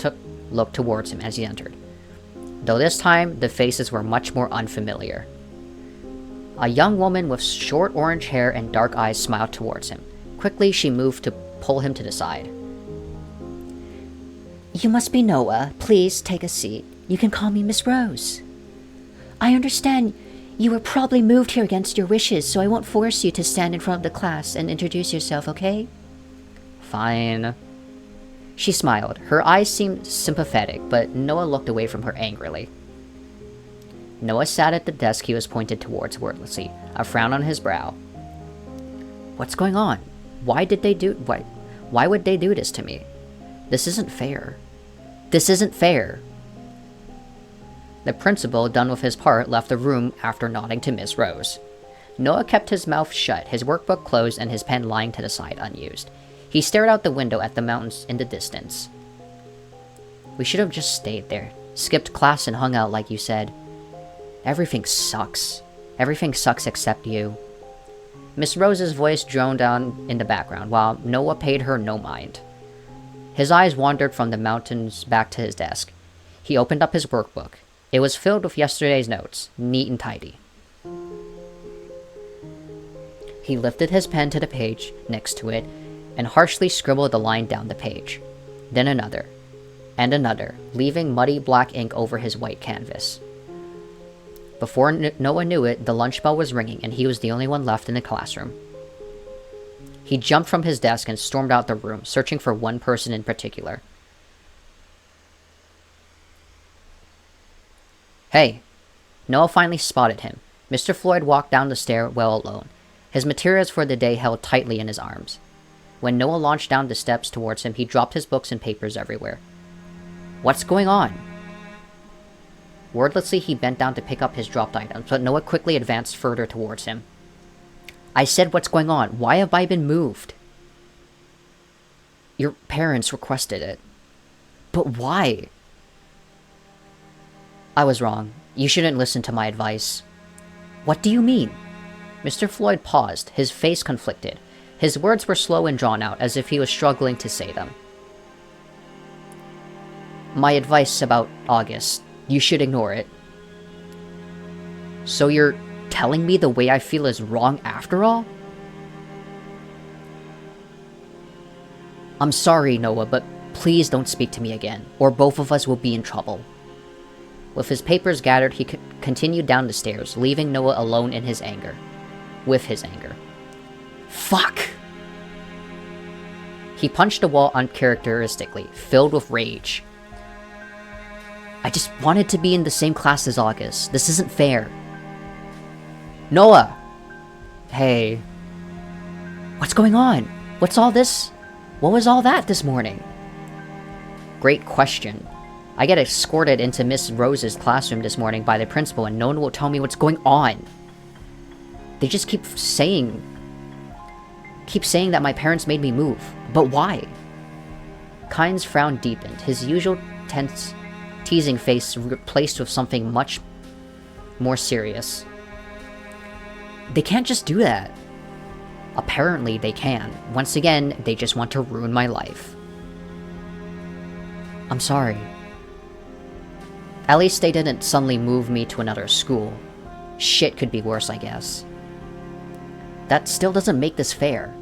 looked towards him as he entered, though this time the faces were much more unfamiliar. A young woman with short orange hair and dark eyes smiled towards him. Quickly, she moved to pull him to the side. You must be Noah. Please take a seat. You can call me Miss Rose. I understand you were probably moved here against your wishes, so I won't force you to stand in front of the class and introduce yourself, okay? Fine. She smiled. Her eyes seemed sympathetic, but Noah looked away from her angrily. Noah sat at the desk he was pointed towards wordlessly, a frown on his brow. What's going on? Why would they do this to me? This isn't fair. This isn't fair. The principal, done with his part, left the room after nodding to Miss Rose. Noah kept his mouth shut, his workbook closed, and his pen lying to the side unused. He stared out the window at the mountains in the distance. We should have just stayed there, skipped class and hung out like you said. Everything sucks. Everything sucks except you. Miss Rose's voice droned on in the background, while Noah paid her no mind. His eyes wandered from the mountains back to his desk. He opened up his workbook. It was filled with yesterday's notes, neat and tidy. He lifted his pen to the page next to it and harshly scribbled a line down the page. Then another, and another, leaving muddy black ink over his white canvas. Before Noah knew it, the lunch bell was ringing and he was the only one left in the classroom. He jumped from his desk and stormed out the room, searching for one person in particular. Hey! Noah finally spotted him. Mr. Floyd walked down the stairwell alone, his materials for the day held tightly in his arms. When Noah launched down the steps towards him, he dropped his books and papers everywhere. What's going on? Wordlessly, he bent down to pick up his dropped items, but Noah quickly advanced further towards him. I said, what's going on? Why have I been moved? Your parents requested it. But why? I was wrong. You shouldn't listen to my advice. What do you mean? Mr. Floyd paused, his face conflicted. His words were slow and drawn out, as if he was struggling to say them. My advice about August. You should ignore it. So you're telling me the way I feel is wrong after all? I'm sorry, Noah, but please don't speak to me again, or both of us will be in trouble. With his papers gathered, he continued down the stairs, leaving Noah alone in his anger. With his anger. Fuck! He punched the wall uncharacteristically, filled with rage. I just wanted to be in the same class as August. This isn't fair. Noah! Hey. What's going on? What's all this? What was all that this morning? Great question. I get escorted into Miss Rose's classroom this morning by the principal and no one will tell me what's going on. They just keep saying that my parents made me move. But why? Kyne's frown deepened, his usual tense, teasing face replaced with something much more serious. They can't just do that. Apparently they can. Once again, they just want to ruin my life. I'm sorry. At least they didn't suddenly move me to another school. Shit could be worse, I guess. That still doesn't make this fair.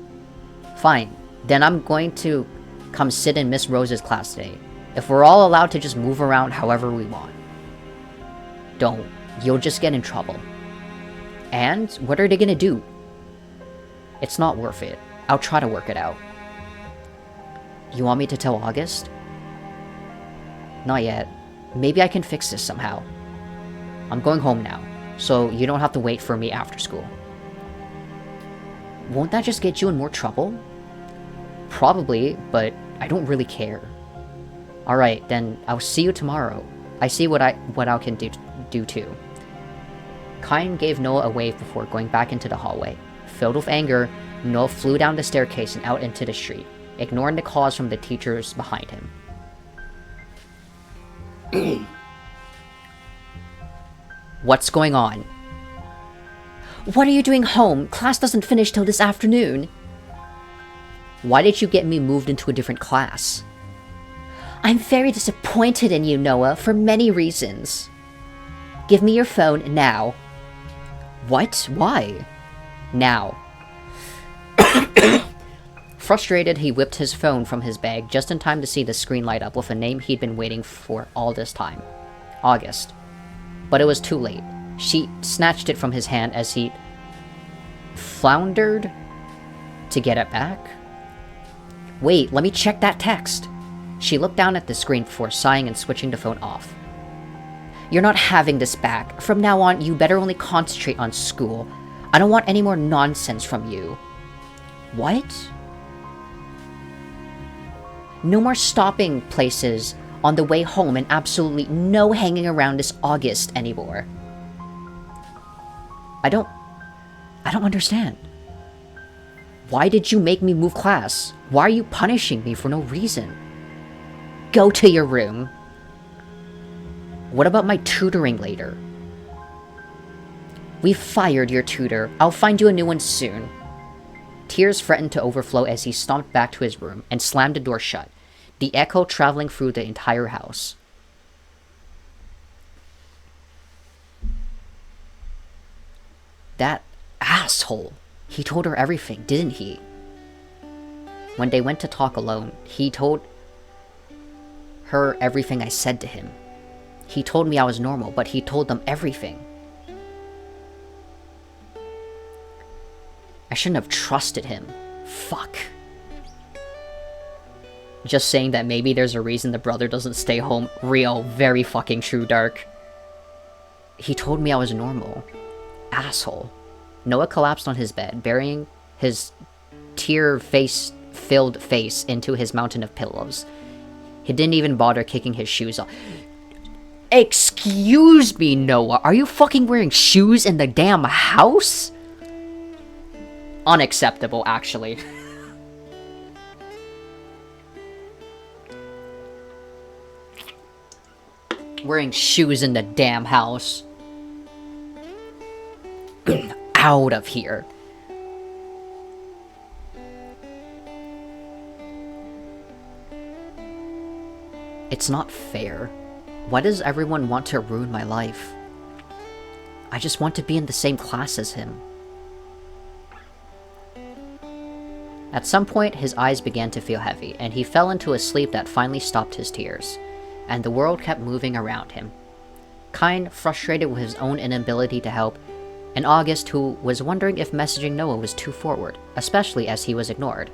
Fine, then I'm going to come sit in Miss Rose's class today. If we're all allowed to just move around however we want. Don't. You'll just get in trouble. And what are they gonna do? It's not worth it. I'll try to work it out. You want me to tell August? Not yet. Maybe I can fix this somehow. I'm going home now, so you don't have to wait for me after school. Won't that just get you in more trouble? Probably, but I don't really care. Alright, then I'll see you tomorrow. I see what I can do too. Kyne gave Noah a wave before going back into the hallway. Filled with anger, Noah flew down the staircase and out into the street, ignoring the calls from the teachers behind him. What's going on? What are you doing home? Class doesn't finish till this afternoon. Why did you get me moved into a different class? I'm very disappointed in you, Noah, for many reasons. Give me your phone now. What? Why? Now. Frustrated, he whipped his phone from his bag just in time to see the screen light up with a name he'd been waiting for all this time. August. But it was too late. She snatched it from his hand as he floundered to get it back. Wait, let me check that text. She looked down at the screen before sighing and switching the phone off. You're not having this back. From now on, you better only concentrate on school. I don't want any more nonsense from you. What? No more stopping places on the way home and absolutely no hanging around this August anymore. I don't understand. Why did you make me move class? Why are you punishing me for no reason? Go to your room. What about my tutoring later? We fired your tutor. I'll find you a new one soon. Tears threatened to overflow as he stomped back to his room and slammed the door shut, the echo traveling through the entire house. That asshole. He told her everything, didn't he? When they went to talk alone, he told her everything I said to him. He told me I was normal, but he told them everything. I shouldn't have trusted him. Fuck. Just saying that maybe there's a reason the brother doesn't stay home. Real, very fucking true, Dark. He told me I was normal. Asshole. Noah collapsed on his bed, burying his tear-filled face into his mountain of pillows. He didn't even bother kicking his shoes off. Excuse me, Noah, are you fucking wearing shoes in the damn house? Unacceptable, actually. Wearing shoes in the damn house. Out of here. It's not fair. Why does everyone want to ruin my life? I just want to be in the same class as him. At some point, his eyes began to feel heavy, and he fell into a sleep that finally stopped his tears, and the world kept moving around him. Kyne, frustrated with his own inability to help, and August, who was wondering if messaging Noah was too forward, especially as he was ignored.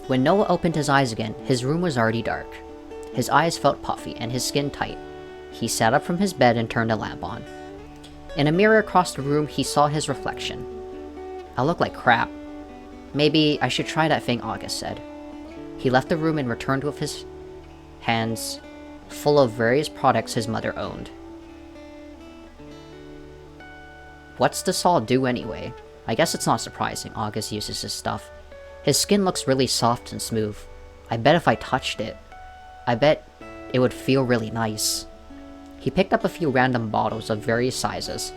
When Noah opened his eyes again, his room was already dark. His eyes felt puffy and his skin tight. He sat up from his bed and turned the lamp on. In a mirror across the room, he saw his reflection. I look like crap. Maybe I should try that thing August said. He left the room and returned with his hands full of various products his mother owned. What's this all do anyway? I guess it's not surprising August uses his stuff. His skin looks really soft and smooth. I bet if I touched it, I bet it would feel really nice. He picked up a few random bottles of various sizes.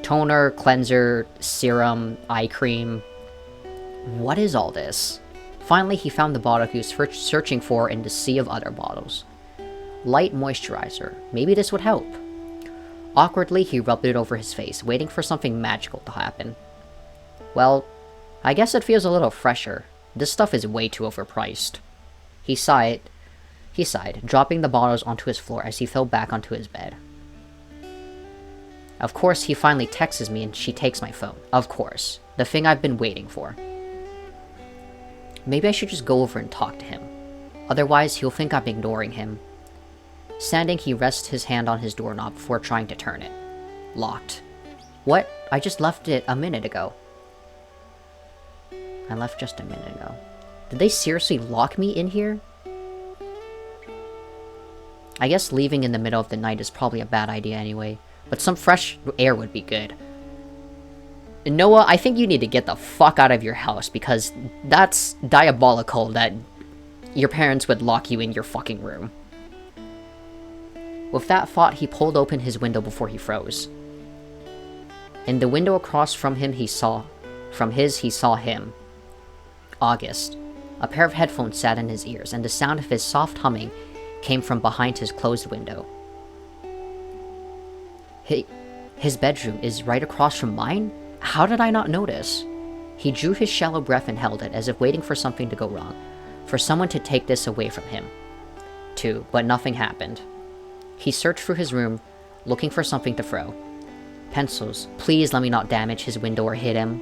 Toner, cleanser, serum, eye cream. What is all this? Finally, he found the bottle he was searching for in the sea of other bottles. Light moisturizer. Maybe this would help. Awkwardly, he rubbed it over his face, waiting for something magical to happen. Well, I guess it feels a little fresher. This stuff is way too overpriced. He sighed, dropping the bottles onto his floor as he fell back onto his bed. Of course, he finally texts me and she takes my phone. Of course. The thing I've been waiting for. Maybe I should just go over and talk to him. Otherwise, he'll think I'm ignoring him. Standing, he rests his hand on his doorknob before trying to turn it. Locked. What? I just left it a minute ago. I left just a minute ago. Did they seriously lock me in here? I guess leaving in the middle of the night is probably a bad idea anyway, but some fresh air would be good. Noah, I think you need to get the fuck out of your house because that's diabolical that your parents would lock you in your fucking room. With that thought, he pulled open his window before he froze. In the window across from him, he saw him. August. A pair of headphones sat in his ears, and the sound of his soft humming came from behind his closed window. His bedroom is right across from mine? How did I not notice? He drew his shallow breath and held it, as if waiting for something to go wrong, for someone to take this away from him. But nothing happened. He searched through his room, looking for something to throw. Pencils. Please let me not damage his window or hit him.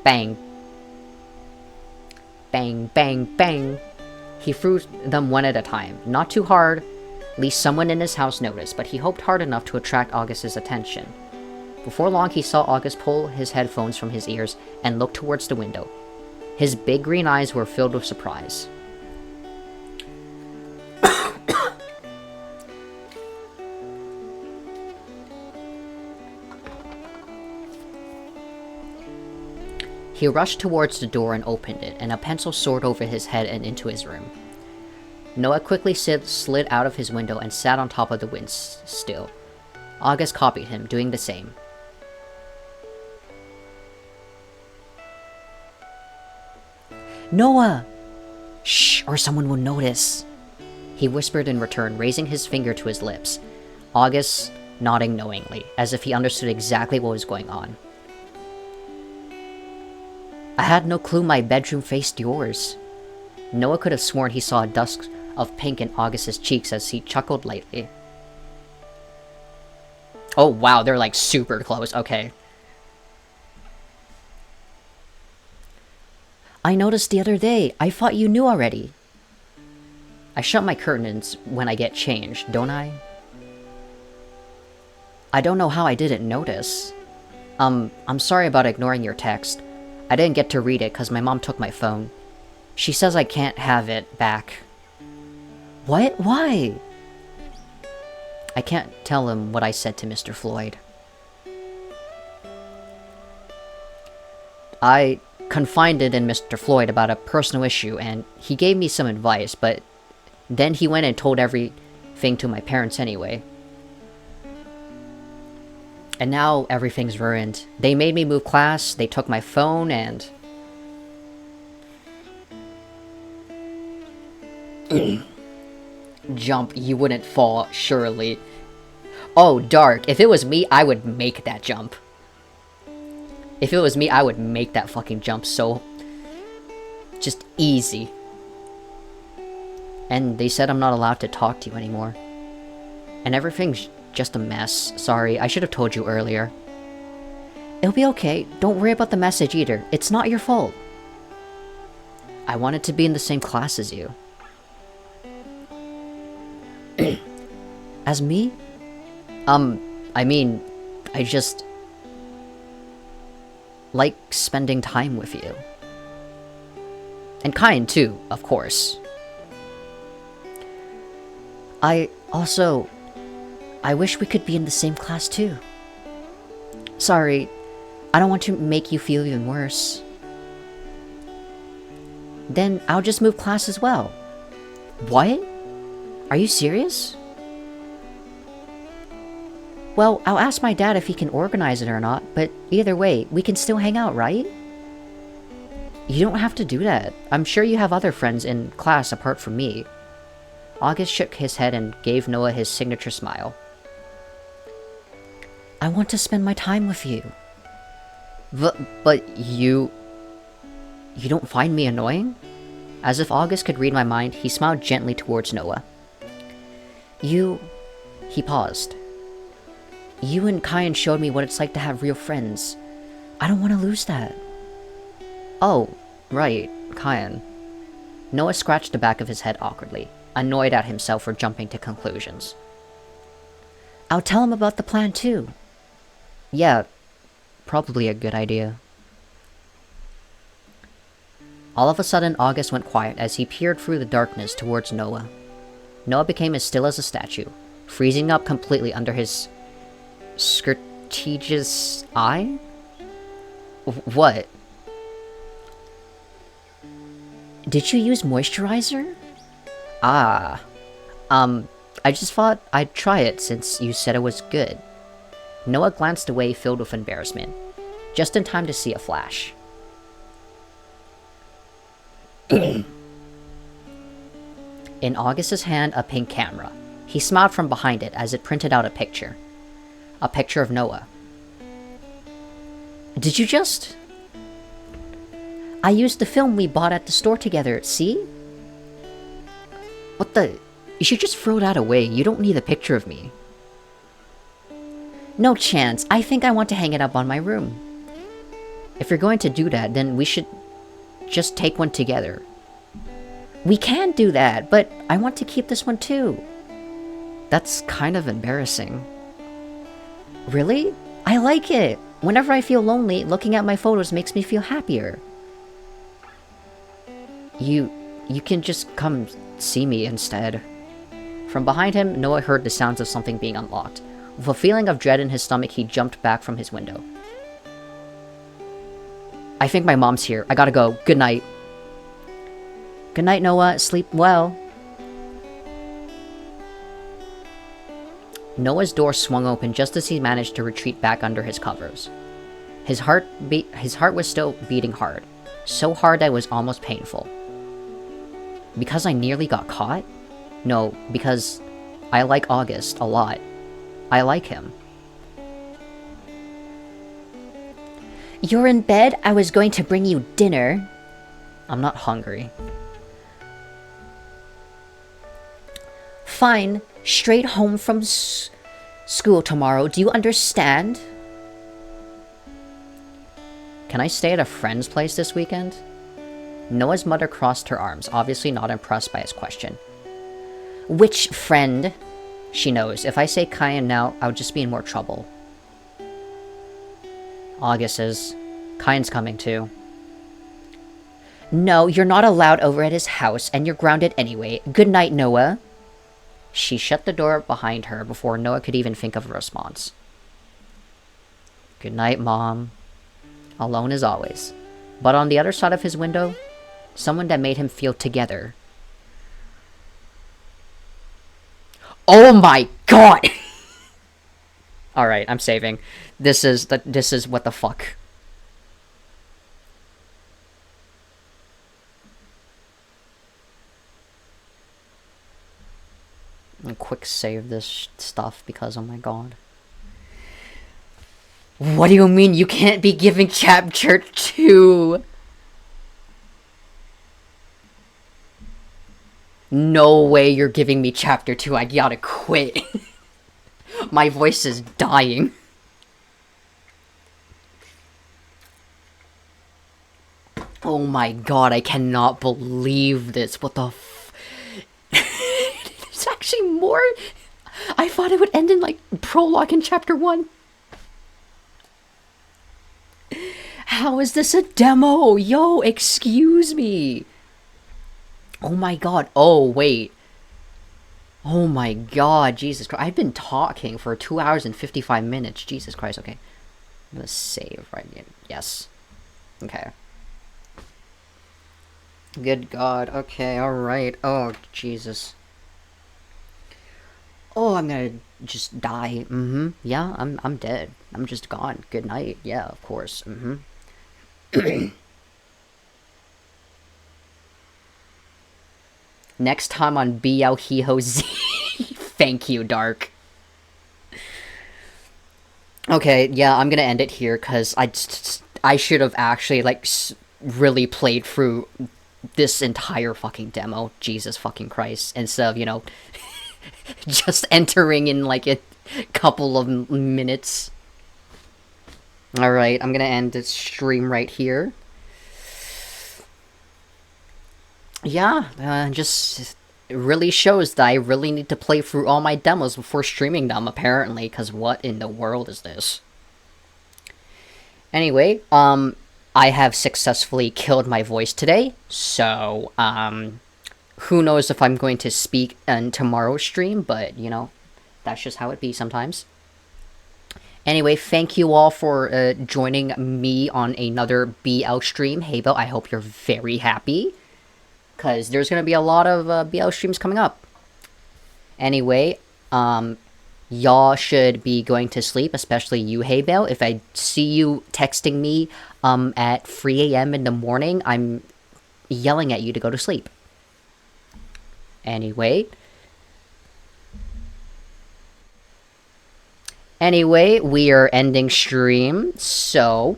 Bang. Bang, bang, bang. He threw them one at a time. Not too hard. At least someone in his house noticed, but he hoped hard enough to attract August's attention. Before long, he saw August pull his headphones from his ears and look towards the window. His big green eyes were filled with surprise. He rushed towards the door and opened it, and a pencil soared over his head and into his room. Noah quickly slid out of his window and sat on top of the windsill. August copied him, doing the same. Noah! Shh, or someone will notice. He whispered in return, raising his finger to his lips. August nodding knowingly, as if he understood exactly what was going on. I had no clue my bedroom faced yours. Noah could have sworn he saw a dusk of pink in August's cheeks as he chuckled lightly. Oh wow, they're like super close, okay. I noticed the other day. I thought you knew already. I shut my curtains when I get changed, don't I? I don't know how I didn't notice. I'm sorry about ignoring your text. I didn't get to read it because my mom took my phone. She says I can't have it back. What? Why? I can't tell him what I said to Mr. Floyd. I confided in Mr. Floyd about a personal issue, and he gave me some advice, but then he went and told everything to my parents anyway. And now everything's ruined. They made me move class, they took my phone, and... Jump, you wouldn't fall, surely. Oh, Dark, if it was me, I would make that jump. If it was me, I would make that fucking jump so... just easy. And they said I'm not allowed to talk to you anymore. And everything's just a mess. Sorry, I should have told you earlier. It'll be okay. Don't worry about the message either. It's not your fault. I wanted to be in the same class as you. As me? I mean, I just... like spending time with you. And kind too, of course. I wish we could be in the same class too. Sorry, I don't want to make you feel even worse. Then I'll just move class as well. What? Are you serious? Well, I'll ask my dad if he can organize it or not, but either way, we can still hang out, right? You don't have to do that. I'm sure you have other friends in class apart from me. August shook his head and gave Noah his signature smile. I want to spend my time with you. But you... You don't find me annoying? As if August could read my mind, he smiled gently towards Noah. You... He paused. You and Kyan showed me what it's like to have real friends. I don't want to lose that. Oh, right, Kyan. Noah scratched the back of his head awkwardly, annoyed at himself for jumping to conclusions. I'll tell him about the plan too. Yeah, probably a good idea. All of a sudden, August went quiet as he peered through the darkness towards Noah. Noah became as still as a statue, freezing up completely under his Skirtige's eye? What? Did you use moisturizer? Ah. I just thought I'd try it since you said it was good. Noah glanced away filled with embarrassment, just in time to see a flash. In August's hand, a pink camera. He smiled from behind it as it printed out a picture. A picture of Noah. Did you just... I used the film we bought at the store together, see? What the... You should just throw that away, you don't need a picture of me. No chance, I think I want to hang it up on my room. If you're going to do that, then we should just take one together. We can do that, but I want to keep this one too. That's kind of embarrassing. Really? I like it! Whenever I feel lonely, looking at my photos makes me feel happier. You can just come see me instead. From behind him, Noah heard the sounds of something being unlocked. With a feeling of dread in his stomach, he jumped back from his window. I think my mom's here. I gotta go. Good night. Good night, Noah. Sleep well. Noah's door swung open just as he managed to retreat back under his covers. His heart was still beating hard. So hard that it was almost painful. Because I nearly got caught? No, because I like August a lot. I like him. You're in bed? I was going to bring you dinner. I'm not hungry. Fine. Straight home from school tomorrow. Do you understand? Can I stay at a friend's place this weekend? Noah's mother crossed her arms, obviously not impressed by his question. Which friend? She knows. If I say Kyan now, I'll just be in more trouble. August is. Kyan's coming too. No, you're not allowed over at his house, and you're grounded anyway. Good night, Noah. She shut the door behind her before Noah could even think of a response. Good night, Mom. Alone as always. But on the other side of his window, someone that made him feel together. Oh my god! Alright, I'm saving. This is what the fuck. And quick save this stuff because oh my god. What do you mean you can't be giving chapter 2? No way you're giving me chapter 2. I gotta quit. My voice is dying. Oh my god, I cannot believe this. What the f... It's actually more... I thought it would end in, like, prologue in chapter 1. How is this a demo? Yo, excuse me. Oh my god. Oh, wait. Oh my god, Jesus Christ. I've been talking for 2 hours and 55 minutes. Jesus Christ, okay. I'm gonna save right here. Yes. Okay. Good god. Okay, alright. Oh, Jesus. Oh, I'm gonna just die. Mm-hmm. Yeah, I'm dead. I'm just gone. Good night. Yeah, of course. Mm-hmm. Next time on BL Hiho Z. Thank you, Dark. Okay, yeah, I'm gonna end it here because I should have actually like really played through this entire fucking demo. Jesus fucking Christ! Instead of just entering in like a couple of minutes. All right, I'm gonna end this stream right here. Yeah, just it really shows that I really need to play through all my demos before streaming them, apparently, because what in the world is this? Anyway, I have successfully killed my voice today, so, who knows if I'm going to speak in tomorrow's stream, but, that's just how it be sometimes. Anyway, thank you all for joining me on another BL stream. Hey, Bill, I hope you're very happy, because there's going to be a lot of BL streams coming up. Anyway, y'all should be going to sleep, especially you, Hey Bale. If I see you texting me at 3 a.m. in the morning, I'm yelling at you to go to sleep. Anyway, we are ending stream, so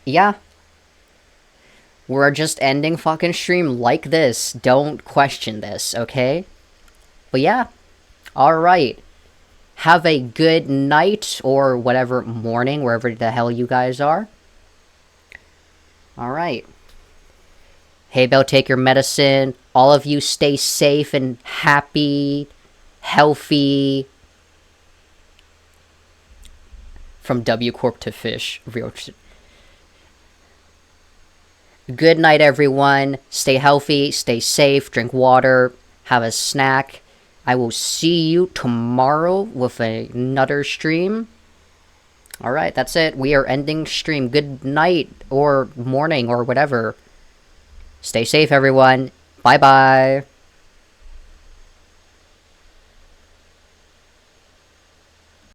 yeah. We're just ending fucking stream like this. Don't question this, okay? But yeah. Alright. Have a good night, or whatever morning, wherever the hell you guys are. Alright. Hey, Belle, take your medicine. All of you stay safe and happy, healthy. From W Corp to Fish. Good night, everyone. Stay healthy, stay safe, drink water, have a snack. I will see you tomorrow with another stream. Alright, that's it. We are ending stream. Good night, or morning, or whatever. Stay safe, everyone. Bye-bye.